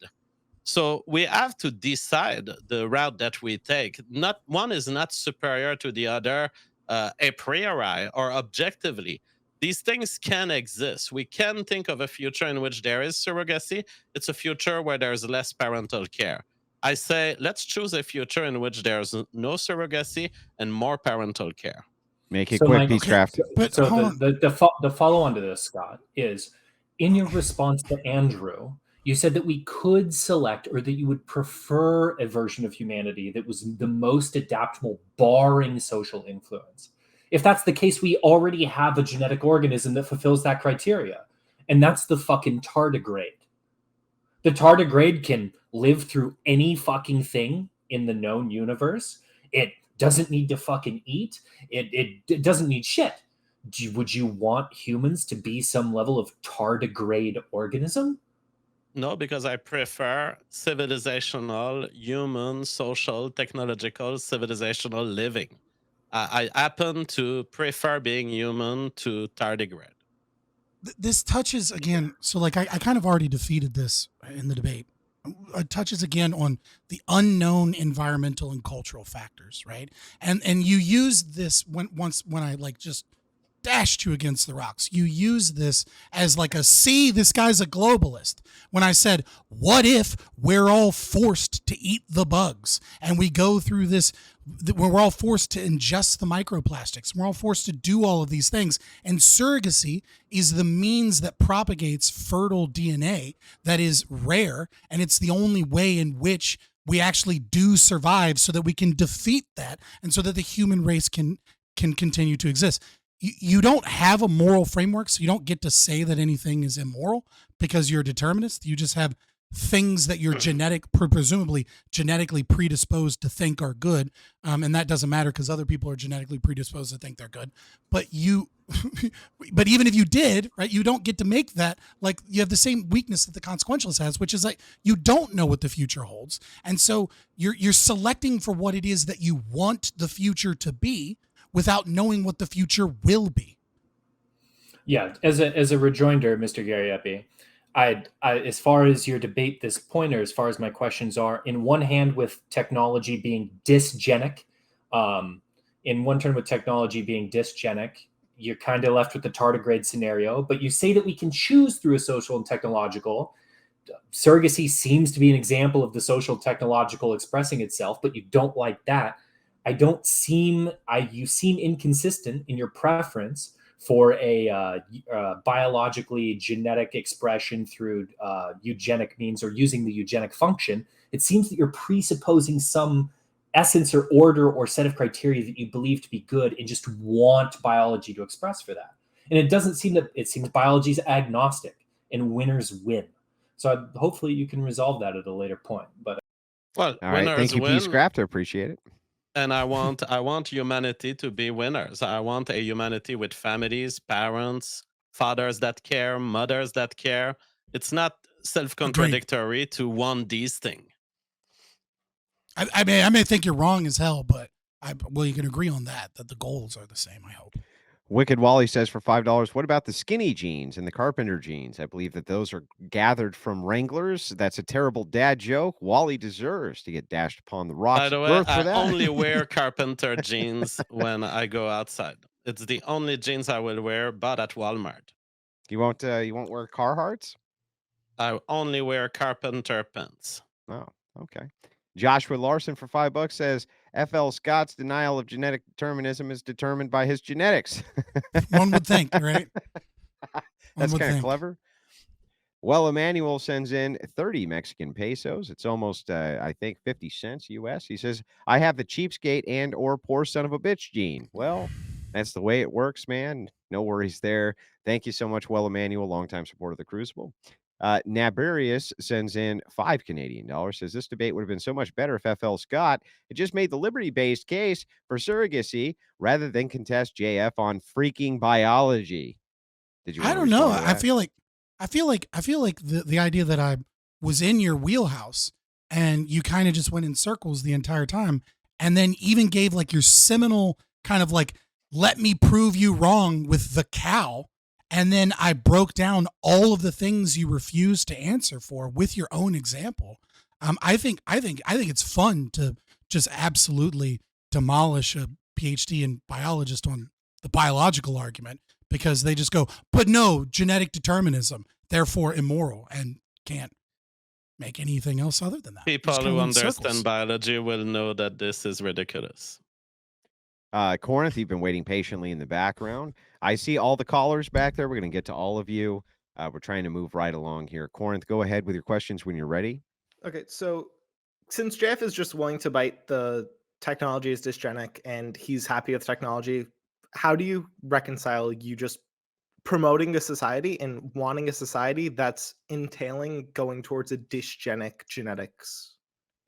So we have to decide the route that we take. Not one is not superior to the other a priori or objectively. These things can exist. We can think of a future in which there is surrogacy. It's a future where there's less parental care. I say, let's choose a future in which there's no surrogacy and more parental care. Make it quick, Peacecraft. So the follow-on to this, Scott, is in your response to Andrew, you said that we could select, or that you would prefer a version of humanity that was the most adaptable, barring social influence. If that's the case, we already have a genetic organism that fulfills that criteria. And that's the fucking tardigrade. The tardigrade can live through any fucking thing in the known universe. It doesn't need to fucking eat. It doesn't need shit. Would you want humans to be some level of tardigrade organism? No, because I prefer civilizational, human, social, technological, civilizational living. I happen to prefer being human to tardigrade. This touches again, so like I kind of already defeated this in the debate. It touches again on the unknown environmental and cultural factors, right? And you use this when I like just dashed you against the rocks. You use this as like see, this guy's a globalist. When I said, what if we're all forced to eat the bugs and we go through this, we're all forced to ingest the microplastics. We're all forced to do all of these things. And surrogacy is the means that propagates fertile DNA that is rare. And it's the only way in which we actually do survive so that we can defeat that and so that the human race can continue to exist. You don't have a moral framework, so you don't get to say that anything is immoral because you're a determinist. You just have things that you're presumably genetically predisposed to think are good, and that doesn't matter because other people are genetically predisposed to think they're good. But but even if you did, right, you don't get to make that. Like, you have the same weakness that the consequentialist has, which is like you don't know what the future holds, and so you're selecting for what it is that you want the future to be without knowing what the future will be. Yeah, as a rejoinder, Mr. Gariepy, I as far as your debate this pointer, as far as my questions are, in one hand with technology being dysgenic, in one turn with technology being dysgenic, you're kind of left with the tardigrade scenario. But you say that we can choose through a social and technological. Surrogacy seems to be an example of the social technological expressing itself, but you don't like that. You seem inconsistent in your preference for a biologically genetic expression through eugenic means or using the eugenic function. It seems that you're presupposing some essence or order or set of criteria that you believe to be good and just want biology to express for that. And it doesn't seem that, it seems biology is agnostic and winners win. So hopefully you can resolve that at a later point. But Well, All right. winners Thank you, P. win. Scrapped. I appreciate it. And I want humanity to be winners. I want a humanity with families, parents, fathers that care, mothers that care. It's not self-contradictory to want these things. I may think you're wrong as hell, but you can agree on that the goals are the same, I hope. Wicked Wally says for $5, what about the skinny jeans and the carpenter jeans? I believe that those are gathered from Wranglers. That's a terrible dad joke. Wally deserves to get dashed upon the rocks By the of way, birth for I that. only wear carpenter jeans when I go outside. It's the only jeans I will wear, but at Walmart. You won't wear Carhartts? I only wear carpenter pants. Oh, okay. Joshua Larson for $5 says F.L. Scott's denial of genetic determinism is determined by his genetics. One would think, right? That's kind of clever. Well, Emmanuel sends in 30 Mexican pesos. It's almost, I think, 50 cents US. He says, I have the cheapskate and or poor son of a bitch gene. Well, that's the way it works, man. No worries there. Thank you so much, Well, Emmanuel, longtime supporter of the Crucible. Nabarius sends in $5 Canadian. Says this debate would have been so much better if F.L. Scott had just made the liberty-based case for surrogacy rather than contest JF on freaking biology. Did you? I don't know. I feel like the idea that I was in your wheelhouse and you kind of just went in circles the entire time, and then even gave like your seminal kind of like, let me prove you wrong with the cow. And then I broke down all of the things you refused to answer for with your own example. I think it's fun to just absolutely demolish a PhD in biologist on the biological argument because they just go, but no, genetic determinism, therefore immoral, and can't make anything else other than that. People who understand biology will know that this is ridiculous. Corinth, you've been waiting patiently in the background. I see all the callers back there. We're going to get to all of you. We're trying to move right along here. Corinth, go ahead with your questions when you're ready. Okay, so since Jeff is just willing to bite the technology is dysgenic and he's happy with technology, how do you reconcile you just promoting a society and wanting a society that's entailing going towards a dysgenic genetics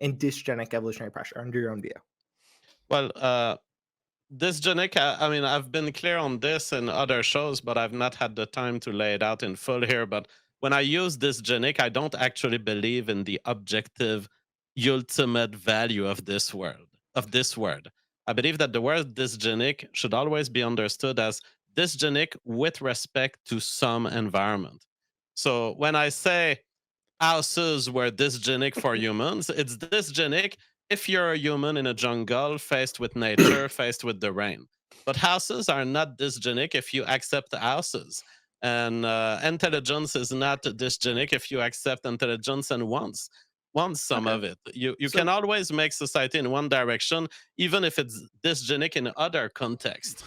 and dysgenic evolutionary pressure under your own view? Well, dysgenic, I mean, I've been clear on this in other shows, but I've not had the time to lay it out in full here. But when I use dysgenic, I don't actually believe in the objective, ultimate value of this word. I believe that the word dysgenic should always be understood as dysgenic with respect to some environment. So when I say houses were dysgenic for humans, it's dysgenic if you're a human in a jungle faced with nature, faced with the rain. But houses are not dysgenic if you accept houses. And intelligence is not dysgenic if you accept intelligence and wants some of it. You can always make society in one direction, even if it's dysgenic in other contexts.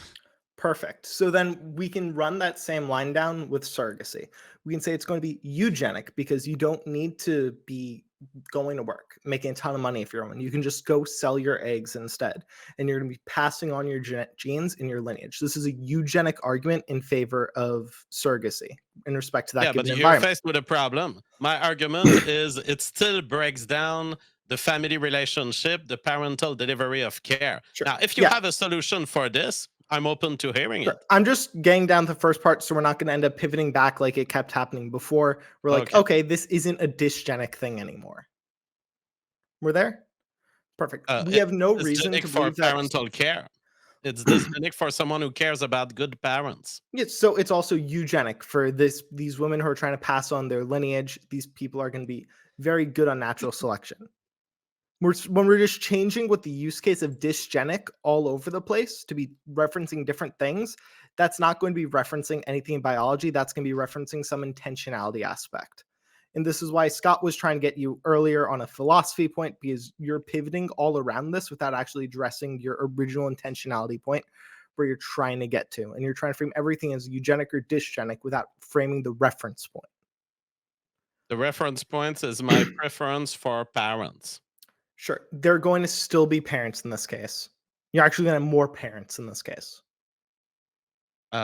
Perfect. So then we can run that same line down with surrogacy. We can say it's going to be eugenic because you don't need to be going to work, making a ton of money if you're a woman. You can just go sell your eggs instead, and you're going to be passing on your genes in your lineage. This is a eugenic argument in favor of surrogacy in respect to that Yeah, but given you're environment. faced with a problem. My argument is it still breaks down the family relationship, the parental delivery of care. Sure. Now, if you Yeah. have a solution for this, I'm open to hearing Sure. it. I'm just getting down to the first part, so we're not going to end up pivoting back like it kept happening before. We're like, Okay. okay, this isn't a dysgenic thing anymore. We're there? Perfect. We have no It's reason dysgenic to for believe that. parental care. It's dysgenic for someone who cares about good parents. Yes, so it's also eugenic for these women who are trying to pass on their lineage. These people are going to be very good on natural selection. When we're just changing with the use case of dysgenic all over the place to be referencing different things, that's not going to be referencing anything in biology. That's going to be referencing some intentionality aspect. And this is why Scott was trying to get you earlier on a philosophy point, because you're pivoting all around this without actually addressing your original intentionality point where you're trying to get to. And you're trying to frame everything as eugenic or dysgenic without framing the reference point. The reference point is my preference for parents. Sure. They're going to still be parents in this case. You're actually going to have more parents in this case. There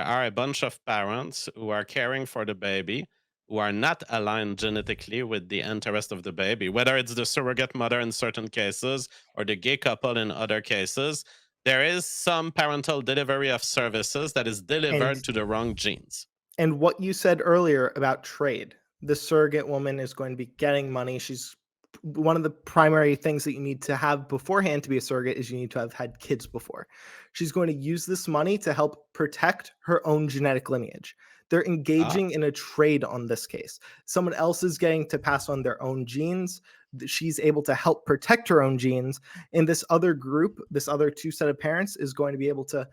are a bunch of parents who are caring for the baby who are not aligned genetically with the interest of the baby, whether it's the surrogate mother in certain cases or the gay couple in other cases. There is some parental delivery of services that is delivered to the wrong genes. And what you said earlier about trade, the surrogate woman is going to be getting money. She's one of the primary things that you need to have beforehand to be a surrogate is you need to have had kids before. She's going to use this money to help protect her own genetic lineage. They're engaging in a trade on this case. Someone else is getting to pass on their own genes. She's able to help protect her own genes. And this other group, this other two set of parents is going to be able to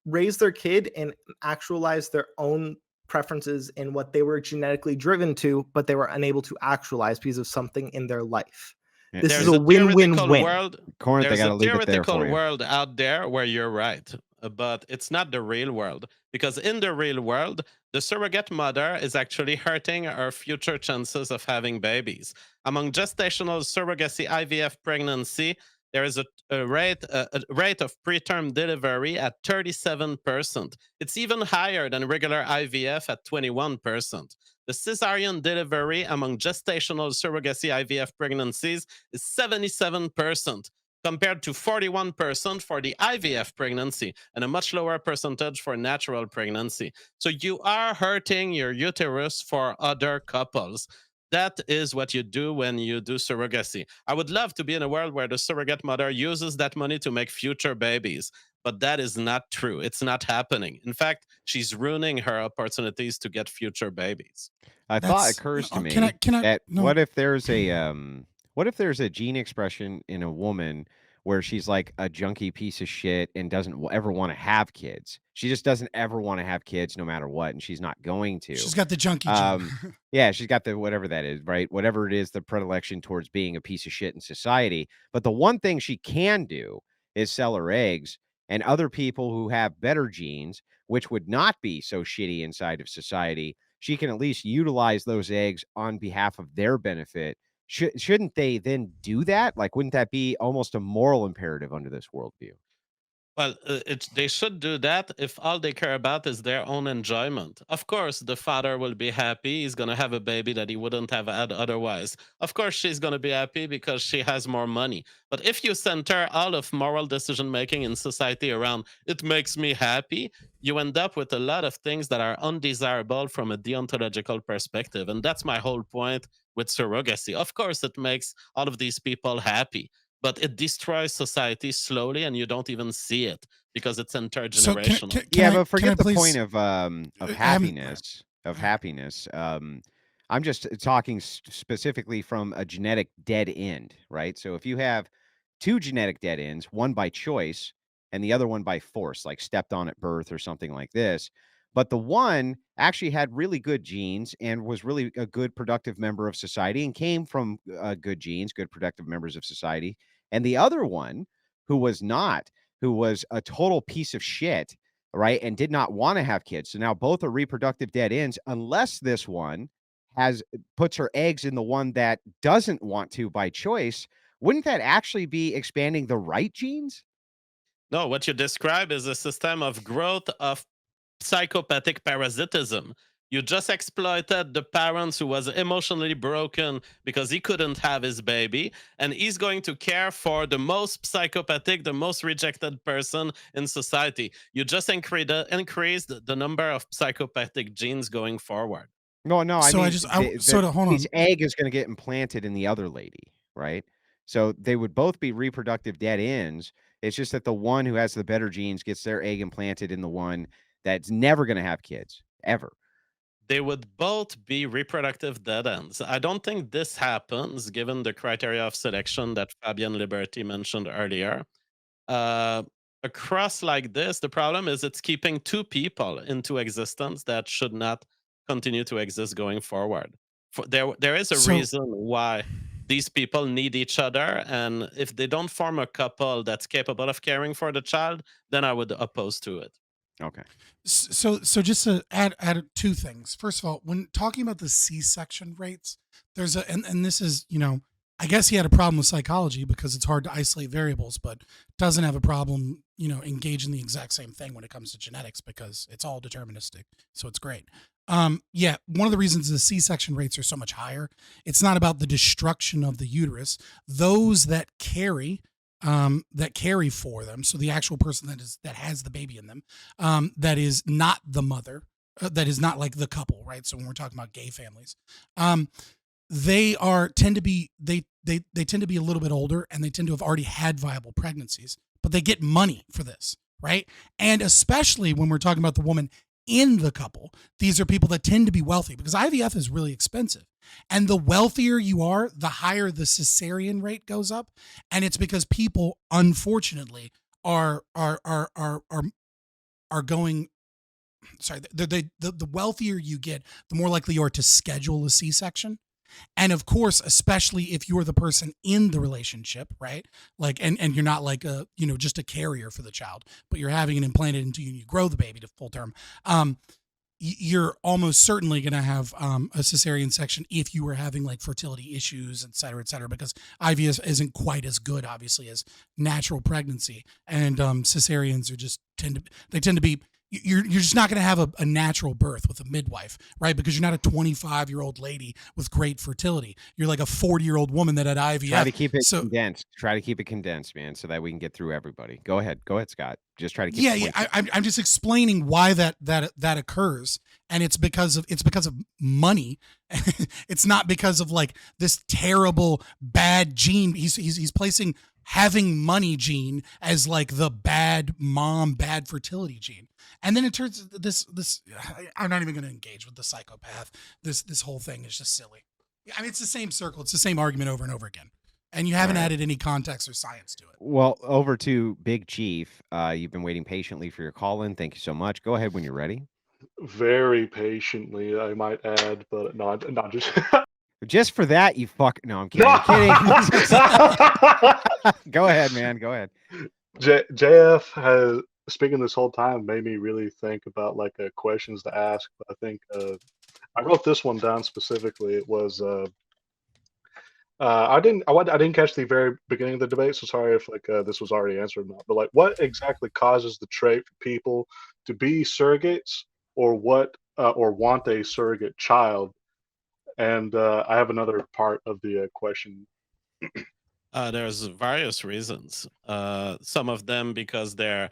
raise their kid and actualize their own preferences in what they were genetically driven to, but they were unable to actualize because of something in their life. Yeah. This There's is a theoretical win-win-win. world. Corinth, I There's got to a leave it there theoretical for you. world out there where you're right, but it's not the real world. Because in the real world, the surrogate mother is actually hurting her future chances of having babies. Among gestational surrogacy IVF pregnancy, there is a rate of preterm delivery at 37%. It's even higher than regular IVF at 21%. The cesarean delivery among gestational surrogacy IVF pregnancies is 77%, compared to 41% for the IVF pregnancy and a much lower percentage for natural pregnancy. So you are hurting your uterus for other couples. That is what you do when you do surrogacy. I would love to be in a world where the surrogate mother uses that money to make future babies, but that is not true. It's not happening. In fact, she's ruining her opportunities to get future babies. A thought occurs to me that no. what if there's a gene expression in a woman where she's like a junky piece of shit and doesn't ever want to have kids. She just doesn't ever want to have kids no matter what, and she's not going to. She's got the junkie gene. Yeah, she's got the whatever that is, right? Whatever it is, the predilection towards being a piece of shit in society. But the one thing she can do is sell her eggs, and other people who have better genes, which would not be so shitty inside of society, she can at least utilize those eggs on behalf of their benefit. Shouldn't they then do that? Like, wouldn't that be almost a moral imperative under this worldview? Well, they should do that if all they care about is their own enjoyment. Of course, the father will be happy. He's going to have a baby that he wouldn't have had otherwise. Of course, she's going to be happy because she has more money. But if you center all of moral decision making in society around it makes me happy, you end up with a lot of things that are undesirable from a deontological perspective. And that's my whole point with surrogacy. Of course, it makes all of these people happy, but it destroys society slowly and you don't even see it because it's intergenerational. But forget the point of I'm- happiness. I'm just talking specifically from a genetic dead end, right? So if you have two genetic dead ends, one by choice and the other one by force, like stepped on at birth or something like this, but the one actually had really good genes and was really a good productive member of society and came from good genes, good productive members of society. And the other one who was not, who was a total piece of shit, right? And did not want to have kids. So now both are reproductive dead ends unless this one puts her eggs in the one that doesn't want to by choice, wouldn't that actually be expanding the right genes? No, what you describe is a system of growth of psychopathic parasitism. You just exploited the parents who was emotionally broken because he couldn't have his baby, and he's going to care for the most psychopathic, the most rejected person in society. You just increased the number of psychopathic genes going forward. No, I So I mean, just I sort of hold his on. egg is gonna get implanted in the other lady, right? So they would both be reproductive dead ends. It's just that the one who has the better genes gets their egg implanted in the one that's never gonna have kids, ever. They would both be reproductive dead ends. I don't think this happens given the criteria of selection that Fabian Liberty mentioned earlier. uh, a cross like this, the problem is it's keeping two people into existence that should not continue to exist going forward. There is a So reason why these people need each other, and if they don't form a couple that's capable of caring for the child, then I would oppose to it. Okay. so just to add two things. First of all, when talking about the C-section rates, there's and this is, I guess he had a problem with psychology because it's hard to isolate variables, but doesn't have a problem, engaging the exact same thing when it comes to genetics because it's all deterministic. So it's great. Yeah, one of the reasons the C-section rates are so much higher, it's not about the destruction of the uterus. Those that carry for them, so the actual person that has the baby in them, that is not the mother, that is not like the couple, right? So when we're talking about gay families, they tend to be a little bit older, and they tend to have already had viable pregnancies, but they get money for this, right? And especially when we're talking about the woman in the couple, these are people that tend to be wealthy because IVF is really expensive. And the wealthier you are, the higher the cesarean rate goes up. And it's because people, unfortunately, are going. Sorry, the wealthier you get, the more likely you are to schedule a C-section. And of course, especially if you're the person in the relationship, right? Like, and you're not like just a carrier for the child, but you're having it implanted into you and you grow the baby to full term. You're almost certainly going to have a cesarean section if you were having like fertility issues, et cetera, because IVF isn't quite as good, obviously, as natural pregnancy. And cesareans are just tend to be, you're just not going to have a natural birth with a midwife, right? Because you're not a 25-year-old lady with great fertility. You're like a 40-year-old woman that had IVF. Try to keep it condensed. Try to keep it condensed, man, so that we can get through everybody. Go ahead, Scott. Just try to keep. Yeah. I'm just explaining why that occurs, and it's because of money. It's not because of like this terrible bad gene. He's placing having money gene as like the bad mom, bad fertility gene. And then it turns this I'm not even going to engage with the psychopath. This whole thing is just silly. I mean, it's the same circle. It's the same argument over and over again. And you haven't added any context or science to it. Well, over to Big Chief. You've been waiting patiently for your call in. Thank you so much. Go ahead when you're ready. Very patiently, I might add, but not just. Just for that, you fuck. No, I'm kidding. I'm kidding. Go ahead, man. Go ahead. JF has, speaking this whole time, made me really think about like questions to ask. But I think I wrote this one down specifically. It was I didn't catch the very beginning of the debate, so sorry if like this was already answered or not. But like, what exactly causes the trait for people to be surrogates, or what, or want a surrogate child? And I have another part of the question. There's various reasons. Some of them because the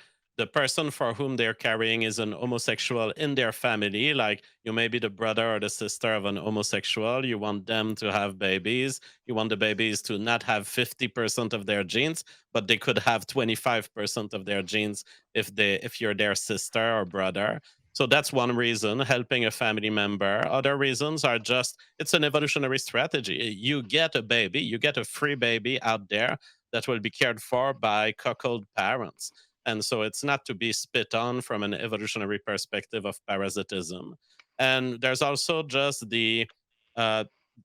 person for whom they're carrying is an homosexual in their family. Like you may be the brother or the sister of an homosexual. You want them to have babies. You want the babies to not have 50% of their genes, but they could have 25% of their genes if you're their sister or brother. So that's one reason, helping a family member. Other reasons are just it's an evolutionary strategy. You get a baby, you get a free baby out there that will be cared for by cuckold parents. And so it's not to be spit on from an evolutionary perspective of parasitism. And there's also just the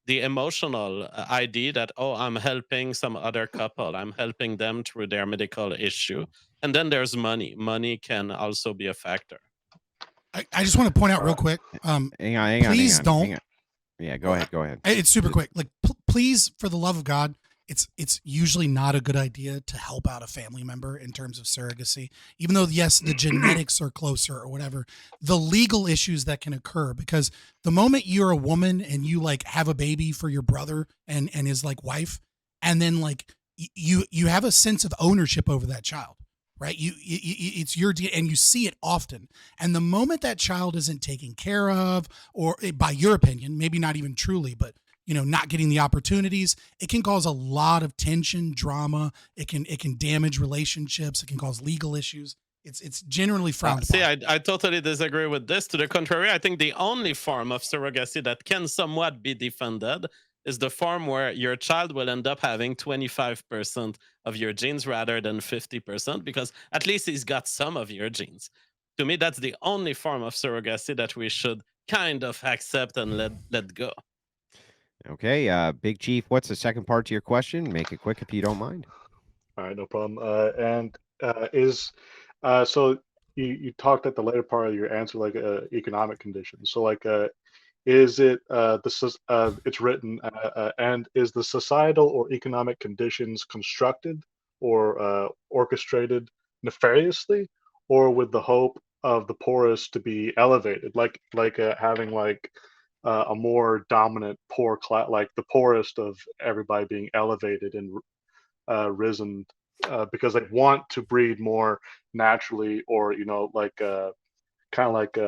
emotional idea that, oh, I'm helping some other couple. I'm helping them through their medical issue. And then there's money. Money can also be a factor. I just want to point out real quick. Hang on. Please don't. Yeah, go ahead. Go ahead. It's super quick. Like, please, for the love of God, it's usually not a good idea to help out a family member in terms of surrogacy. Even though, yes, the genetics are closer or whatever, the legal issues that can occur, because the moment you're a woman and you like have a baby for your brother and his like wife, and then like you have a sense of ownership over that child, right? It's your and you see it often. And the moment that child isn't taken care of, or by your opinion, maybe not even truly, but not getting the opportunities, it can cause a lot of tension, drama. It can damage relationships. It can cause legal issues. It's generally frowned See, upon. I totally disagree with this. To the contrary, I think the only form of surrogacy that can somewhat be defended is the form where your child will end up having 25% of your genes rather than 50%, because at least he's got some of your genes. To me, that's the only form of surrogacy that we should kind of accept and let go. Okay, Big Chief, what's the second part to your question? Make it quick if you don't mind. All right, no problem. And is so you talked at the later part of your answer like economic conditions. So like is it it's written and is the societal or economic conditions constructed or orchestrated nefariously, or with the hope of the poorest to be elevated, like having like a more dominant poor class, like the poorest of everybody being elevated and risen because they want to breed more naturally, or like kind of like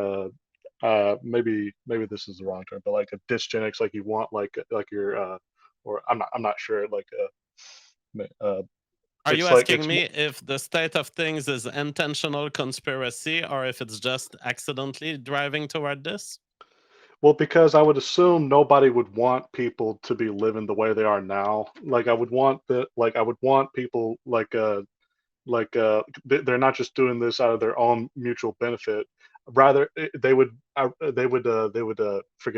maybe this is the wrong term, but like a dysgenics, like you want like your or I'm not sure, like Are you it's like asking it's me if the state of things is intentional conspiracy or if it's just accidentally driving toward this? well, because I would assume nobody would want people to be living the way they are now. Like I would want people they're not just doing this out of their own mutual benefit. Rather, they would forgive my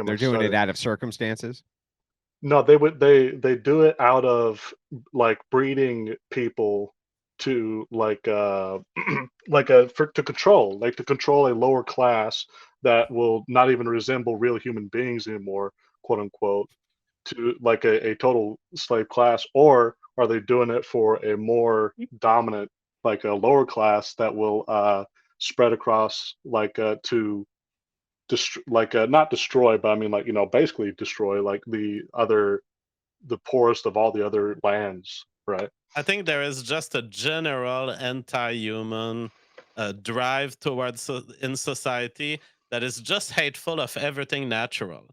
They're doing it stuttering. out of circumstances. No, they do it out of like breeding people to like to control, like to control a lower class that will not even resemble real human beings anymore, quote unquote, to like a total slave class. Or are they doing it for a more dominant, like a lower class that will spread across like to like not destroy, but I mean like basically destroy like the poorest of all the other lands, right? I think there is just a general anti-human drive towards in society that is just hateful of everything natural,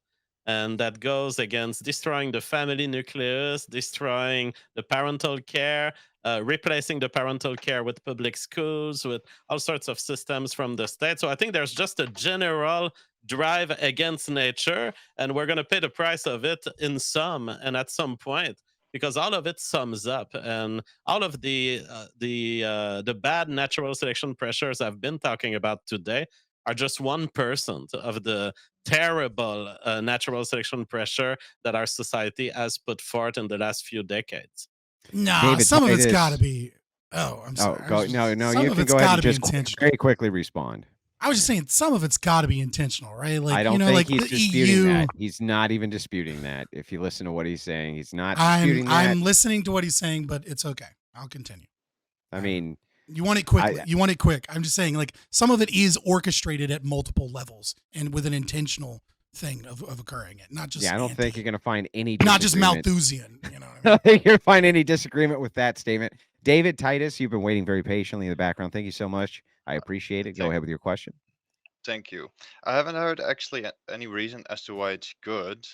and that goes against destroying the family nucleus, destroying the parental care, replacing the parental care with public schools, with all sorts of systems from the state. So I think there's just a general drive against nature, and we're going to pay the price of it in some and at some point, because all of it sums up, and all of the bad natural selection pressures I've been talking about today are just 1% of the terrible natural selection pressure that our society has put forth in the last few decades. Nah, David some of it's got to Titus. be. Oh, I'm Oh, sorry. go. No, Some you of can it's go ahead got and to be just intentional. very quickly respond. I was just saying some of it's got to be intentional, right? I Like don't think like he's the disputing EU. that. He's not even disputing that. If you listen to what he's saying, he's not I'm disputing that. I'm listening to what he's saying, but it's okay. I'll continue. I mean, You want it I quickly. You want it quick. I'm just saying, like, some of it is orchestrated at multiple levels and with an intentional thing of occurring it, not just yeah, I don't think you're going to find any not just disagreement. Malthusian. You know what I I mean? don't think you're going to find any disagreement with that statement. David Titus, you've been waiting very patiently in the background. Thank you so much. I appreciate it. Go Thank, ahead with your question. thank you. I haven't heard actually any reason as to why it's good.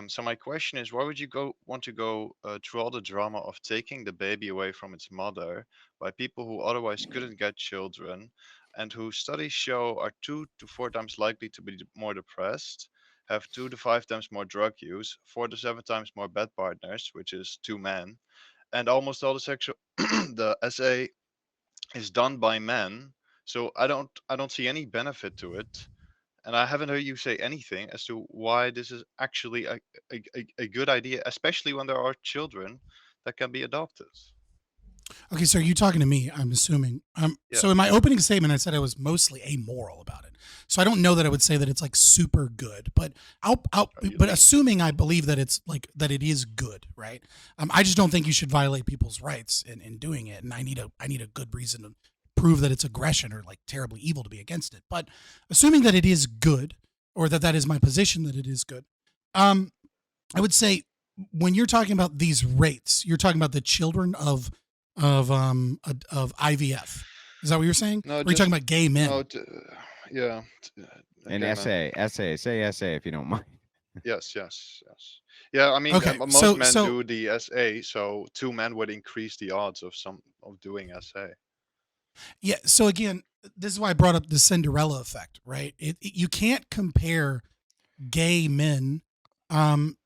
So my question is, why would you want to go through all the drama of taking the baby away from its mother by people who otherwise couldn't get children, and who studies show are 2 to 4 times likely to be more depressed, have 2 to 5 times more drug use, 4 to 7 times more bed partners, which is 2 men, and almost all the sexual the SA is done by men. So I don't see any benefit to it, and I haven't heard you say anything as to why this is actually a good idea, especially when there are children that can be adopted. Okay, so are you talking to me? I'm assuming. Yeah. So in my opening statement, I said I was mostly amoral about it. So I don't know that I would say that it's like super good, but but assuming I believe that it's like that it is good, right? I just don't think you should violate people's rights in doing it, and I need a good reason to prove that it's aggression or like terribly evil to be against it. But assuming that it is good, or that is my position that it is good, I would say when you're talking about these rates, you're talking about the children of IVF. Is that what you're saying? No, Or are you talking just about gay men? no. Yeah, An gay men. essay. Say essay if you don't mind. Yes, yes, yes. Yeah, I mean, Okay, most men do the SA, so 2 men would increase the odds of doing SA. yeah. So again, this is why I brought up the Cinderella effect, right? You can't compare gay men um,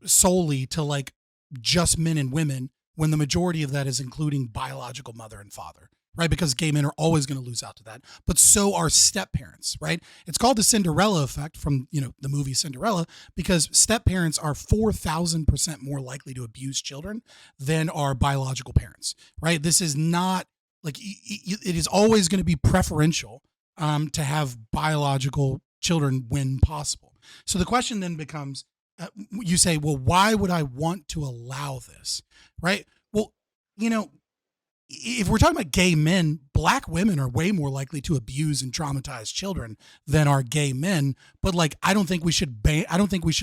solely to like just men and women when the majority of that is including biological mother and father, right? Because gay men are always going to lose out to that, but so are step parents, right? It's called the Cinderella effect from the movie Cinderella because step parents are 4,000% more likely to abuse children than are biological parents, right? This is not like it is always going to be preferential to have biological children when possible. So the question then becomes, you say, well, why would I want to allow this? Right? Well, if we're talking about gay men, black women are way more likely to abuse and traumatize children than are gay men. But like, I don't think we should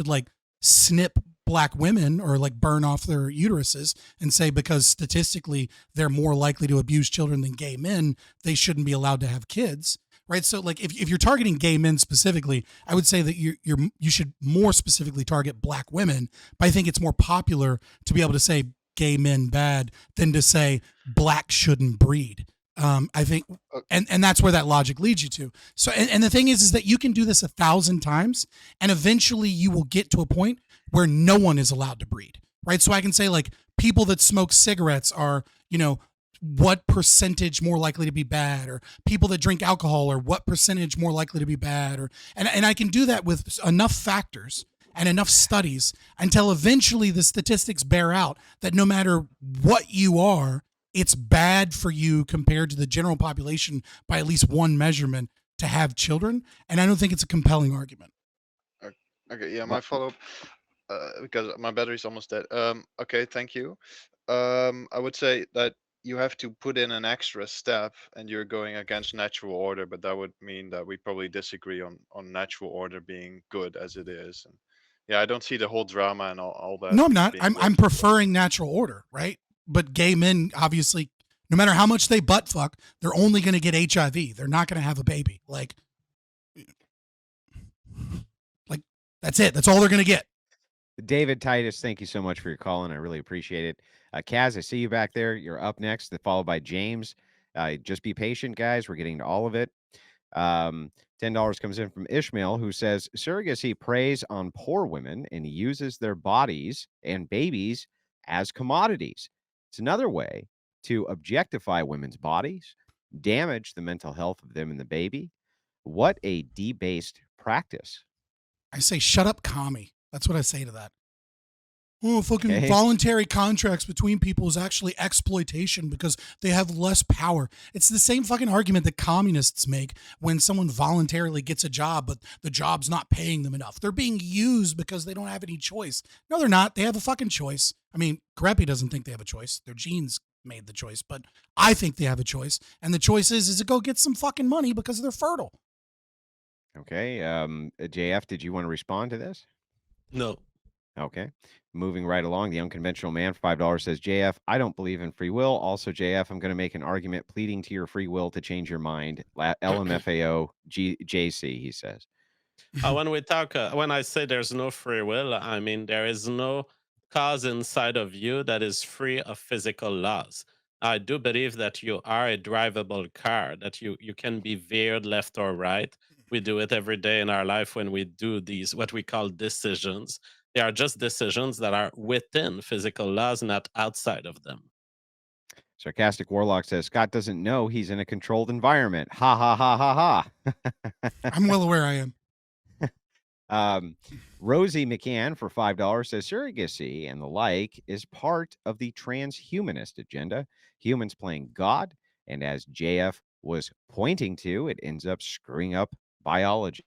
like snip black women or like burn off their uteruses and say because statistically they're more likely to abuse children than gay men, they shouldn't be allowed to have kids. Right. So like if you're targeting gay men specifically, I would say that you should more specifically target black women. But I think it's more popular to be able to say gay men bad than to say black shouldn't breed. I think, and that's where that logic leads you to. So, and the thing is that you can do this 1,000 times, and eventually you will get to a point where no one is allowed to breed, right? So I can say like people that smoke cigarettes are, what percentage more likely to be bad, or people that drink alcohol are what percentage more likely to be bad, or and I can do that with enough factors and enough studies until eventually the statistics bear out that no matter what you are, it's bad for you compared to the general population by at least one measurement to have children. And I don't think it's a compelling argument. Okay, yeah, my Well, follow-up, because my battery's almost dead. Okay, thank you. I would say that you have to put in an extra step, and you're going against natural order, but that would mean that we probably disagree on natural order being good as it is. And yeah, I don't see the whole drama and all that No, I'm not. being I'm worth it. preferring natural order, right? But gay men, obviously, no matter how much they butt fuck, they're only going to get HIV. They're not going to have a baby. Like that's it. That's all they're going to get. David Titus, thank you so much for your call, and I really appreciate it. Kaz, I see you back there. You're up next, followed by James. Just be patient, guys. We're getting to all of it. $10 comes in from Ishmael, who says surrogacy preys on poor women and uses their bodies and babies as commodities. It's another way to objectify women's bodies, damage the mental health of them and the baby. What a debased practice. I say, shut up, commie. That's what I say to that. Oh, fucking Okay. voluntary contracts between people is actually exploitation because they have less power. It's the same fucking argument that communists make when someone voluntarily gets a job, but the job's not paying them enough. They're being used because they don't have any choice. No, they're not. They have a fucking choice. I mean, Gariepy doesn't think they have a choice. Their genes made the choice, but I think they have a choice. And the choice is to go get some fucking money because they're fertile. Okay. JF, did you want to respond to this? No. Okay. Moving right along, the unconventional man, $5 says, JF, I don't believe in free will. Also, JF, I'm going to make an argument pleading to your free will to change your mind. LMFAO JC, he says. When I say there's no free will, I mean there is no cause inside of you that is free of physical laws. I do believe that you are a drivable car, that you can be veered left or right. We do it every day in our life when we do these, what we call decisions. They are just decisions that are within physical laws, not outside of them. Sarcastic Warlock says, Scott doesn't know he's in a controlled environment. Ha, ha, ha, ha, ha. I'm well aware I am. Rosie McCann for $5 says surrogacy and the like is part of the transhumanist agenda. Humans playing God, and as JF was pointing to, it ends up screwing up biology.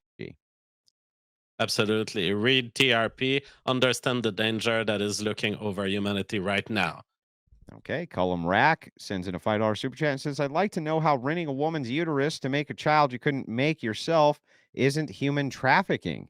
Absolutely. Read TRP, understand the danger that is looking over humanity right now. Okay, Cullum Rack sends in a $5 super chat and says, I'd like to know how renting a woman's uterus to make a child you couldn't make yourself isn't human trafficking.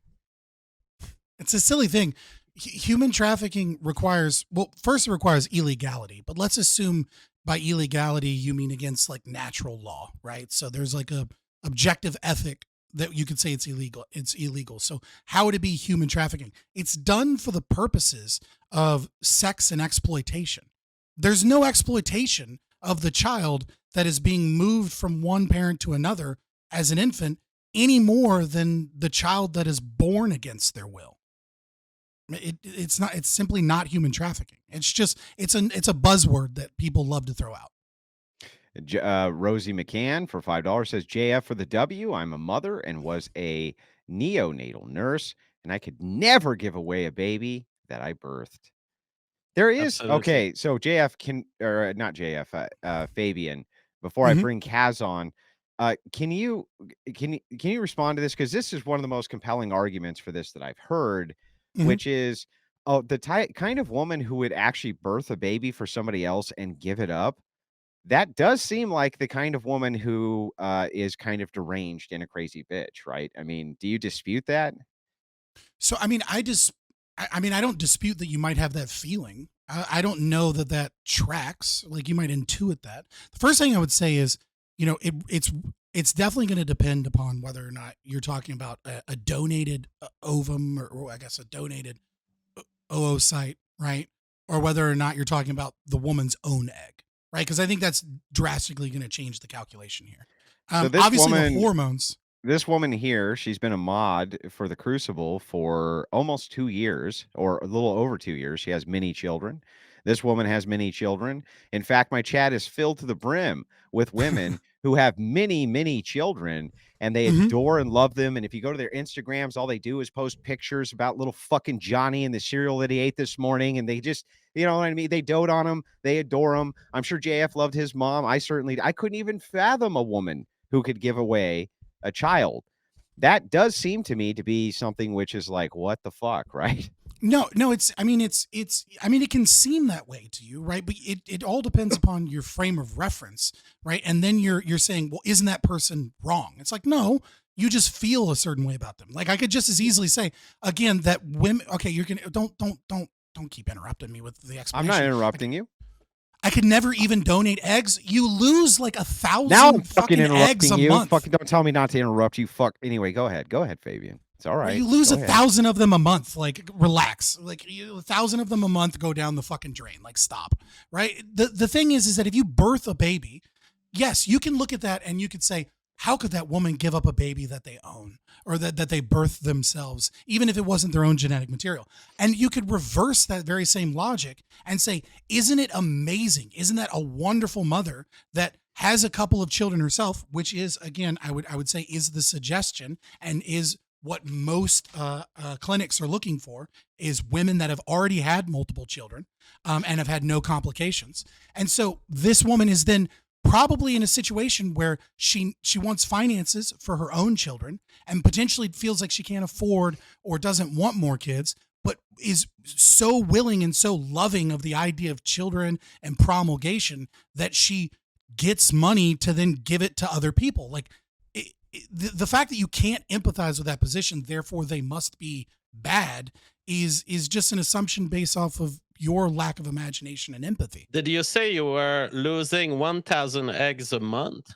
It's a silly thing. Human trafficking requires, well, first it requires illegality, but let's assume by illegality you mean against like natural law, right? So there's like a objective ethic that you could say it's illegal. It's illegal. So how would it be human trafficking? It's done for the purposes of sex and exploitation. There's no exploitation of the child that is being moved from one parent to another as an infant any more than the child that is born against their will. It's simply not human trafficking. It's a buzzword that people love to throw out. Rosie McCann for $5 says, JF for the W. I'm a mother and was a neonatal nurse, and I could never give away a baby that I birthed. There is Absolutely. okay. So JF or not JF, Fabian. Before I bring Kaz on, can you respond to this, because this is one of the most compelling arguments for this that I've heard, which is the kind of woman who would actually birth a baby for somebody else and give it up. That does seem like the kind of woman who is kind of deranged and a crazy bitch, right? I mean, do you dispute that? So, I mean, I don't dispute that you might have that feeling. I don't know that tracks. Like, you might intuit that. The first thing I would say is, it's definitely going to depend upon whether or not you're talking about a donated ovum or I guess a donated oocyte, right? Or whether or not you're talking about the woman's own egg, right? Because I think that's drastically going to change the calculation here. So this obviously, woman, the hormones. This woman here, she's been a mod for the Crucible for almost 2 years, or a little over 2 years. She has many children. This woman has many children. In fact, my chat is filled to the brim with women who have many, many children, and they adore and love them. And if you go to their Instagrams, all they do is post pictures about little fucking Johnny and the cereal that he ate this morning. And they just, you know what I mean? They dote on him. They adore him. I'm sure JF loved his mom. I couldn't even fathom a woman who could give away a child. That does seem to me to be something which is like, what the fuck, right? No, it can seem that way to you, right? But it all depends upon your frame of reference, right? And then you're saying, well, isn't that person wrong? It's like, no, you just feel a certain way about them. Like, I could just as easily say again that women. Okay, you're gonna don't keep interrupting me with the explanation. I'm not interrupting you. I could never even donate eggs. You lose like 1,000 now I'm fucking eggs a month. Fucking don't tell me not to interrupt you. Fuck. Anyway, go ahead, Fabian. It's all right. You lose 1,000 of them a month. Like, relax. Like, 1,000 of them a month go down the fucking drain. Like, stop. Right. The thing is that if you birth a baby, yes, you can look at that and you could say, how could that woman give up a baby that they own or that they birthed themselves, even if it wasn't their own genetic material? And you could reverse that very same logic and say, isn't it amazing? Isn't that a wonderful mother that has a couple of children herself, which is, again, I would say is the suggestion and is what most clinics are looking for, is women that have already had multiple children and have had no complications. And so this woman is then probably in a situation where she wants finances for her own children and potentially feels like she can't afford or doesn't want more kids, but is so willing and so loving of the idea of children and promulgation that she gets money to then give it to other people. Like, the fact that you can't empathize with that position, therefore they must be bad, is just an assumption based off of your lack of imagination and empathy. Did you say you were losing 1,000 eggs a month?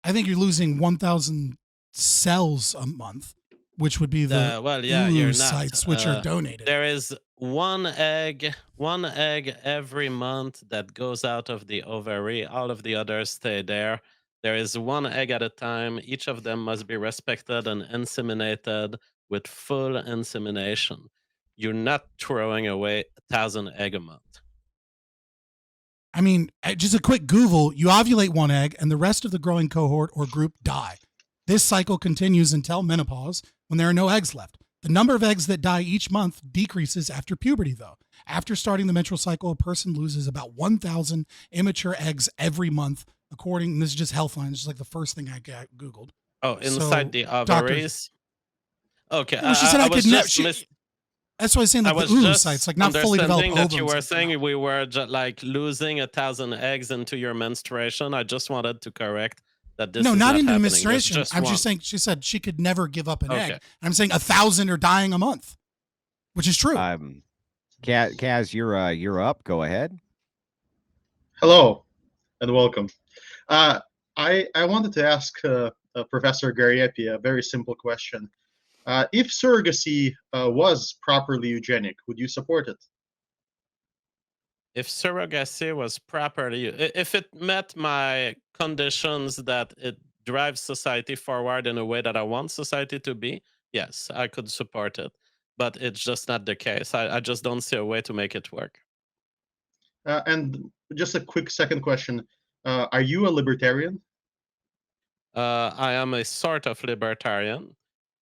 I think you're losing 1,000 cells a month, which would be the oocytes, which are donated. There is one egg every month that goes out of the ovary. All of the others stay there. There is one egg at a time. Each of them must be respected and inseminated with full insemination. You're not throwing away 1,000 eggs a month. I mean, just a quick Google, you ovulate one egg and the rest of the growing cohort or group die. This cycle continues until menopause when there are no eggs left. The number of eggs that die each month decreases after puberty, though. After starting the menstrual cycle, a person loses about 1,000 immature eggs every month, according, and this is just Healthline. This is like the first thing I Googled. Oh, inside the doctors- ovaries? Okay, Well, she said I was could never. just That's why I was saying, I like the was ooze just sites, like not fully developed understanding that ovums. you were that come saying out. we were like losing 1,000 eggs into your menstruation. I just wanted to correct that this No, is not into happening. menstruation. There's I'm one. just saying. She said she could never give up an egg. Okay. And I'm saying 1,000 are dying a month, which is true. Kaz, you're up. Go ahead. Hello, and welcome. I wanted to ask Professor Gariepy a very simple question. If surrogacy was properly eugenic, would you support it? If surrogacy was properly, if it met my conditions that it drives society forward in a way that I want society to be, yes, I could support it. But it's just not the case. I just don't see a way to make it work. And just a quick second question. Are you a libertarian? I am a sort of libertarian,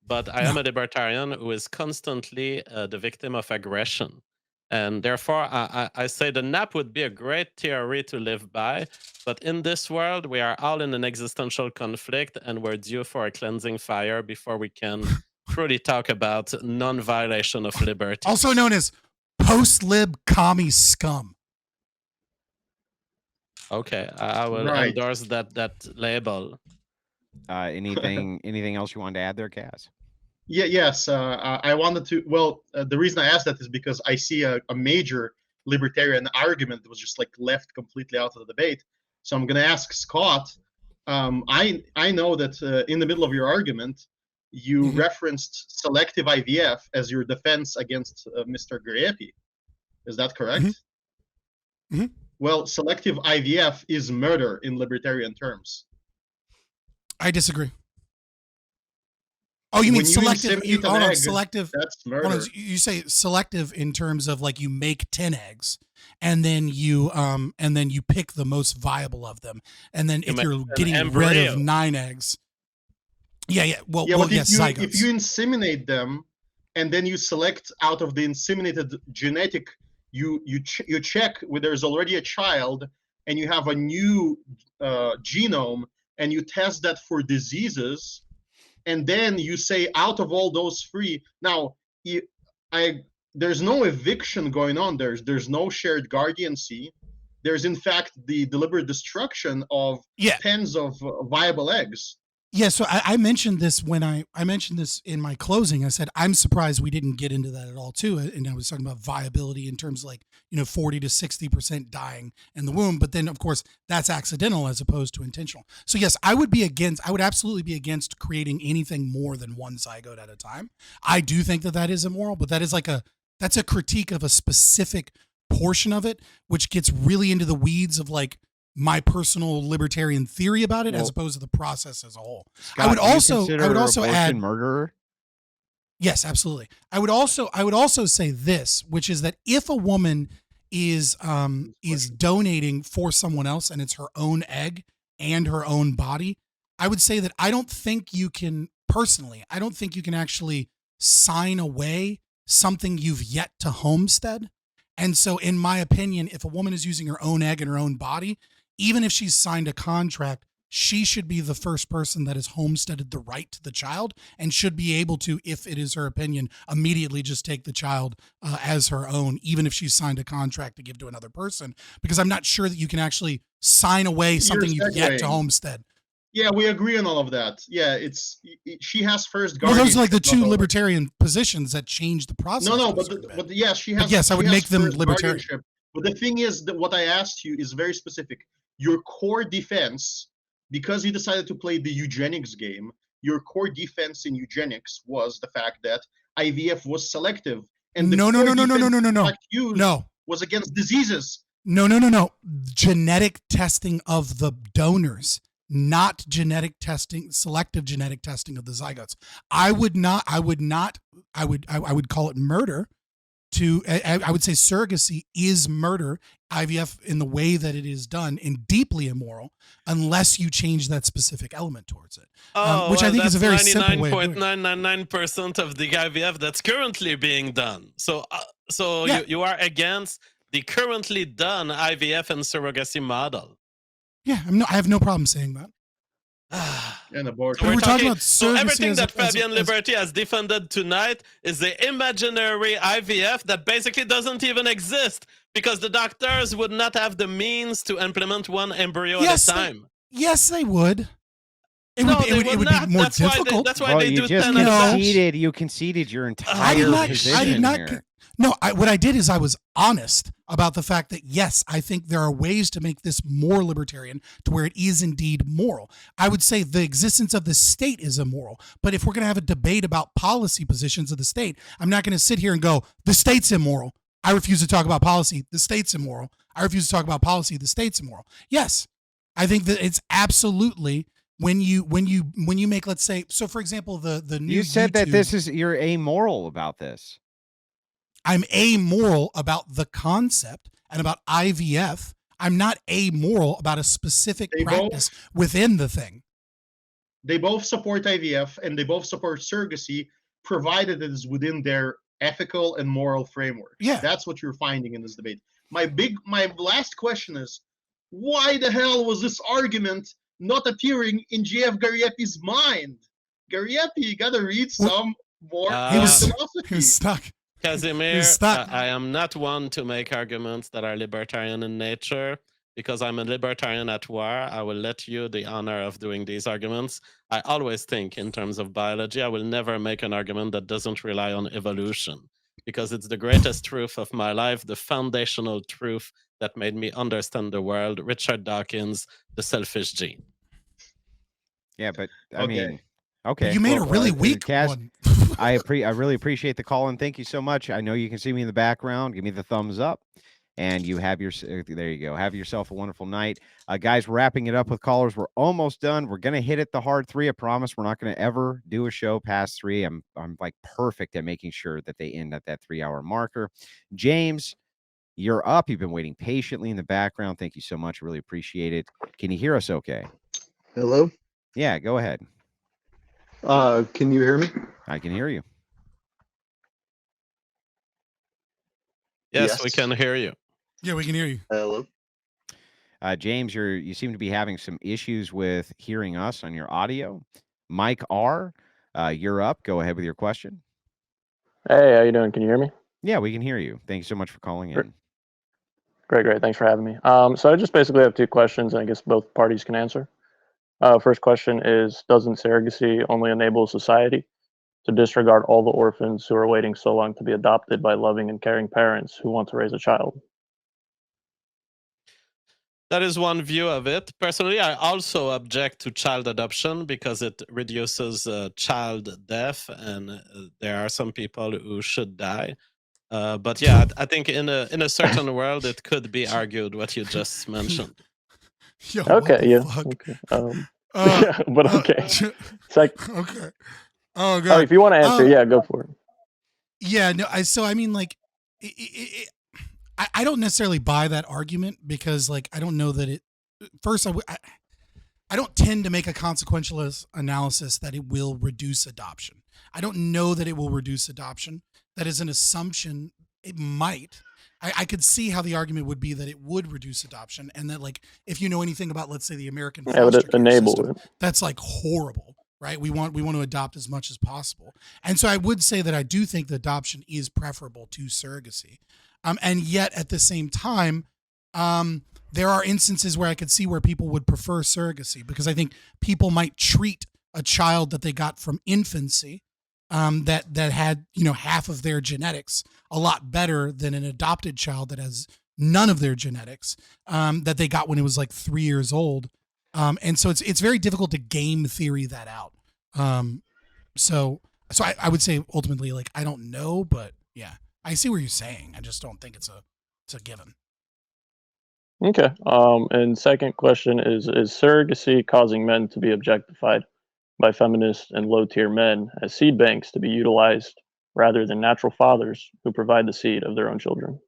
but I am a libertarian who is constantly the victim of aggression. And therefore, I say the nap would be a great theory to live by. But in this world, we are all in an existential conflict, and we're due for a cleansing fire before we can truly talk about non-violation of liberty. Also known as post-lib commie scum. Okay, I will Right. endorse that label. Anything else you wanted to add there, Kaz? Yes. I wanted to. Well, the reason I asked that is because I see a major libertarian argument that was just like left completely out of the debate. So I'm going to ask Scott. I know that in the middle of your argument, you referenced selective IVF as your defense against Mr. Gariepy. Is that correct? Well, selective IVF is murder in libertarian terms. I disagree. Oh, you mean When you selective? inseminate an egg, Selective. That's murder. You say selective in terms of like you make 10 eggs, and then you pick the most viable of them, and then if you're getting rid of 9 eggs, well, yes, zygotes. If you inseminate them, and then you select out of the inseminated genetic, you check where there's already a child, and you have a new genome, and you test that for diseases. And then you say, out of all those 3, now there's no eviction going on. There's no shared guardiancy. There's in fact the deliberate destruction of tens of viable eggs. Yeah, so I mentioned this when I mentioned this in my closing. I said I'm surprised we didn't get into that at all too, and I was talking about viability in terms of like 40 to 60% dying in the womb, but then of course that's accidental as opposed to intentional. So yes, I would absolutely be against creating anything more than one zygote at a time. I do think that is immoral, but that is that's a critique of a specific portion of it, which gets really into the weeds of like my personal libertarian theory about it, as opposed to the process as a whole. Scott, I would also add murderer. Yes, absolutely. I would also say this, which is that if a woman is donating for someone else and it's her own egg and her own body, I would say that I don't think you can actually sign away something you've yet to homestead. And so in my opinion, if a woman is using her own egg and her own body, even if she's signed a contract, she should be the first person that has homesteaded the right to the child and should be able to, if it is her opinion, immediately just take the child as her own, even if she's signed a contract to give to another person, because I'm not sure that you can actually sign away something you've yet to homestead. Yeah, we agree on all of that. Yeah, she has first guardianship. Well, those are like the 2 not libertarian positions that change the process. No, but yes, she has. But yes, I would make them libertarian. But the thing is that what I asked you is very specific. Your core defense, because you decided to play the eugenics game, your core defense in eugenics was the fact that IVF was selective, and the no, was against diseases. No. Genetic testing of the donors, not selective genetic testing of the zygotes. I would call it murder I would say surrogacy is murder. IVF in the way that it is done and deeply immoral unless you change that specific element towards it. Which I think is a very simple way of doing it. 99.999% of the IVF that's currently being done. So Yeah. you are against the currently done IVF and surrogacy model. Yeah, I have no problem saying that. And abortion. So We're talking about so surrogacy everything as that a- as a- Fabian as- Liberty has defended tonight is the imaginary IVF that basically doesn't even exist because the doctors would not have the means to implement one embryo at a time. Yes, they would. It No, would, they it would would not. be more That's why difficult. that's why Well, they you do just 10 at a time. conceded. You conceded your entire I did not. position I did not. here. No, what I did is I was honest about the fact that yes, I think there are ways to make this more libertarian to where it is indeed moral. I would say the existence of the state is immoral, but if we're going to have a debate about policy positions of the state, I'm not going to sit here and go, the state's immoral. I refuse to talk about policy. The state's immoral. I refuse to talk about policy. The state's immoral. Yes, I think that it's absolutely when you make, let's say, so for example, the new You said that YouTube- you're amoral about this. I'm amoral about the concept and about IVF. I'm not amoral about a specific They practice within the thing. They both support IVF and they both support surrogacy, provided it is within their ethical and moral framework. Yeah. That's what you're finding in this debate. My last question is, why the hell was this argument not appearing in G.F. Gariepy's mind? Gariepy, you gotta read some more He was philosophy. stuck. Casimir, stuck. I am not one to make arguments that are libertarian in nature because I'm a libertarian at war. I will let you the honor of doing these arguments. I always think in terms of biology. I will never make an argument that doesn't rely on evolution because it's the greatest truth of my life, the foundational truth that made me understand the world. Richard Dawkins, the selfish gene. Yeah, but I Okay. mean, okay. You made well, a really weak Cass, one. I really appreciate the call and thank you so much. I know you can see me in the background. Give me the thumbs up, and you have there you go. Have yourself a wonderful night, guys. Wrapping it up with callers. We're almost done. We're gonna hit it the hard 3. I promise. We're not gonna ever do a show past 3. I'm like perfect at making sure that they end at that 3-hour marker. James, you're up. You've been waiting patiently in the background. Thank you so much. Really appreciate it. Can you hear us? Okay. Hello? Yeah, go ahead. Can you hear me? I can hear you. Yes, we Yes. can hear you. Yeah, we can hear you. Hello? James, you seem to be having some issues with hearing us on your audio. Mike R, you're up. Go ahead with your question. Hey, how you doing? Can you hear me? Yeah, we can hear you. Thank you so much for calling in. Great. Thanks for having me. So I just basically have 2 questions, and I guess both parties can answer. First question is, doesn't surrogacy only enable society to disregard all the orphans who are waiting so long to be adopted by loving and caring parents who want to raise a child? That is one view of it. Personally, I also object to child adoption because it reduces child death, and there are some people who should die. But yeah, I think in a certain world, it could be argued what you just mentioned. Yo, what Okay, the yeah. fuck? Okay. Uh, But okay. okay. Oh Oh, god. if you want to answer, yeah, go for it. Yeah, no. I mean, like, I don't necessarily buy that argument because, like, I don't know that it. First, I don't tend to make a consequential analysis that it will reduce adoption. I don't know that it will reduce adoption. That is an assumption. It might. I could see how the argument would be that it would reduce adoption, and that, like, if you know anything about, let's say, the American Yeah, but foster care enable system, it. that's like horrible, right? We want to adopt as much as possible, and so I would say that I do think that adoption is preferable to surrogacy, and yet at the same time, there are instances where I could see where people would prefer surrogacy because I think people might treat a child that they got from infancy, that had, you know, half of their genetics a lot better than an adopted child that has none of their genetics, that they got when it was like 3 years old. And so it's very difficult to game theory that out. So I would say ultimately, like, I don't know, but yeah, I see what you're saying. I just don't think it's a given. Okay. And second question is surrogacy causing men to be objectified by feminists and low-tier men as seed banks to be utilized rather than natural fathers who provide the seed of their own children?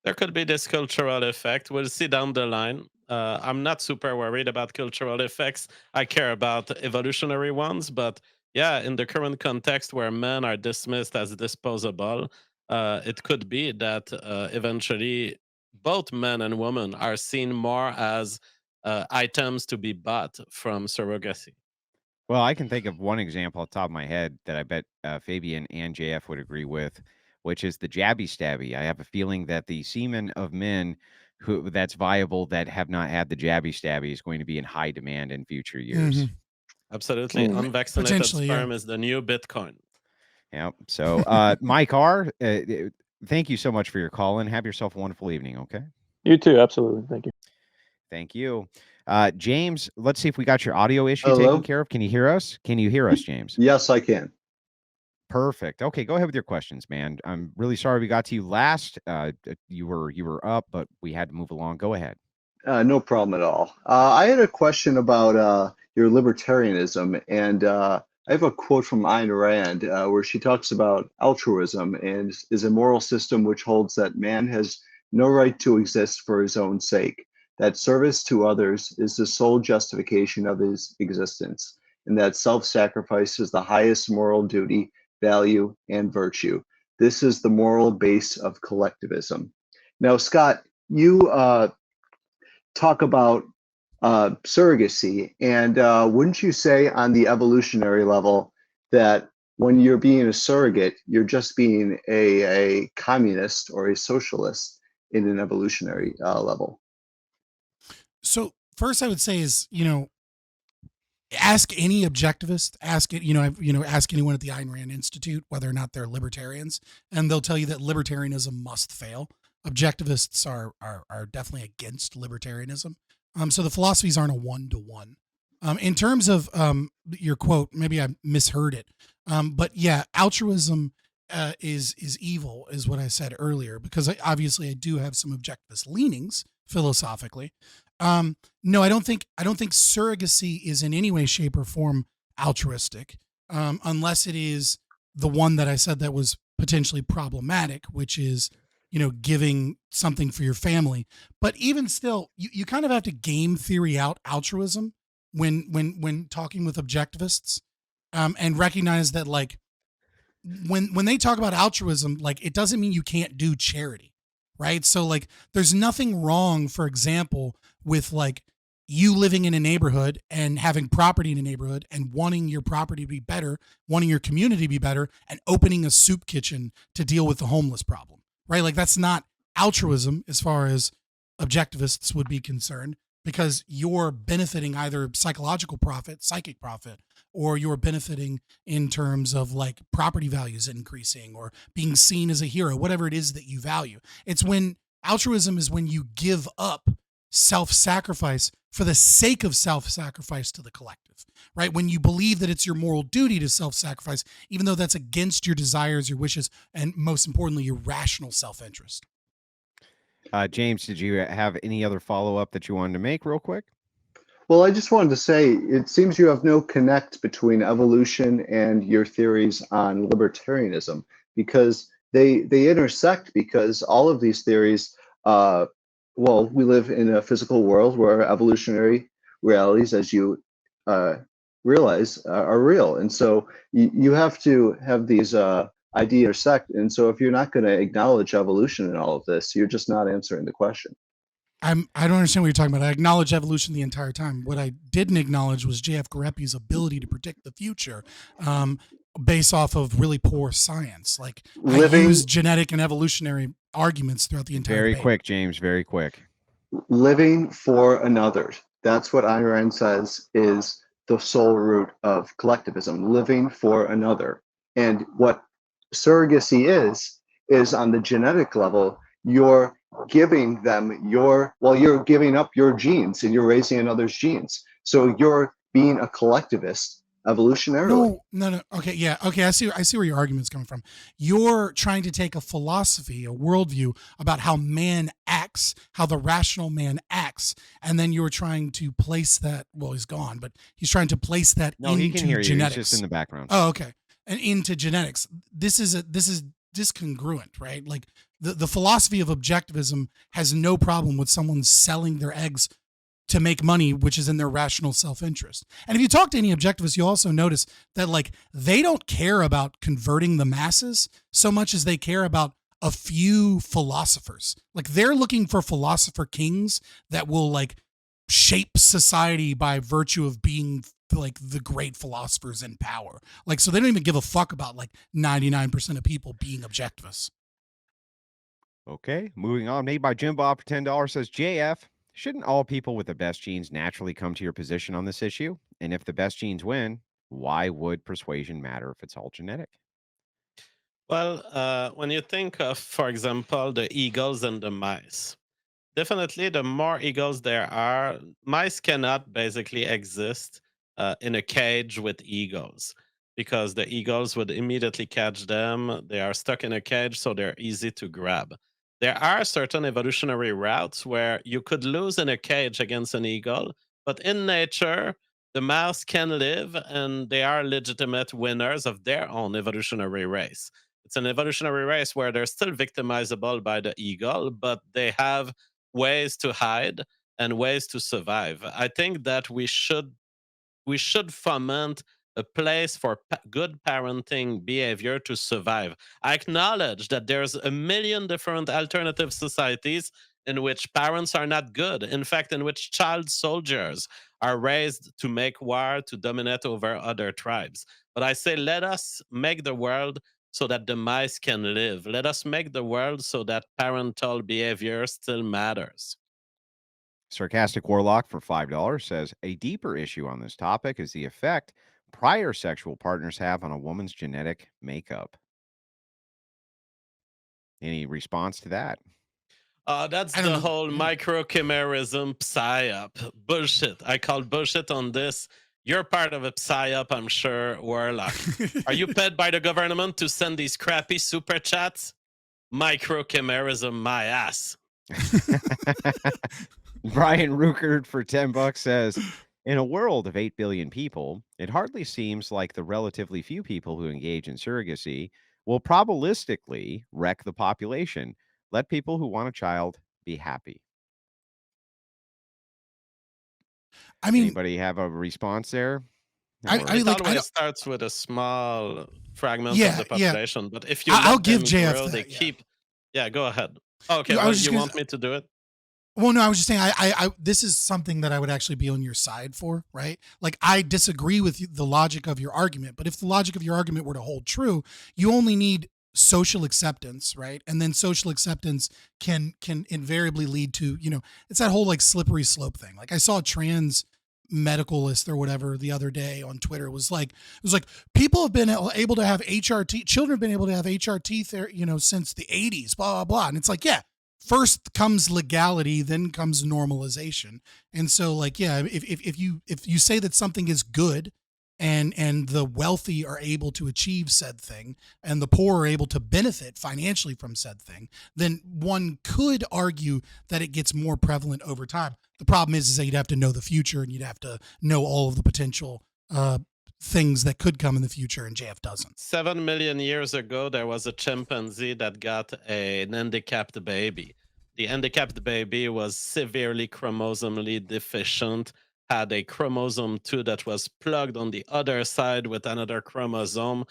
There could be this cultural effect. We'll see down the line. I'm not super worried about cultural effects. I care about evolutionary ones, but yeah, in the current context where men are dismissed as disposable, it could be that eventually both men and women are seen more as items to be bought from surrogacy. Well, I can think of one example off the top of my head that I bet Fabian and JF would agree with, which is the jabby stabby. I have a feeling that the semen of men who that's viable that have not had the jabby stabby is going to be in high demand in future years. Absolutely. Mm. Unvaccinated Potentially, yeah. sperm is the new Bitcoin. Yep. So, Mike R., thank you so much for your call and have yourself a wonderful evening. Okay. You too, absolutely. Thank you. Thank you. James, let's see if we got your audio issue Hello? taken care of. Can you hear us? Can you hear us, James? Yes, I can. Perfect. Okay, go ahead with your questions, man. I'm really sorry we got to you last. You were up, but we had to move along. Go ahead. No problem at all. I had a question about your libertarianism, and I have a quote from Ayn Rand where she talks about altruism and is a moral system which holds that man has no right to exist for his own sake, that service to others is the sole justification of his existence, and that self-sacrifice is the highest moral duty, value, and virtue. This is the moral base of collectivism. Now, Scott, you talk about surrogacy, and wouldn't you say on the evolutionary level that when you're being a surrogate, you're just being a communist or a socialist in an evolutionary level? So first, I would say is ask any objectivist, ask ask anyone at the Ayn Rand Institute whether or not they're libertarians, and they'll tell you that libertarianism must fail. Objectivists are definitely against libertarianism. So the philosophies aren't a one-to-one. In terms of your quote, maybe I misheard it, but yeah, altruism is evil, is what I said earlier, because obviously I do have some objectivist leanings philosophically. No, I don't think surrogacy is in any way, shape, or form altruistic, unless it is the one that I said that was potentially problematic, which is giving something for your family. But even still, you kind of have to game theory out altruism when talking with objectivists, and recognize that like when they talk about altruism, like it doesn't mean you can't do charity, right? So like there's nothing wrong, for example, with like you living in a neighborhood and having property in a neighborhood and wanting your property to be better, wanting your community to be better, and opening a soup kitchen to deal with the homeless problem, right? Like that's not altruism as far as objectivists would be concerned, because you're benefiting either psychological profit, psychic profit, or you're benefiting in terms of like property values increasing or being seen as a hero, whatever it is that you value. It's when altruism is when you give up self-sacrifice for the sake of self-sacrifice to the collective, right? When you believe that it's your moral duty to self-sacrifice, even though that's against your desires, your wishes, and most importantly, your rational self-interest. James, did you have any other follow-up that you wanted to make real quick? Well, I just wanted to say, it seems you have no connect between evolution and your theories on libertarianism, because they intersect, because all of these theories, well, we live in a physical world where evolutionary realities, as you realize, are real. And so you have to have these ideas intersect. And so if you're not going to acknowledge evolution in all of this, you're just not answering the question. I don't understand what you're talking about. I acknowledge evolution the entire time. What I didn't acknowledge was J.F. Gariepy's ability to predict the future based off of really poor science. Like I use genetic and evolutionary arguments throughout the entire Very debate. quick, James, very quick. Living for another. That's what Ayn Rand says is the sole root of collectivism, living for another. And what surrogacy is on the genetic level, you're giving them you're giving up your genes and you're raising another's genes. So you're being a collectivist evolutionarily. No. Okay, yeah. Okay, I see where your argument's coming from. You're trying to take a philosophy, a worldview about how man acts, how the rational man acts, and then you're trying to place that. Well, he's gone, but he's trying to place that into he can hear you. genetics. He's just in the background. Oh, okay. and into genetics. This is discongruent, right? Like the philosophy of objectivism has no problem with someone selling their eggs to make money, which is in their rational self-interest. And if you talk to any objectivists, you also notice that like they don't care about converting the masses so much as they care about a few philosophers. Like they're looking for philosopher kings that will like shape society by virtue of being like the great philosophers in power. Like, so they don't even give a fuck about like 99% of people being objectivists. Okay, moving on. Made by Jim Bob for $10 says, JF, shouldn't all people with the best genes naturally come to your position on this issue? And if the best genes win, why would persuasion matter if it's all genetic? Well, when you think of, for example, the eagles and the mice, definitely the more eagles there are, mice cannot basically exist in a cage with eagles because the eagles would immediately catch them. They are stuck in a cage, so they're easy to grab. There are certain evolutionary routes where you could lose in a cage against an eagle, but in nature, the mouse can live and they are legitimate winners of their own evolutionary race. It's an evolutionary race where they're still victimizable by the eagle, but they have ways to hide and ways to survive. I think that we should foment a place for good parenting behavior to survive. I acknowledge that there's a million different alternative societies in which parents are not good. In fact, in which child soldiers are raised to make war, to dominate over other tribes. But I say, let us make the world so that the mice can live. Let us make the world so that parental behavior still matters. Sarcastic Warlock for $5 says, a deeper issue on this topic is the effect prior sexual partners have on a woman's genetic makeup. Any response to that? That's I don't the know. whole microchimerism psyop. Bullshit. I call bullshit on this. You're part of a psyop, I'm sure, Warlock. Are you paid by the government to send these crappy super chats? Microchimerism, my ass. Brian Ruckert for $10 says, in a world of 8 billion people, it hardly seems like the relatively few people who engage in surrogacy will probabilistically wreck the population. Let people who want a child be happy. I mean, Anybody have a response there? I Or- mean, It like, I always don't, starts with a small fragment of yeah, the yeah. population, but if you I'll let give them JF grow, they that. Yeah. keep. Yeah, go ahead. Okay, I well, was just you gonna. want me to do it? Well, no, I was just saying, this is something that I would actually be on your side for, right? Like, I disagree with the logic of your argument, but if the logic of your argument were to hold true, you only need social acceptance, right? And then social acceptance can invariably lead to, it's that whole like slippery slope thing. Like, I saw a trans medicalist or whatever the other day on Twitter was like, it was like people have been able to have HRT, children have been able to have HRT there, since the 80s, blah blah blah, and it's like, yeah, first comes legality, then comes normalization. And so like, yeah, if you say that something is good and the wealthy are able to achieve said thing and the poor are able to benefit financially from said thing, then one could argue that it gets more prevalent over time. The problem is that you'd have to know the future and you'd have to know all of the potential things that could come in the future, and JF doesn't. 7 million years ago, there was a chimpanzee that got an handicapped baby. The handicapped baby was severely chromosomally deficient, had a chromosome 2 that was plugged on the other side with another chromosome.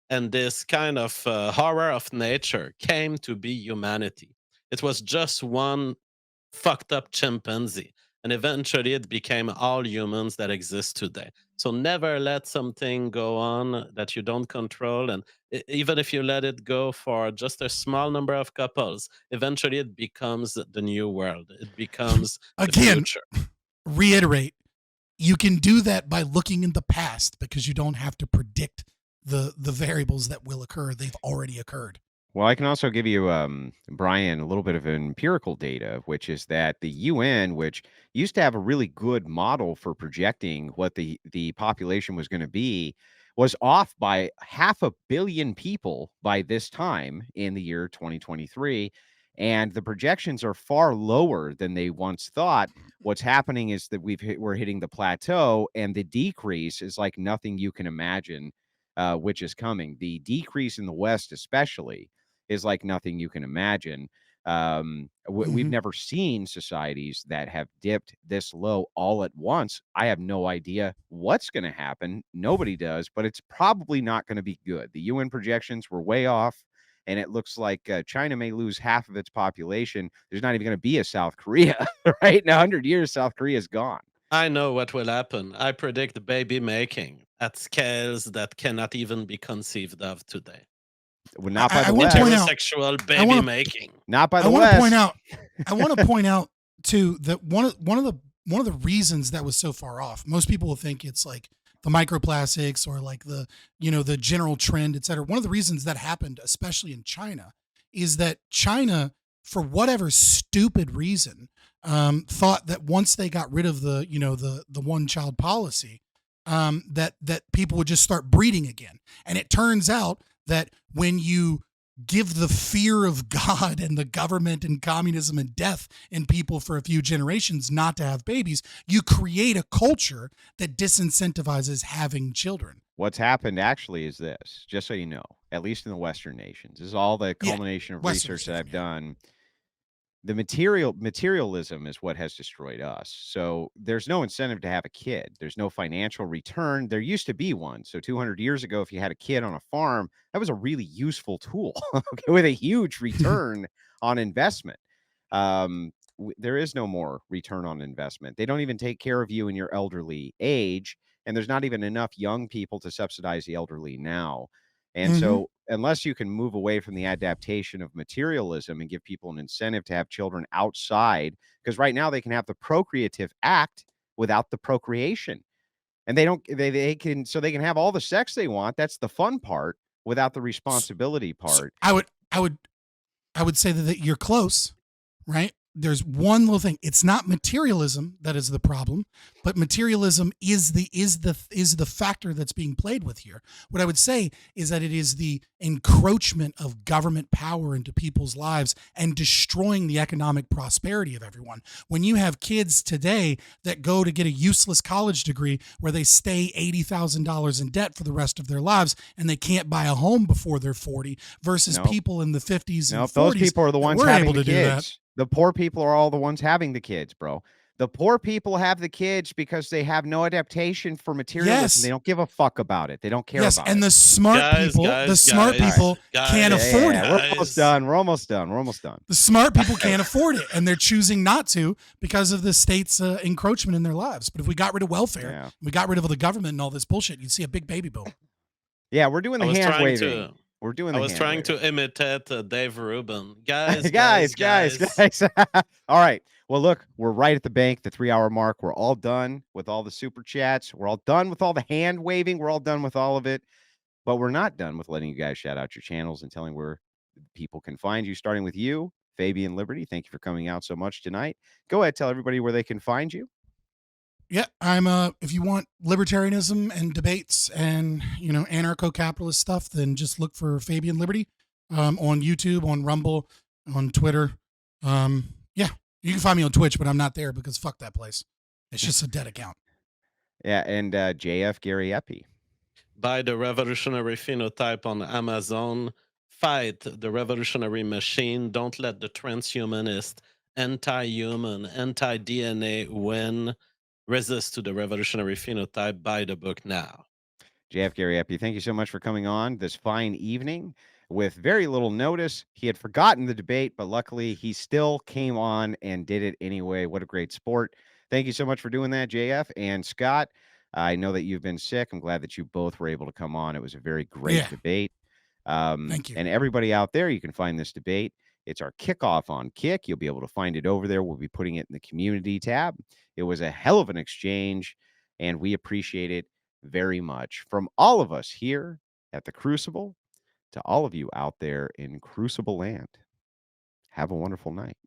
And this kind of horror of nature came to be humanity. It was just one fucked up chimpanzee. And eventually it became all humans that exist today. So never let something go on that you don't control. And even if you let it go for just a small number of couples, eventually it becomes the new world. It becomes the Again, future. reiterate, you can do that by looking in the past because you don't have to predict the variables that will occur. They've already occurred. Well, I can also give you, Brian, a little bit of empirical data, which is that the UN, which used to have a really good model for projecting what the population was going to be, was off by 500 million people by this time in the year 2023. And the projections are far lower than they once thought. What's happening is that we're hitting the plateau, and the decrease is like nothing you can imagine. which is coming. The decrease in the West, especially, is like nothing you can imagine. We've never seen societies that have dipped this low all at once. I have no idea what's going to happen. Nobody does, but it's probably not going to be good. The UN projections were way off, and it looks like China may lose half of its population. There's not even going to be a South Korea, right? In 100 years, South Korea is gone. I know what will happen. I predict baby making at scales that cannot even be conceived of today. Well, not by the want West. to point out- Heterosexual baby making. Not by the I want West. to point out. I want to point out too that one of the reasons that was so far off. Most people will think it's like the microplastics or like the the general trend, et cetera. One of the reasons that happened, especially in China, is that China, for whatever stupid reason, thought that once they got rid of the the one child policy, that people would just start breeding again. And it turns out that when you give the fear of God and the government and communism and death in people for a few generations not to have babies, you create a culture that disincentivizes having children. What's happened actually is this, just so you know, at least in the Western nations, this is all the culmination of Western research that stuff, I've done. The materialism is what has destroyed us. So there's no incentive to have a kid. There's no financial return. There used to be one. So 200 years ago, if you had a kid on a farm, that was a really useful tool, okay, with a huge return on investment. There is no more return on investment. They don't even take care of you in your elderly age, and there's not even enough young people to subsidize the elderly now. And so unless you can move away from the adaptation of materialism and give people an incentive to have children outside, because right now they can have the procreative act without the procreation. And they don't they can have all the sex they want. That's the fun part without the responsibility part. I would say that you're close, right? There's one little thing. It's not materialism that is the problem, but materialism is the factor that's being played with here. What I would say is that it is the encroachment of government power into people's lives and destroying the economic prosperity of everyone. When you have kids today that go to get a useless college degree where they stay $80,000 in debt for the rest of their lives and they can't buy a home before they're 40 versus people in the 50s and 40s. Those people are the ones having able the to do that. kids. The poor people are all the ones having the kids, bro. The poor people have the kids because they have no adaptation for materialism. Yes. They don't give a fuck about it. They don't care about and it. the smart people can't afford it. We're almost done. We're almost done. The smart people can't afford it, and they're choosing not to because of the state's encroachment in their lives. But if we got rid of welfare, we got rid of the government and all this bullshit, you'd see a big baby boom. Yeah, we're doing the hand waving. I was trying to imitate Dave Rubin. Guys. All right. Well, look, we're right at the bank, the 3-hour mark. We're all done with all the super chats. We're all done with all the hand waving. We're all done with all of it. But we're not done with letting you guys shout out your channels and telling where people can find you, starting with you, Fabian Liberty. Thank you for coming out so much tonight. Go ahead, tell everybody where they can find you. Yeah, I'm if you want libertarianism and debates and anarcho-capitalist stuff, then just look for Fabian Liberty on YouTube, on Rumble, on Twitter. Yeah, you can find me on Twitch, but I'm not there because fuck that place. It's just a dead account. Yeah, and JF Gariepy. Buy the Revolutionary Phenotype on Amazon. Fight the revolutionary machine. Don't let the transhumanist, anti-human, anti-DNA win. Resist to the Revolutionary Phenotype. Buy the book now. JF Gariepy, thank you so much for coming on this fine evening with very little notice. He had forgotten the debate, but luckily he still came on and did it anyway. What a great sport. Thank you so much for doing that, JF. And Scott, I know that you've been sick. I'm glad that you both were able to come on. It was a very great debate. Thank you. And everybody out there, you can find this debate. It's our kickoff on Kick. You'll be able to find it over there. We'll be putting it in the community tab. It was a hell of an exchange, and we appreciate it very much. From all of us here at the Crucible to all of you out there in Crucible Land, have a wonderful night.